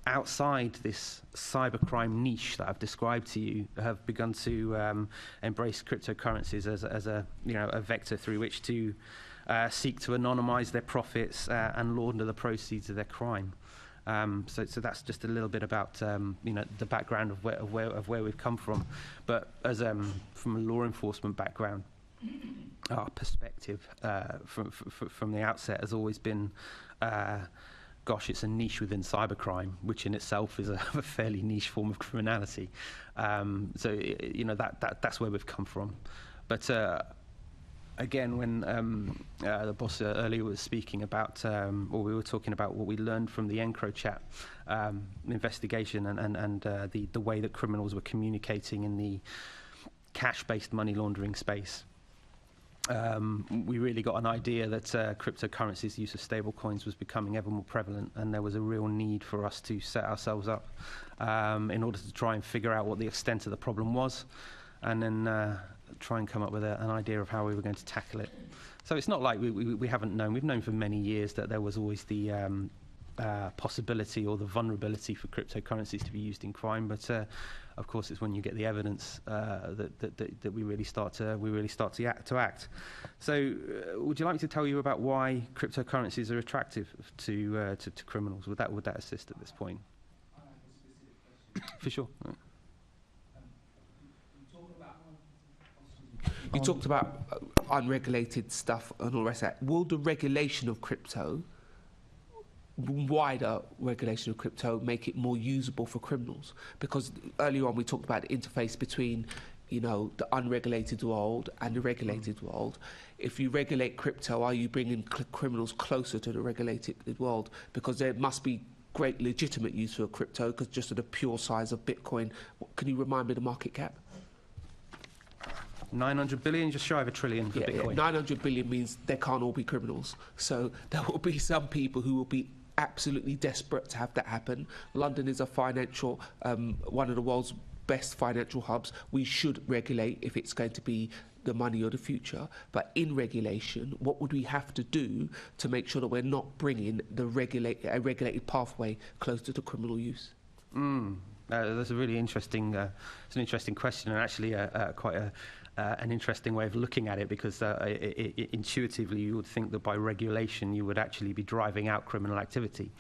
outside this cybercrime niche that I've described to you have begun to embrace cryptocurrencies as a vector through which to seek to anonymize their profits and launder the proceeds of their crime. So that's just a little bit about the background of where we've come from. But as from a law enforcement background, our perspective from the outset has always been, gosh, it's a niche within cybercrime, which in itself is a fairly niche form of criminality. So that's where we've come from. But again, when the boss earlier was speaking about, or we were talking about what we learned from the EncroChat investigation and the way that criminals were communicating in the cash-based money laundering space, we really got an idea that cryptocurrencies, use of stable coins, was becoming ever more prevalent, and there was a real need for us to set ourselves up in order to try and figure out what the extent of the problem was, and then try and come up with an idea of how we were going to tackle it. So it's not like we haven't known. We've known for many years that there was always the possibility or the vulnerability for cryptocurrencies to be used in crime, but of course it's when you get the evidence that we really start to act. So would you like me to tell you about why cryptocurrencies are attractive to criminals? Would that assist at this point? For sure. You talked about unregulated stuff and all the rest of that. Will the regulation of crypto wider regulation of crypto make it more usable for criminals? Because earlier on we talked about the interface between, you know, the unregulated world and the regulated world. If you regulate crypto, are you bringing criminals closer to the regulated world? Because there must be great legitimate use for crypto, because just at the pure size of Bitcoin. Can you remind me the market cap? 900 billion, just shy of $1 trillion for Bitcoin. 900 billion means they can't all be criminals. So there will be some people who will be absolutely desperate to have that happen. London is a financial, one of the world's best financial hubs. We should regulate if it's going to be the money of the future. But in regulation, what would we have to do to make sure that we're not bringing a regulated pathway closer to criminal use? That's a really interesting, it's an interesting question, and actually quite an interesting way of looking at it, because intuitively you would think that by regulation you would actually be driving out criminal activity.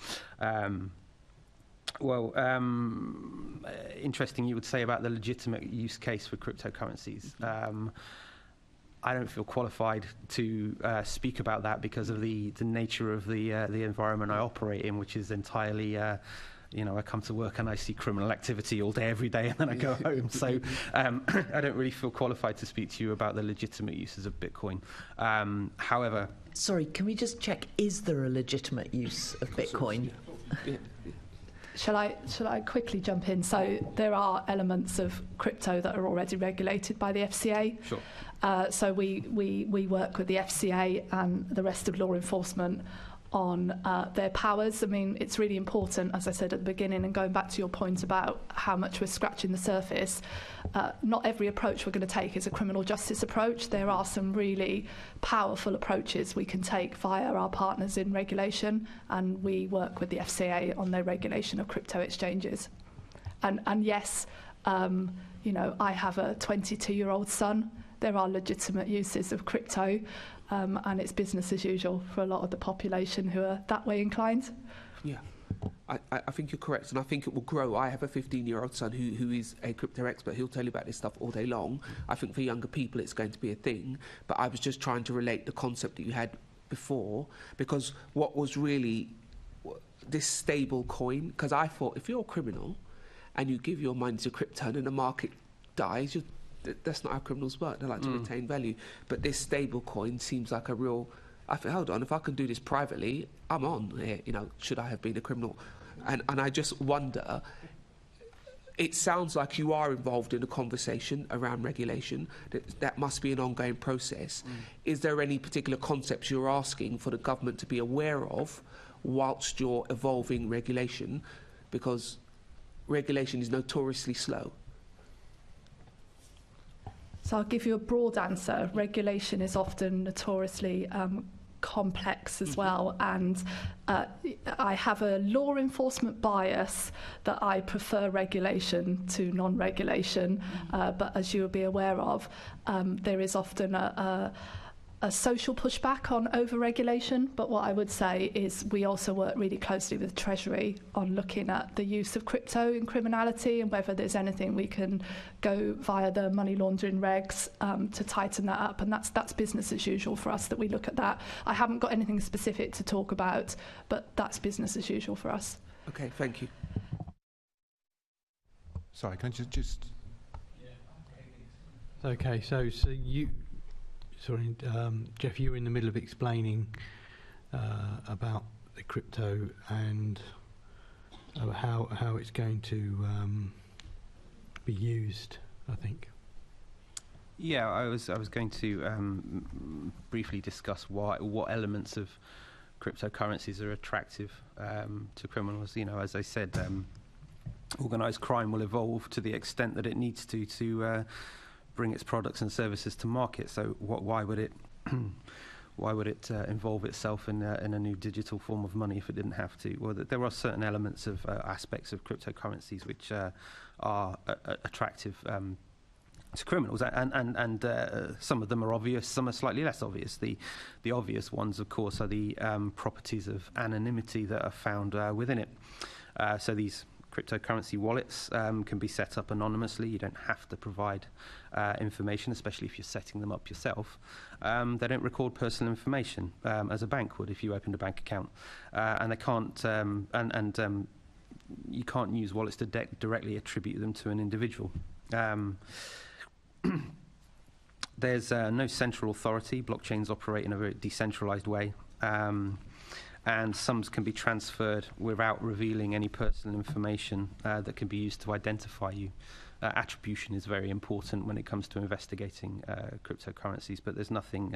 Interesting you would say about the legitimate use case for cryptocurrencies. I don't feel qualified to speak about that because of the nature of the environment I operate in, which is entirely you know, I come to work and I see criminal activity all day, every day, and then I go home. So I don't really feel qualified to speak to you about the legitimate uses of Bitcoin. However... Sorry, can we just check, is there a legitimate use of Bitcoin? Shall I quickly jump in? So there are elements of crypto that are already regulated by the FCA. Sure. So we work with the FCA and the rest of law enforcement on their powers. I mean, it's really important, as I said at the beginning, and going back to your point about how much we're scratching the surface, not every approach we're going to take is a criminal justice approach. There are some really powerful approaches we can take via our partners in regulation, and we work with the FCA on their regulation of crypto exchanges. And yes, you know, I have a 22-year-old son. There are legitimate uses of crypto, and it's business as usual for a lot of the population who are that way inclined. Yeah, I think you're correct, and I think it will grow. I have a 15-year-old son who is a crypto expert. He'll tell you about this stuff all day long. I think for younger people it's going to be a thing, but I was just trying to relate the concept that you had before, because what was really this stable coin, because I thought if you're a criminal and you give your money to crypto and the market dies, that's not how criminals work. They like to retain value. But this stable coin seems like a real... I think, hold on, if I can do this privately, I'm on here. You know, should I have been a criminal? And I just wonder, it sounds like you are involved in a conversation around regulation. That must be an ongoing process. Is there any particular concepts you're asking for the government to be aware of whilst you're evolving regulation? Because regulation is notoriously slow. So I'll give you a broad answer. Regulation is often notoriously complex as well, and I have a law enforcement bias that I prefer regulation to non-regulation, but as you'll be aware of, there is often a social pushback on over-regulation. But what I would say is we also work really closely with Treasury on looking at the use of crypto in criminality and whether there's anything we can go via the money laundering regs to tighten that up. And that's business as usual for us, that we look at that. I haven't got anything specific to talk about, but that's business as usual for us. Okay, thank you. Sorry, can I just... Okay, so you... Sorry, Geoff, you were in the middle of explaining about the crypto and how it's going to be used, I think. Yeah, I was going to briefly discuss what elements of cryptocurrencies are attractive to criminals. You know, as I said, organised crime will evolve to the extent that it needs to bring its products and services to market. So why would it involve itself in a new digital form of money if it didn't have to? Well, there are certain elements of aspects of cryptocurrencies which are attractive to criminals, and some of them are obvious, some are slightly less obvious. The obvious ones, of course, are the properties of anonymity that are found within it. So these Cryptocurrency wallets can be set up anonymously. You don't have to provide information, especially if you're setting them up yourself. They don't record personal information as a bank would if you opened a bank account, and they can't you can't use wallets to directly attribute them to an individual. There's no central authority. Blockchains operate in a very decentralized way. And sums can be transferred without revealing any personal information that can be used to identify you. Attribution is very important when it comes to investigating cryptocurrencies, but there's nothing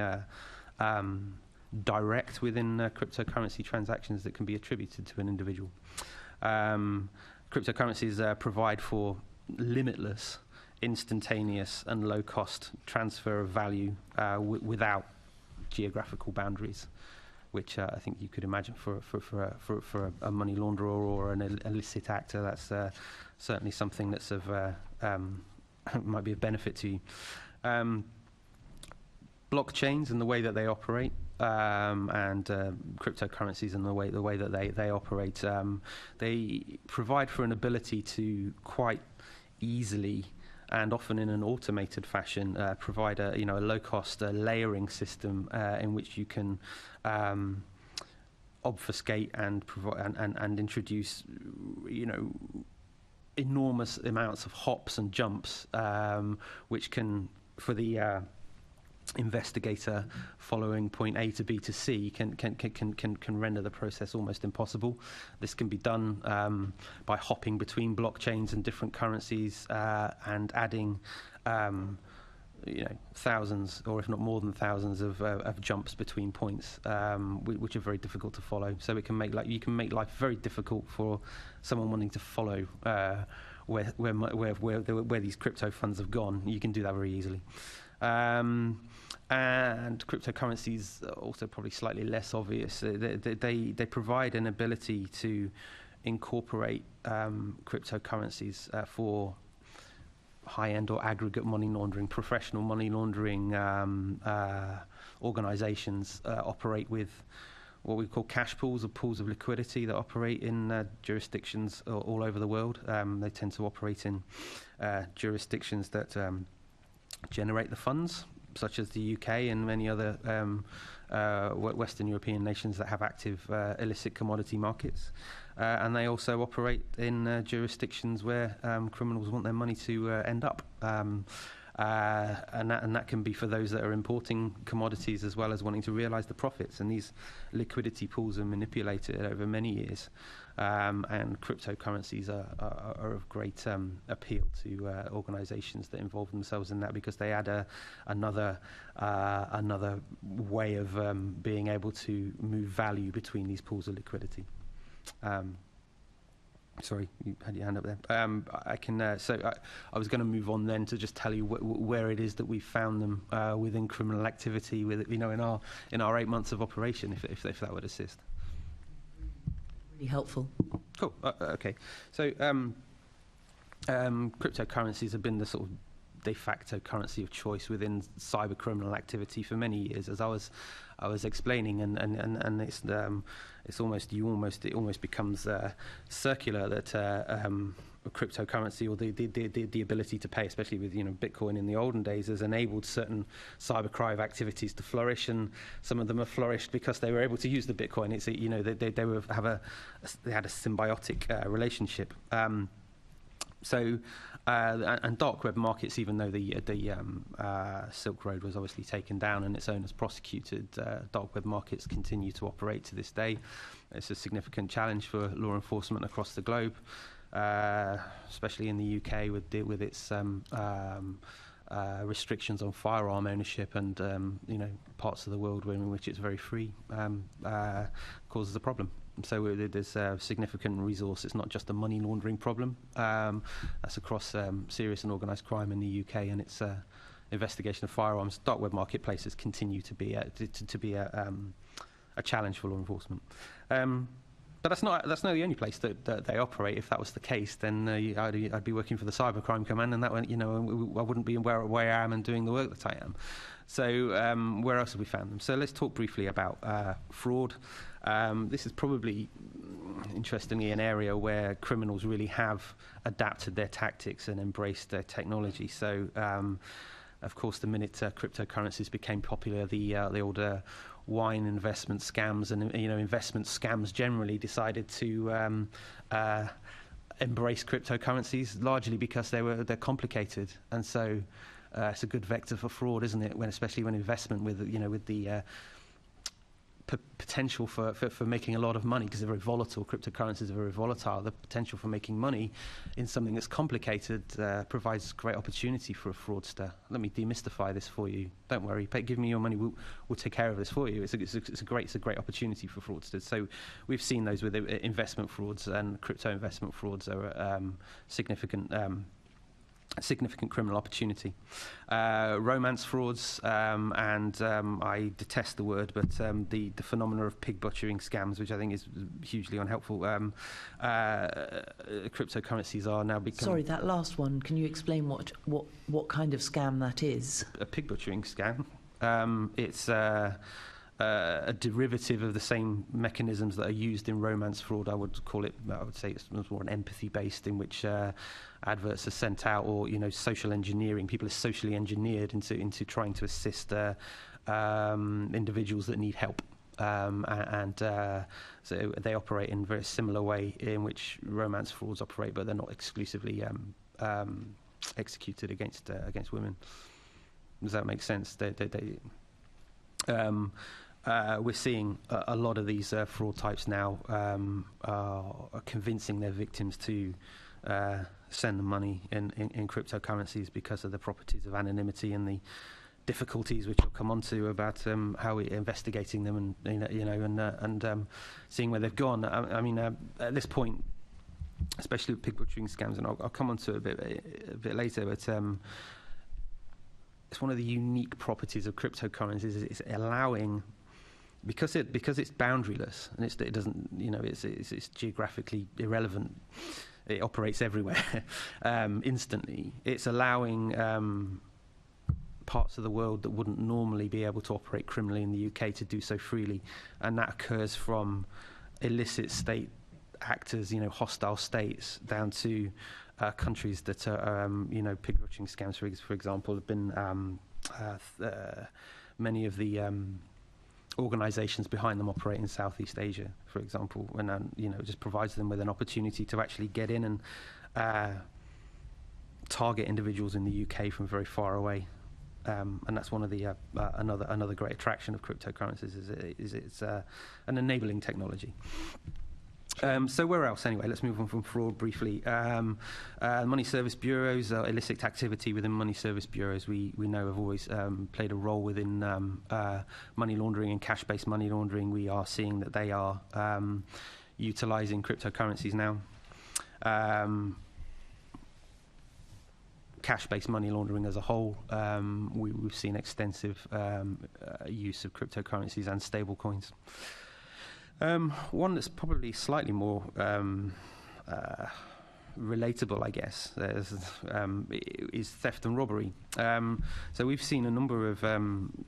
direct within cryptocurrency transactions that can be attributed to an individual. Cryptocurrencies provide for limitless, instantaneous and low-cost transfer of value without geographical boundaries, which I think you could imagine for a money launderer or an illicit actor. That's certainly something that's of might be of benefit to you. Blockchains and the way that they operate, and cryptocurrencies and the way that they operate, they provide for an ability to quite easily and often in an automated fashion provide a low-cost layering system in which you can obfuscate and provide and introduce enormous amounts of hops and jumps, which can, for the investigator following point A to B to C, can render the process almost impossible. This can be done by hopping between blockchains and different currencies and adding thousands, or if not more than thousands, of jumps between points, which are very difficult to follow. So it can make you can make life very difficult for someone wanting to follow where these crypto funds have gone. You can do that very easily. And cryptocurrencies are also probably slightly less obvious. They provide an ability to incorporate cryptocurrencies for high-end or aggregate money laundering. Professional money laundering organizations operate with what we call cash pools, or pools of liquidity, that operate in jurisdictions all over the world. They tend to operate in jurisdictions that generate the funds, such as the UK and many other Western European nations that have active illicit commodity markets. And they also operate in jurisdictions where criminals want their money to end up. And that can be for those that are importing commodities as well as wanting to realise the profits. And these liquidity pools are manipulated over many years. And cryptocurrencies are of great appeal to organisations that involve themselves in that, because they add another way of being able to move value between these pools of liquidity. Sorry, you had your hand up there. I can. So I was going to move on then to just tell you where it is that we found them within criminal activity, in our 8 months of operation, if that would assist. Really helpful. Cool. Okay. So cryptocurrencies have been the sort of de facto currency of choice within cyber criminal activity for many years, as I was explaining, and it almost becomes circular that cryptocurrency, or the ability to pay, especially with Bitcoin in the olden days, has enabled certain cybercrime activities to flourish, and some of them have flourished because they were able to use the Bitcoin. It's they had a symbiotic relationship. And dark web markets, even though the Silk Road was obviously taken down and its owners prosecuted, dark web markets continue to operate to this day. It's a significant challenge for law enforcement across the globe, especially in the UK with its restrictions on firearm ownership, and parts of the world in which it's very free causes a problem. So there's a significant resource. It's not just a money laundering problem. That's across serious and organised crime in the UK, and its investigation of firearms. Dark web marketplaces continue to be a challenge for law enforcement. But that's not the only place that they operate. If that was the case, then I'd be working for the Cybercrime Command, and that one, I wouldn't be where I am and doing the work that I am. So where else have we found them? So let's talk briefly about fraud. This is probably, interestingly, an area where criminals really have adapted their tactics and embraced their technology. So, of course, the minute cryptocurrencies became popular, the old wine investment scams and investment scams generally decided to embrace cryptocurrencies, largely because they're complicated, and so it's a good vector for fraud, isn't it? Especially when investment with the potential for making a lot of money, because they're very volatile. Cryptocurrencies are very volatile. The potential for making money in something that's complicated provides great opportunity for a fraudster. Let me demystify this for you. Don't worry. Give me your money. We'll take care of this for you. It's a great opportunity for fraudsters. So we've seen those with investment frauds, and crypto investment frauds are significant criminal opportunity. Romance frauds, and I detest the word, but the phenomena of pig butchering scams, which I think is hugely unhelpful. Cryptocurrencies are now becoming... Sorry, that last one, can you explain what kind of scam that is? A pig butchering scam. It's a derivative of the same mechanisms that are used in romance fraud. I would say it's more an empathy-based, in which adverts are sent out, or social engineering. People are socially engineered into trying to assist individuals that need help, and so they operate in a very similar way in which romance frauds operate, but they're not exclusively executed against women. Does that make sense? We're seeing a lot of these fraud types now are convincing their victims to send them money in cryptocurrencies because of the properties of anonymity and the difficulties which I'll come on to about how we're investigating them and seeing where they've gone. I mean, at this point, especially with pig butchering scams, and I'll come on to it a bit later, but it's one of the unique properties of cryptocurrencies. It's allowing, because it's boundaryless, and it doesn't, it's geographically irrelevant. It operates everywhere instantly. It's allowing parts of the world that wouldn't normally be able to operate criminally in the UK to do so freely, and that occurs from illicit state actors, hostile states, down to countries that are, pig butchering scams, for example, have been many of the organisations behind them operate in Southeast Asia, for example, and it just provides them with an opportunity to actually get in and target individuals in the UK from very far away, and that's one of the another great attraction of cryptocurrencies is it's an enabling technology. So where else? Anyway, let's move on from fraud briefly. Money service bureaus, illicit activity within money service bureaus, we know have always played a role within money laundering and cash-based money laundering. We are seeing that they are utilising cryptocurrencies now. Cash-based money laundering as a whole, we've seen extensive use of cryptocurrencies and stable coins. One that's probably slightly more relatable, I guess, is theft and robbery. So we've seen a number of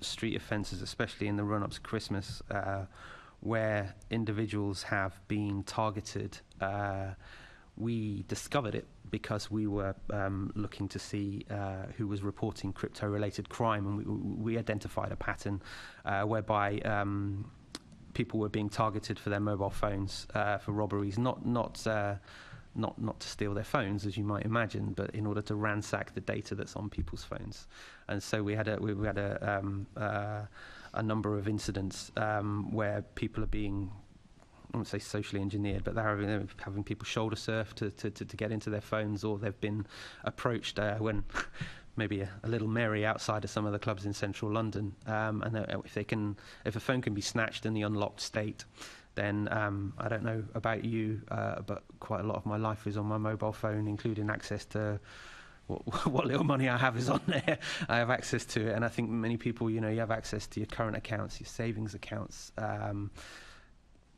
street offences, especially in the run-up to Christmas, where individuals have been targeted. We discovered it because we were looking to see who was reporting crypto-related crime, and we identified a pattern whereby people were being targeted for their mobile phones for robberies, not to steal their phones, as you might imagine, but in order to ransack the data that's on people's phones. And so we had a number of incidents where people are being, I wouldn't say socially engineered, but they're having people shoulder surf to get into their phones, or they've been approached when maybe a little merry outside of some of the clubs in central London, and if a phone can be snatched in the unlocked state, then I don't know about you, but quite a lot of my life is on my mobile phone, including access to what little money I have is on there. I have access to it, and I think many people, you have access to your current accounts, your savings accounts.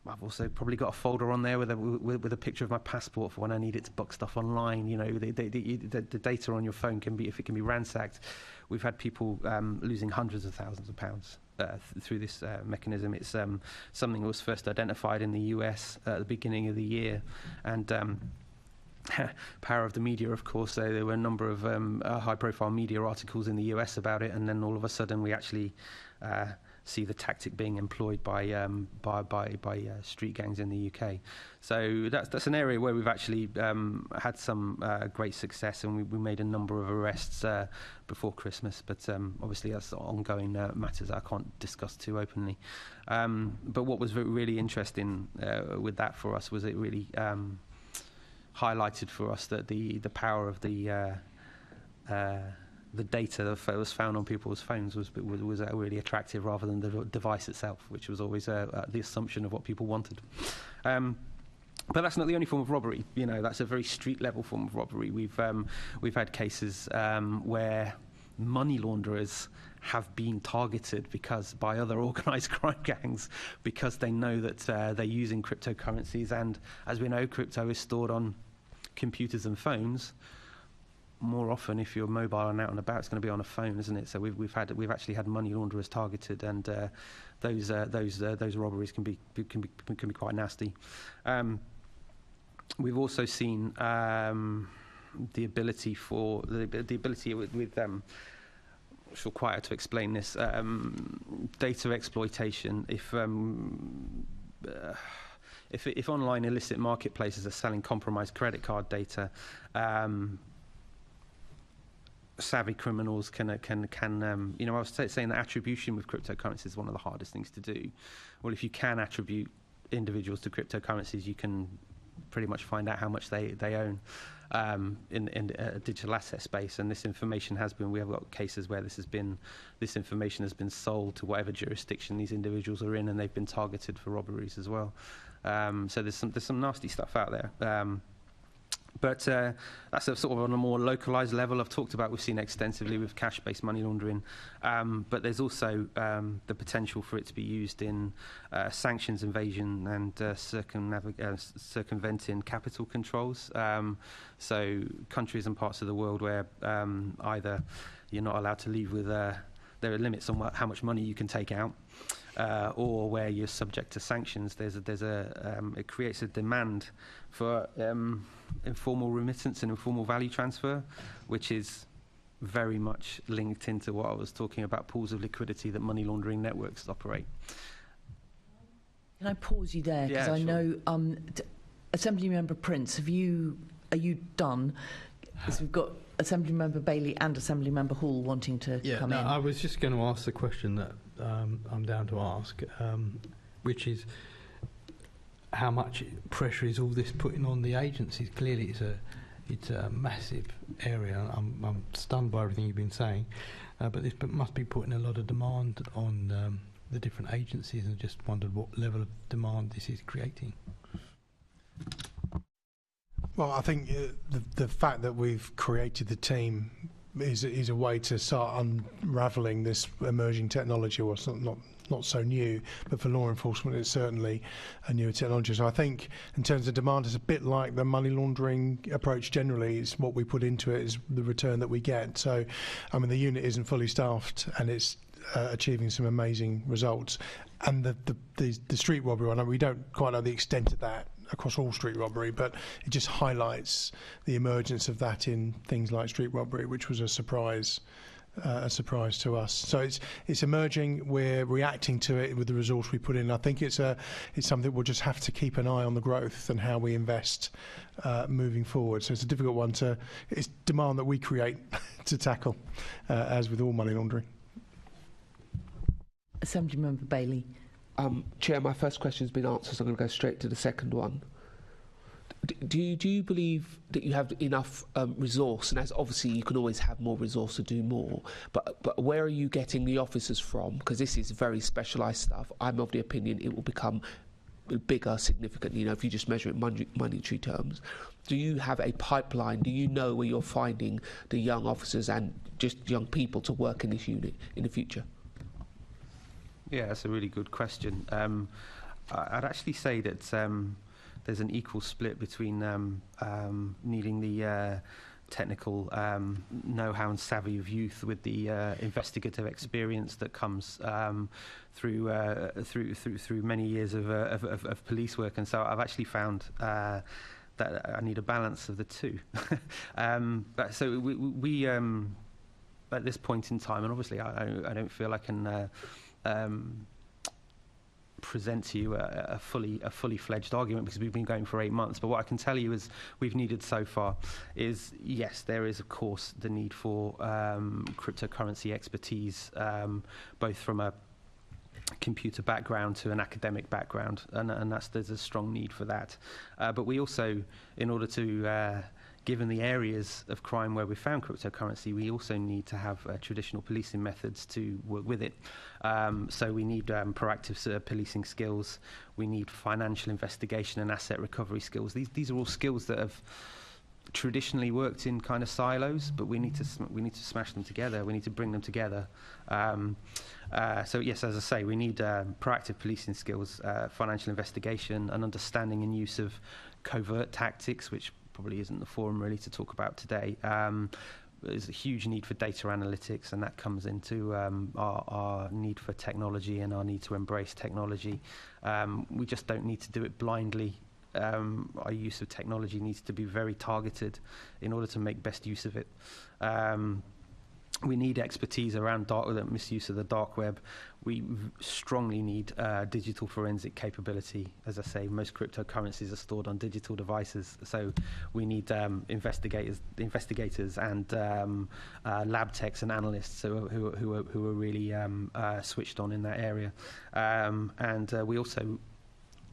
I've also probably got a folder on there with a picture of my passport for when I need it to book stuff online. You know, the data on your phone can be ransacked. We've had people losing hundreds of thousands of pounds through this mechanism. It's something that was first identified in the US at the beginning of the year, and power of the media, of course. There were a number of high-profile media articles in the US about it, and then all of a sudden we actually see the tactic being employed by street gangs in the UK. So that's an area where we've actually had some great success, and we made a number of arrests before Christmas. But obviously that's ongoing matters I can't discuss too openly. But what was really interesting with that for us was it really highlighted for us that the power of the data that was found on people's phones was really attractive, rather than the device itself, which was always the assumption of what people wanted. But that's not the only form of robbery. You know, that's a very street level form of robbery. We've had cases where money launderers have been targeted by other organised crime gangs, because they know that they're using cryptocurrencies, and as we know, crypto is stored on computers and phones. More often, if you're mobile and out and about, it's going to be on a phone, isn't it? So we've actually had money launderers targeted, and those robberies can be quite nasty. We've also seen the ability with she'll require to explain this data exploitation. If online illicit marketplaces are selling compromised credit card data, savvy criminals can I was saying that attribution with cryptocurrencies is one of the hardest things to do. Well, if you can attribute individuals to cryptocurrencies, you can pretty much find out how much they own in a digital asset space. And this information we have got cases where this information has been sold to whatever jurisdiction these individuals are in, and they've been targeted for robberies as well. So there's some nasty stuff out there. But that's a sort of on a more localised level. We've seen extensively with cash-based money laundering. But there's also the potential for it to be used in sanctions evasion and circumventing capital controls. So countries and parts of the world where either you're not allowed to leave with there are limits on how much money you can take out, or where you're subject to sanctions, it creates a demand for informal remittance and informal value transfer, which is very much linked into what I was talking about, pools of liquidity that money laundering networks operate. Can I pause you there? Because I know Assembly Member Prince, are you done? Because we've got Assembly Member Bailey and Assembly Member Hall wanting to come in. I was just going to ask the question that I'm down to ask, which is how much pressure is all this putting on the agencies? Clearly, it's a massive area. I'm stunned by everything you've been saying, but this must be putting a lot of demand on the different agencies, and just wondered what level of demand this is creating. Well, I think the fact that we've created the team is a way to start unravelling this emerging technology. Well, it's not so new, but for law enforcement it's certainly a newer technology. So I think in terms of demand, it's a bit like the money laundering approach generally. It's what we put into it is the return that we get. So, I mean, the unit isn't fully staffed, and it's achieving some amazing results. And the street robbery one, we don't quite know the extent of that across all street robbery, but it just highlights the emergence of that in things like street robbery, which was a surprise to us. So it's emerging. We're reacting to it with the resource we put in. I think it's something we'll just have to keep an eye on the growth and how we invest moving forward. So it's a difficult one it's demand that we create to tackle, as with all money laundering. Assembly Member Bailey. Chair, my first question's been answered, so I'm going to go straight to the second one. Do you believe that you have enough resource? And as obviously you can always have more resource to do more, but where are you getting the officers from? Because this is very specialised stuff. I'm of the opinion it will become bigger significantly, if you just measure it in monetary terms. Do you have a pipeline? Do you know where you're finding the young officers and just young people to work in this unit in the future? Yeah, that's a really good question. I'd actually say that there's an equal split between needing the technical know-how and savvy of youth with the investigative experience that comes through many years of police work. And so I've actually found that I need a balance of the two. So we at this point in time, and obviously I don't feel I can present to you a fully fledged argument, because we've been going for 8 months. But what I can tell you is we've needed so far is, yes, there is of course the need for cryptocurrency expertise, both from a computer background to an academic background, and there's a strong need for that. But we also, in order to given the areas of crime where we found cryptocurrency, we also need to have traditional policing methods to work with it. So we need proactive policing skills. We need financial investigation and asset recovery skills. These are all skills that have traditionally worked in kind of silos, but we need to smash them together. We need to bring them together. So yes, as I say, we need proactive policing skills, financial investigation, and understanding and use of covert tactics, which probably isn't the forum really to talk about today. There's a huge need for data analytics, and that comes into our need for technology and our need to embrace technology. We just don't need to do it blindly. Our use of technology needs to be very targeted in order to make best use of it. We need expertise around misuse of the dark web. We strongly need digital forensic capability. As I say, most cryptocurrencies are stored on digital devices, so we need investigators and lab techs and analysts who are really switched on in that area. And we also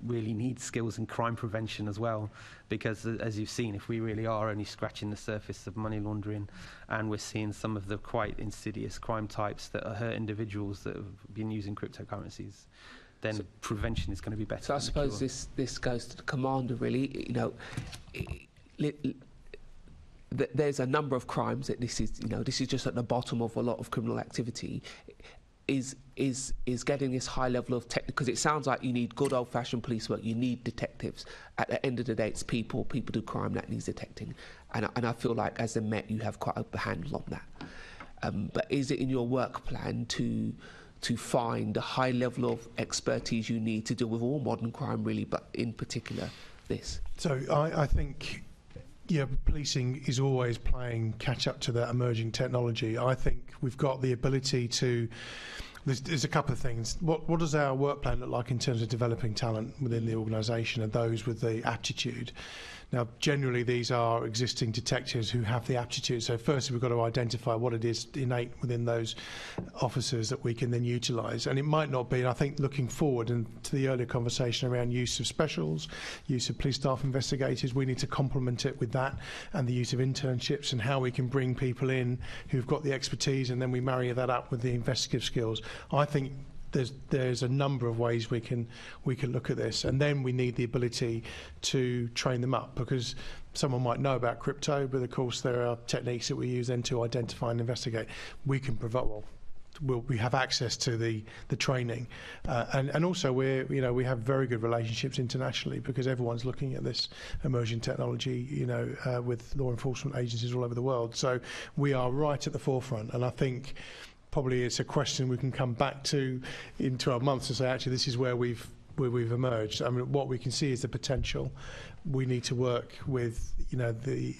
really need skills in crime prevention as well, because as you've seen, if we really are only scratching the surface of money laundering, and we're seeing some of the quite insidious crime types that hurt individuals that have been using cryptocurrencies, then prevention is going to be better. So I suppose this goes to the commander, really. You know, there's a number of crimes that this is just at the bottom of a lot of criminal activity. Is getting this high level of tech, because it sounds like you need good old-fashioned police work. You need detectives. At the end of the day, it's people do crime that needs detecting, and I feel like as a Met you have quite a handle on that. But is it in your work plan to find the high level of expertise you need to deal with all modern crime, really, but in particular this? So I think, yeah, policing is always playing catch up to that emerging technology. I think we've got the ability to. There's a couple of things. What does our work plan look like in terms of developing talent within the organisation and those with the aptitude? Now, generally, these are existing detectives who have the aptitude. So firstly, we've got to identify what it is innate within those officers that we can then utilise. And it might not be, and I think looking forward and to the earlier conversation around use of specials, use of police staff investigators, we need to complement it with that, and the use of internships and how we can bring people in who've got the expertise, and then we marry that up with the investigative skills. I think there's a number of ways we can look at this, and then we need the ability to train them up, because someone might know about crypto, but of course there are techniques that we use then to identify and investigate. We can provide, we have access to the training, and also we have very good relationships internationally, because everyone's looking at this emerging technology, with law enforcement agencies all over the world. So we are right at the forefront, and I think probably it's a question we can come back to in 12 months to say, actually, this is where we've emerged. I mean, what we can see is the potential. We need to work with the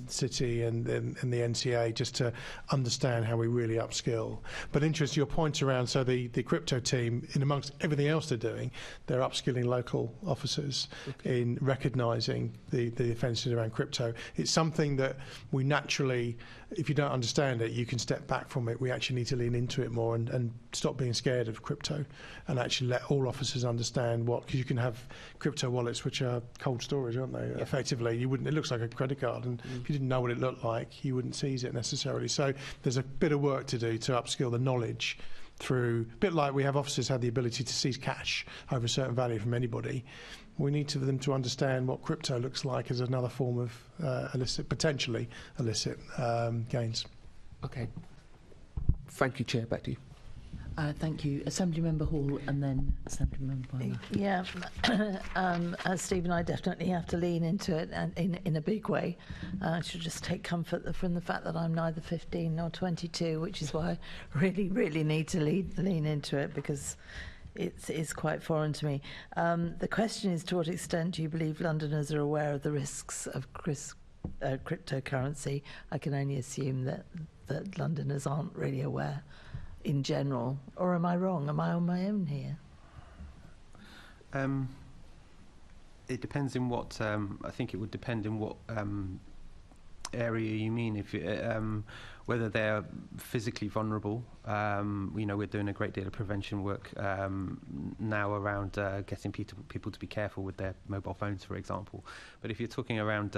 city and the NCA just to understand how we really upskill. But interesting, your point around, so the crypto team, in amongst everything else they're doing, they're upskilling local officers in recognising the offences around crypto. It's something that we naturally, if you don't understand it, you can step back from it. We actually need to lean into it more and stop being scared of crypto, and actually let all officers understand because you can have crypto wallets which are cold storage, aren't they? Yeah. Effectively, it looks like a credit card, and if you didn't know what it looked like, you wouldn't seize it necessarily. So there's a bit of work to do to upskill the knowledge through, a bit like we have officers have the ability to seize cash over a certain value from anybody. We need them to understand what crypto looks like as another form of potentially illicit gains. Okay. Thank you, Chair. Back to you. Thank you. Assemblymember Hall and then Assemblymember Weimer. Yeah, as Steve and I definitely have to lean into it and in a big way. I should just take comfort from the fact that I'm neither 15 nor 22, which is why I really, really need to lean into it, because it's quite foreign to me. The question is, to what extent do you believe Londoners are aware of the risks of cryptocurrency? I can only assume that Londoners aren't really aware in general, or am I wrong? Am I on my own here? It depends in what. I think it would depend in what area you mean. If whether they're physically vulnerable. We're doing a great deal of prevention work now around getting people to be careful with their mobile phones, for example. But if you're talking around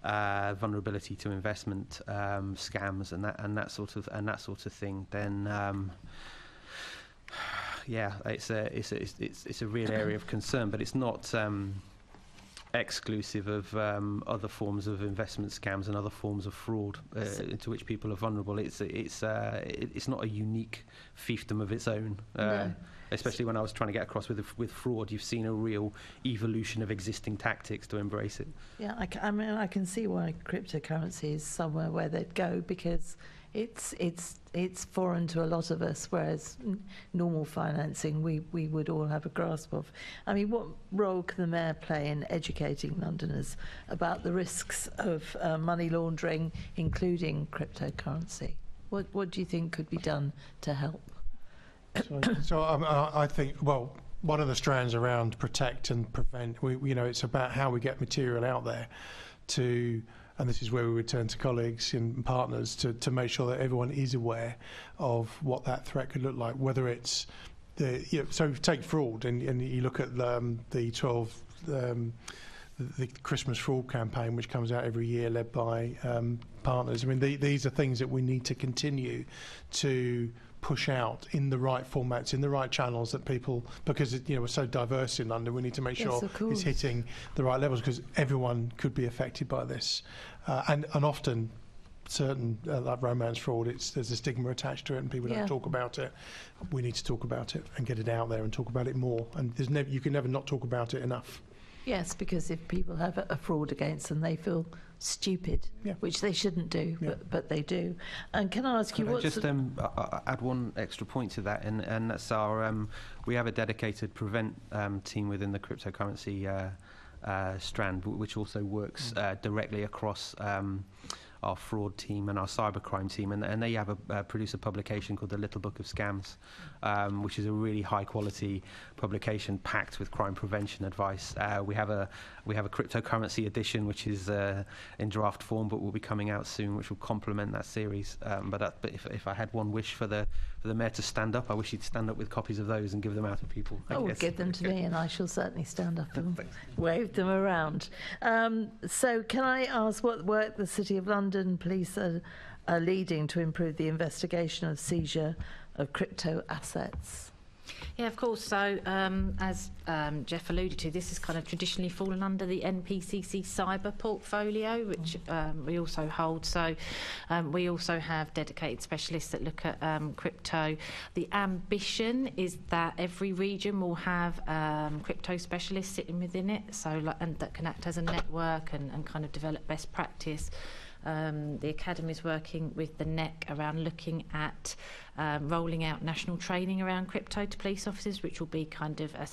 vulnerability to investment scams and that sort of thing, then it's a real area of concern. But it's not exclusive of other forms of investment scams and other forms of fraud to which people are vulnerable. It's not a unique fiefdom of its own. No. Especially when I was trying to get across with fraud, you've seen a real evolution of existing tactics to embrace it. Yeah, I can see why cryptocurrency is somewhere where they'd go, because it's foreign to a lot of us, whereas normal financing we would all have a grasp of. I mean, what role can the Mayor play in educating Londoners about the risks of money laundering, including cryptocurrency? What do you think could be done to help? I think, well, one of the strands around protect and prevent, it's about how we get material out there to, and this is where we would turn to colleagues and partners to make sure that everyone is aware of what that threat could look like, whether it's so take fraud, and you look at the 12 the Christmas fraud campaign, which comes out every year, led by partners. I mean, these are things that we need to continue to push out in the right formats, in the right channels, that people, because we're so diverse in London, we need to make sure it's hitting the right levels, because everyone could be affected by this, and often certain like romance fraud, there's a stigma attached to it and people don't talk about it. We need to talk about it and get it out there and talk about it more, and you can never not talk about it enough. Yes, because if people have a fraud against them, they feel stupid, which they shouldn't do, but they do. And can I ask you, what's just add one extra point to that, and that's our we have a dedicated prevent team within the cryptocurrency strand, which also works directly across our fraud team and our cybercrime team, and they have produce a publication called the Little Book of Scams, which is a really high quality publication packed with crime prevention advice. We have a cryptocurrency edition which is in draft form, but will be coming out soon, which will complement that series. But if I had one wish for the Mayor to stand up, I wish he'd stand up with copies of those and give them out to people. Give them to me, and I shall certainly stand up and wave them around. So can I ask what work the City of London Police are leading to improve the investigation of seizure of crypto assets? Yeah, of course. So, as Geoff alluded to, this has kind of traditionally fallen under the NPCC cyber portfolio, which we also hold. So, we also have dedicated specialists that look at crypto. The ambition is that every region will have crypto specialists sitting within it, and that can act as a network and kind of develop best practice. The Academy is working with the NEC around looking at rolling out national training around crypto to police officers, which will be kind of a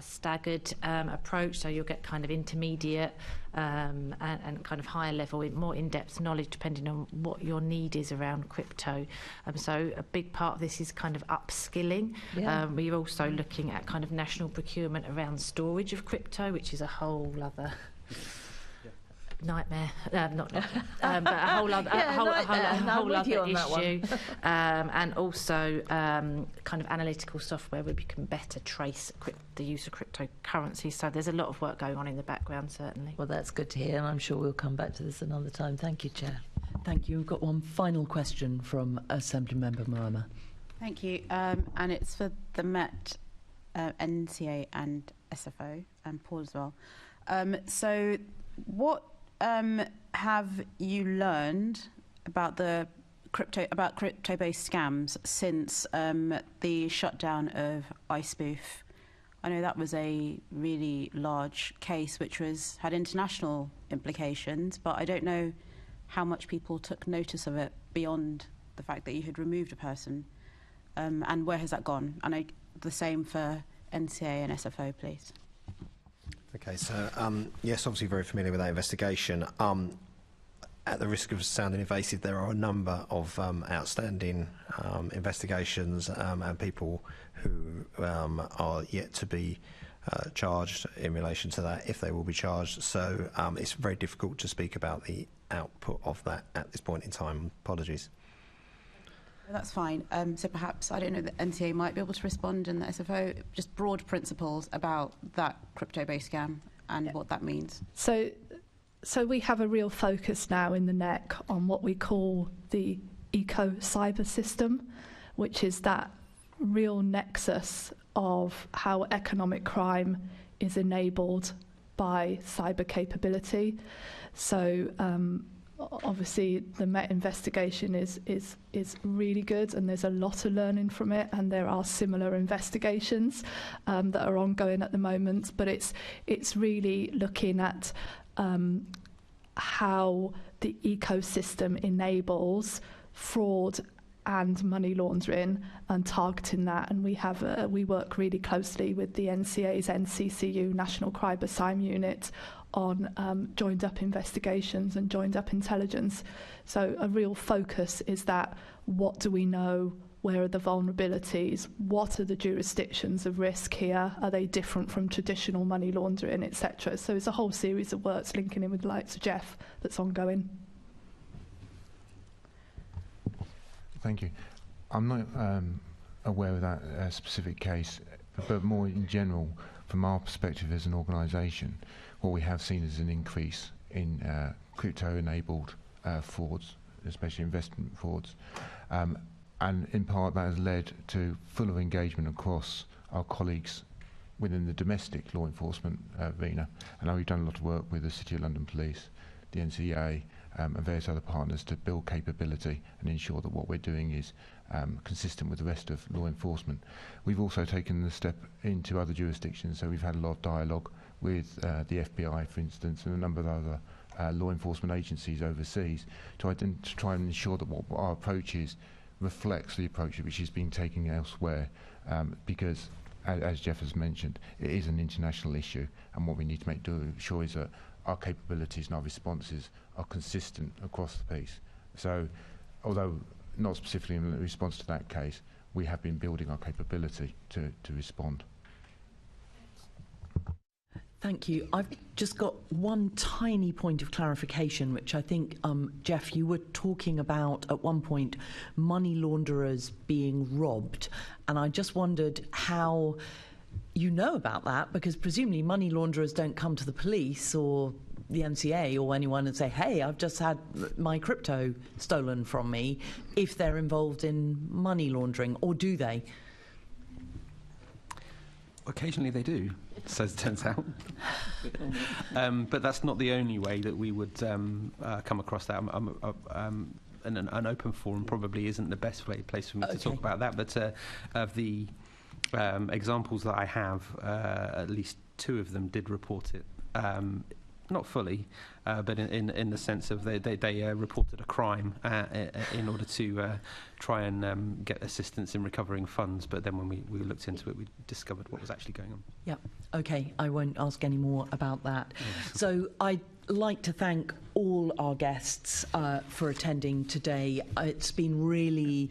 staggered approach. So you'll get kind of intermediate and kind of higher level, more in-depth knowledge depending on what your need is around crypto. So a big part of this is kind of upskilling. We're also looking at kind of national procurement around storage of crypto, which is a whole other nightmare, not but a whole other issue, and also kind of analytical software where we can better trace the use of cryptocurrency. So there's a lot of work going on in the background, certainly. Well, that's good to hear, and I'm sure we'll come back to this another time. Thank you, Chair. Thank you. We've got one final question from Assemblymember Weimer. Thank you, and it's for the Met, NCA and SFO, and Paul as well. So what have you learned about the crypto-based scams since the shutdown of iSpoof. I know that was a really large case which had international implications, but I don't know how much people took notice of it beyond the fact that you had removed a person. And where has that gone? And the same for NCA and SFO, please. Okay, so yes, obviously very familiar with that investigation. At the risk of sounding evasive, there are a number of outstanding investigations and people who are yet to be charged in relation to that, if they will be charged. So it's very difficult to speak about the output of that at this point in time. Apologies. That's fine. So perhaps, I don't know, the NCA might be able to respond, and the SFO, just broad principles about that crypto-based scam and what that means. So we have a real focus now in the NEC on what we call the eco-cyber system, which is that real nexus of how economic crime is enabled by cyber capability. So obviously the Met investigation is really good, and there's a lot of learning from it, and there are similar investigations that are ongoing at the moment, but it's really looking at how the ecosystem enables fraud and money laundering and targeting that. And we work really closely with the NCA's NCCU National Crime Unit on joined up investigations and joined up intelligence. So a real focus is that, what do we know? Where are the vulnerabilities? What are the jurisdictions of risk here? Are they different from traditional money laundering, etc.? So it's a whole series of works linking in with the likes of Geoff that's ongoing. Thank you. I'm not aware of that specific case, but more in general, from our perspective as an organisation, what we have seen is an increase in crypto-enabled frauds, especially investment frauds. And in part that has led to fuller engagement across our colleagues within the domestic law enforcement arena. I know we've done a lot of work with the City of London Police, the NCA, and various other partners to build capability and ensure that what we're doing is consistent with the rest of law enforcement. We've also taken the step into other jurisdictions, so we've had a lot of dialogue with the FBI, for instance, and a number of other law enforcement agencies overseas to try and ensure that what our approach is reflects the approach which is being taken elsewhere, because, as Geoff has mentioned, it is an international issue, and what we need to make sure is that our capabilities and our responses are consistent across the piece. So, although not specifically in response to that case, we have been building our capability to respond. Thank you. I've just got one tiny point of clarification, which I think, Geoff, you were talking about at one point, money launderers being robbed. And I just wondered how you know about that, because presumably money launderers don't come to the police or the NCA or anyone and say, hey, I've just had my crypto stolen from me, if they're involved in money laundering, or do they? Occasionally they do, so it turns out. But that's not the only way that we would come across that. An open forum probably isn't the best place for me to talk about that, but of the examples that I have, at least 2 of them did report it. Not fully, but in the sense of they reported a crime in order to try and get assistance in recovering funds. But then when we looked into it, we discovered what was actually going on. Yeah, okay, I won't ask any more about that. So I'd like to thank all our guests for attending today. It's been really...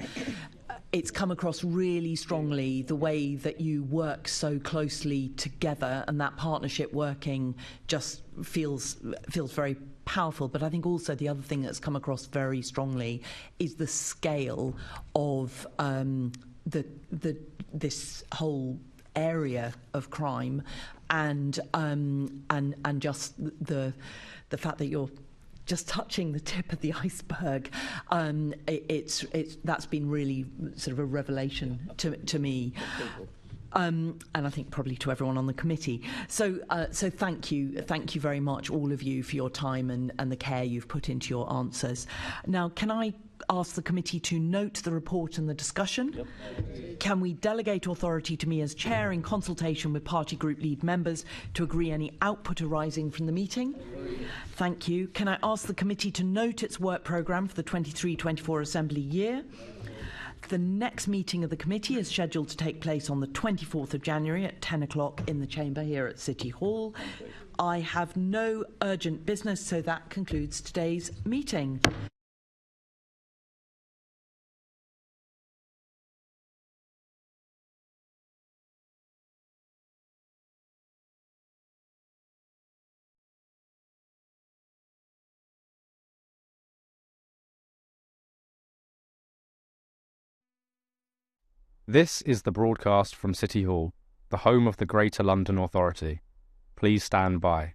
It's come across really strongly, the way that you work so closely together, and that partnership working just feels very powerful. But I think also the other thing that's come across very strongly is the scale of this whole area of crime, and just the fact that you're just touching the tip of the iceberg. That's been really sort of a revelation to me. And I think probably to everyone on the committee. So thank you very much, all of you, for your time and the care you've put into your answers. Now, can I ask the committee to note the report and the discussion? Yep. Can we delegate authority to me as chair in consultation with party group lead members to agree any output arising from the meeting? Thank you. Can I ask the committee to note its work programme for the 23-24 Assembly year? The next meeting of the committee is scheduled to take place on the 24th of January at 10 o'clock in the chamber here at City Hall. I have no urgent business, so that concludes today's meeting. This is the broadcast from City Hall, the home of the Greater London Authority. Please stand by.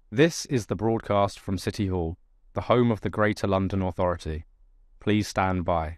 This is the broadcast from City Hall, the home of the Greater London Authority. Please stand by.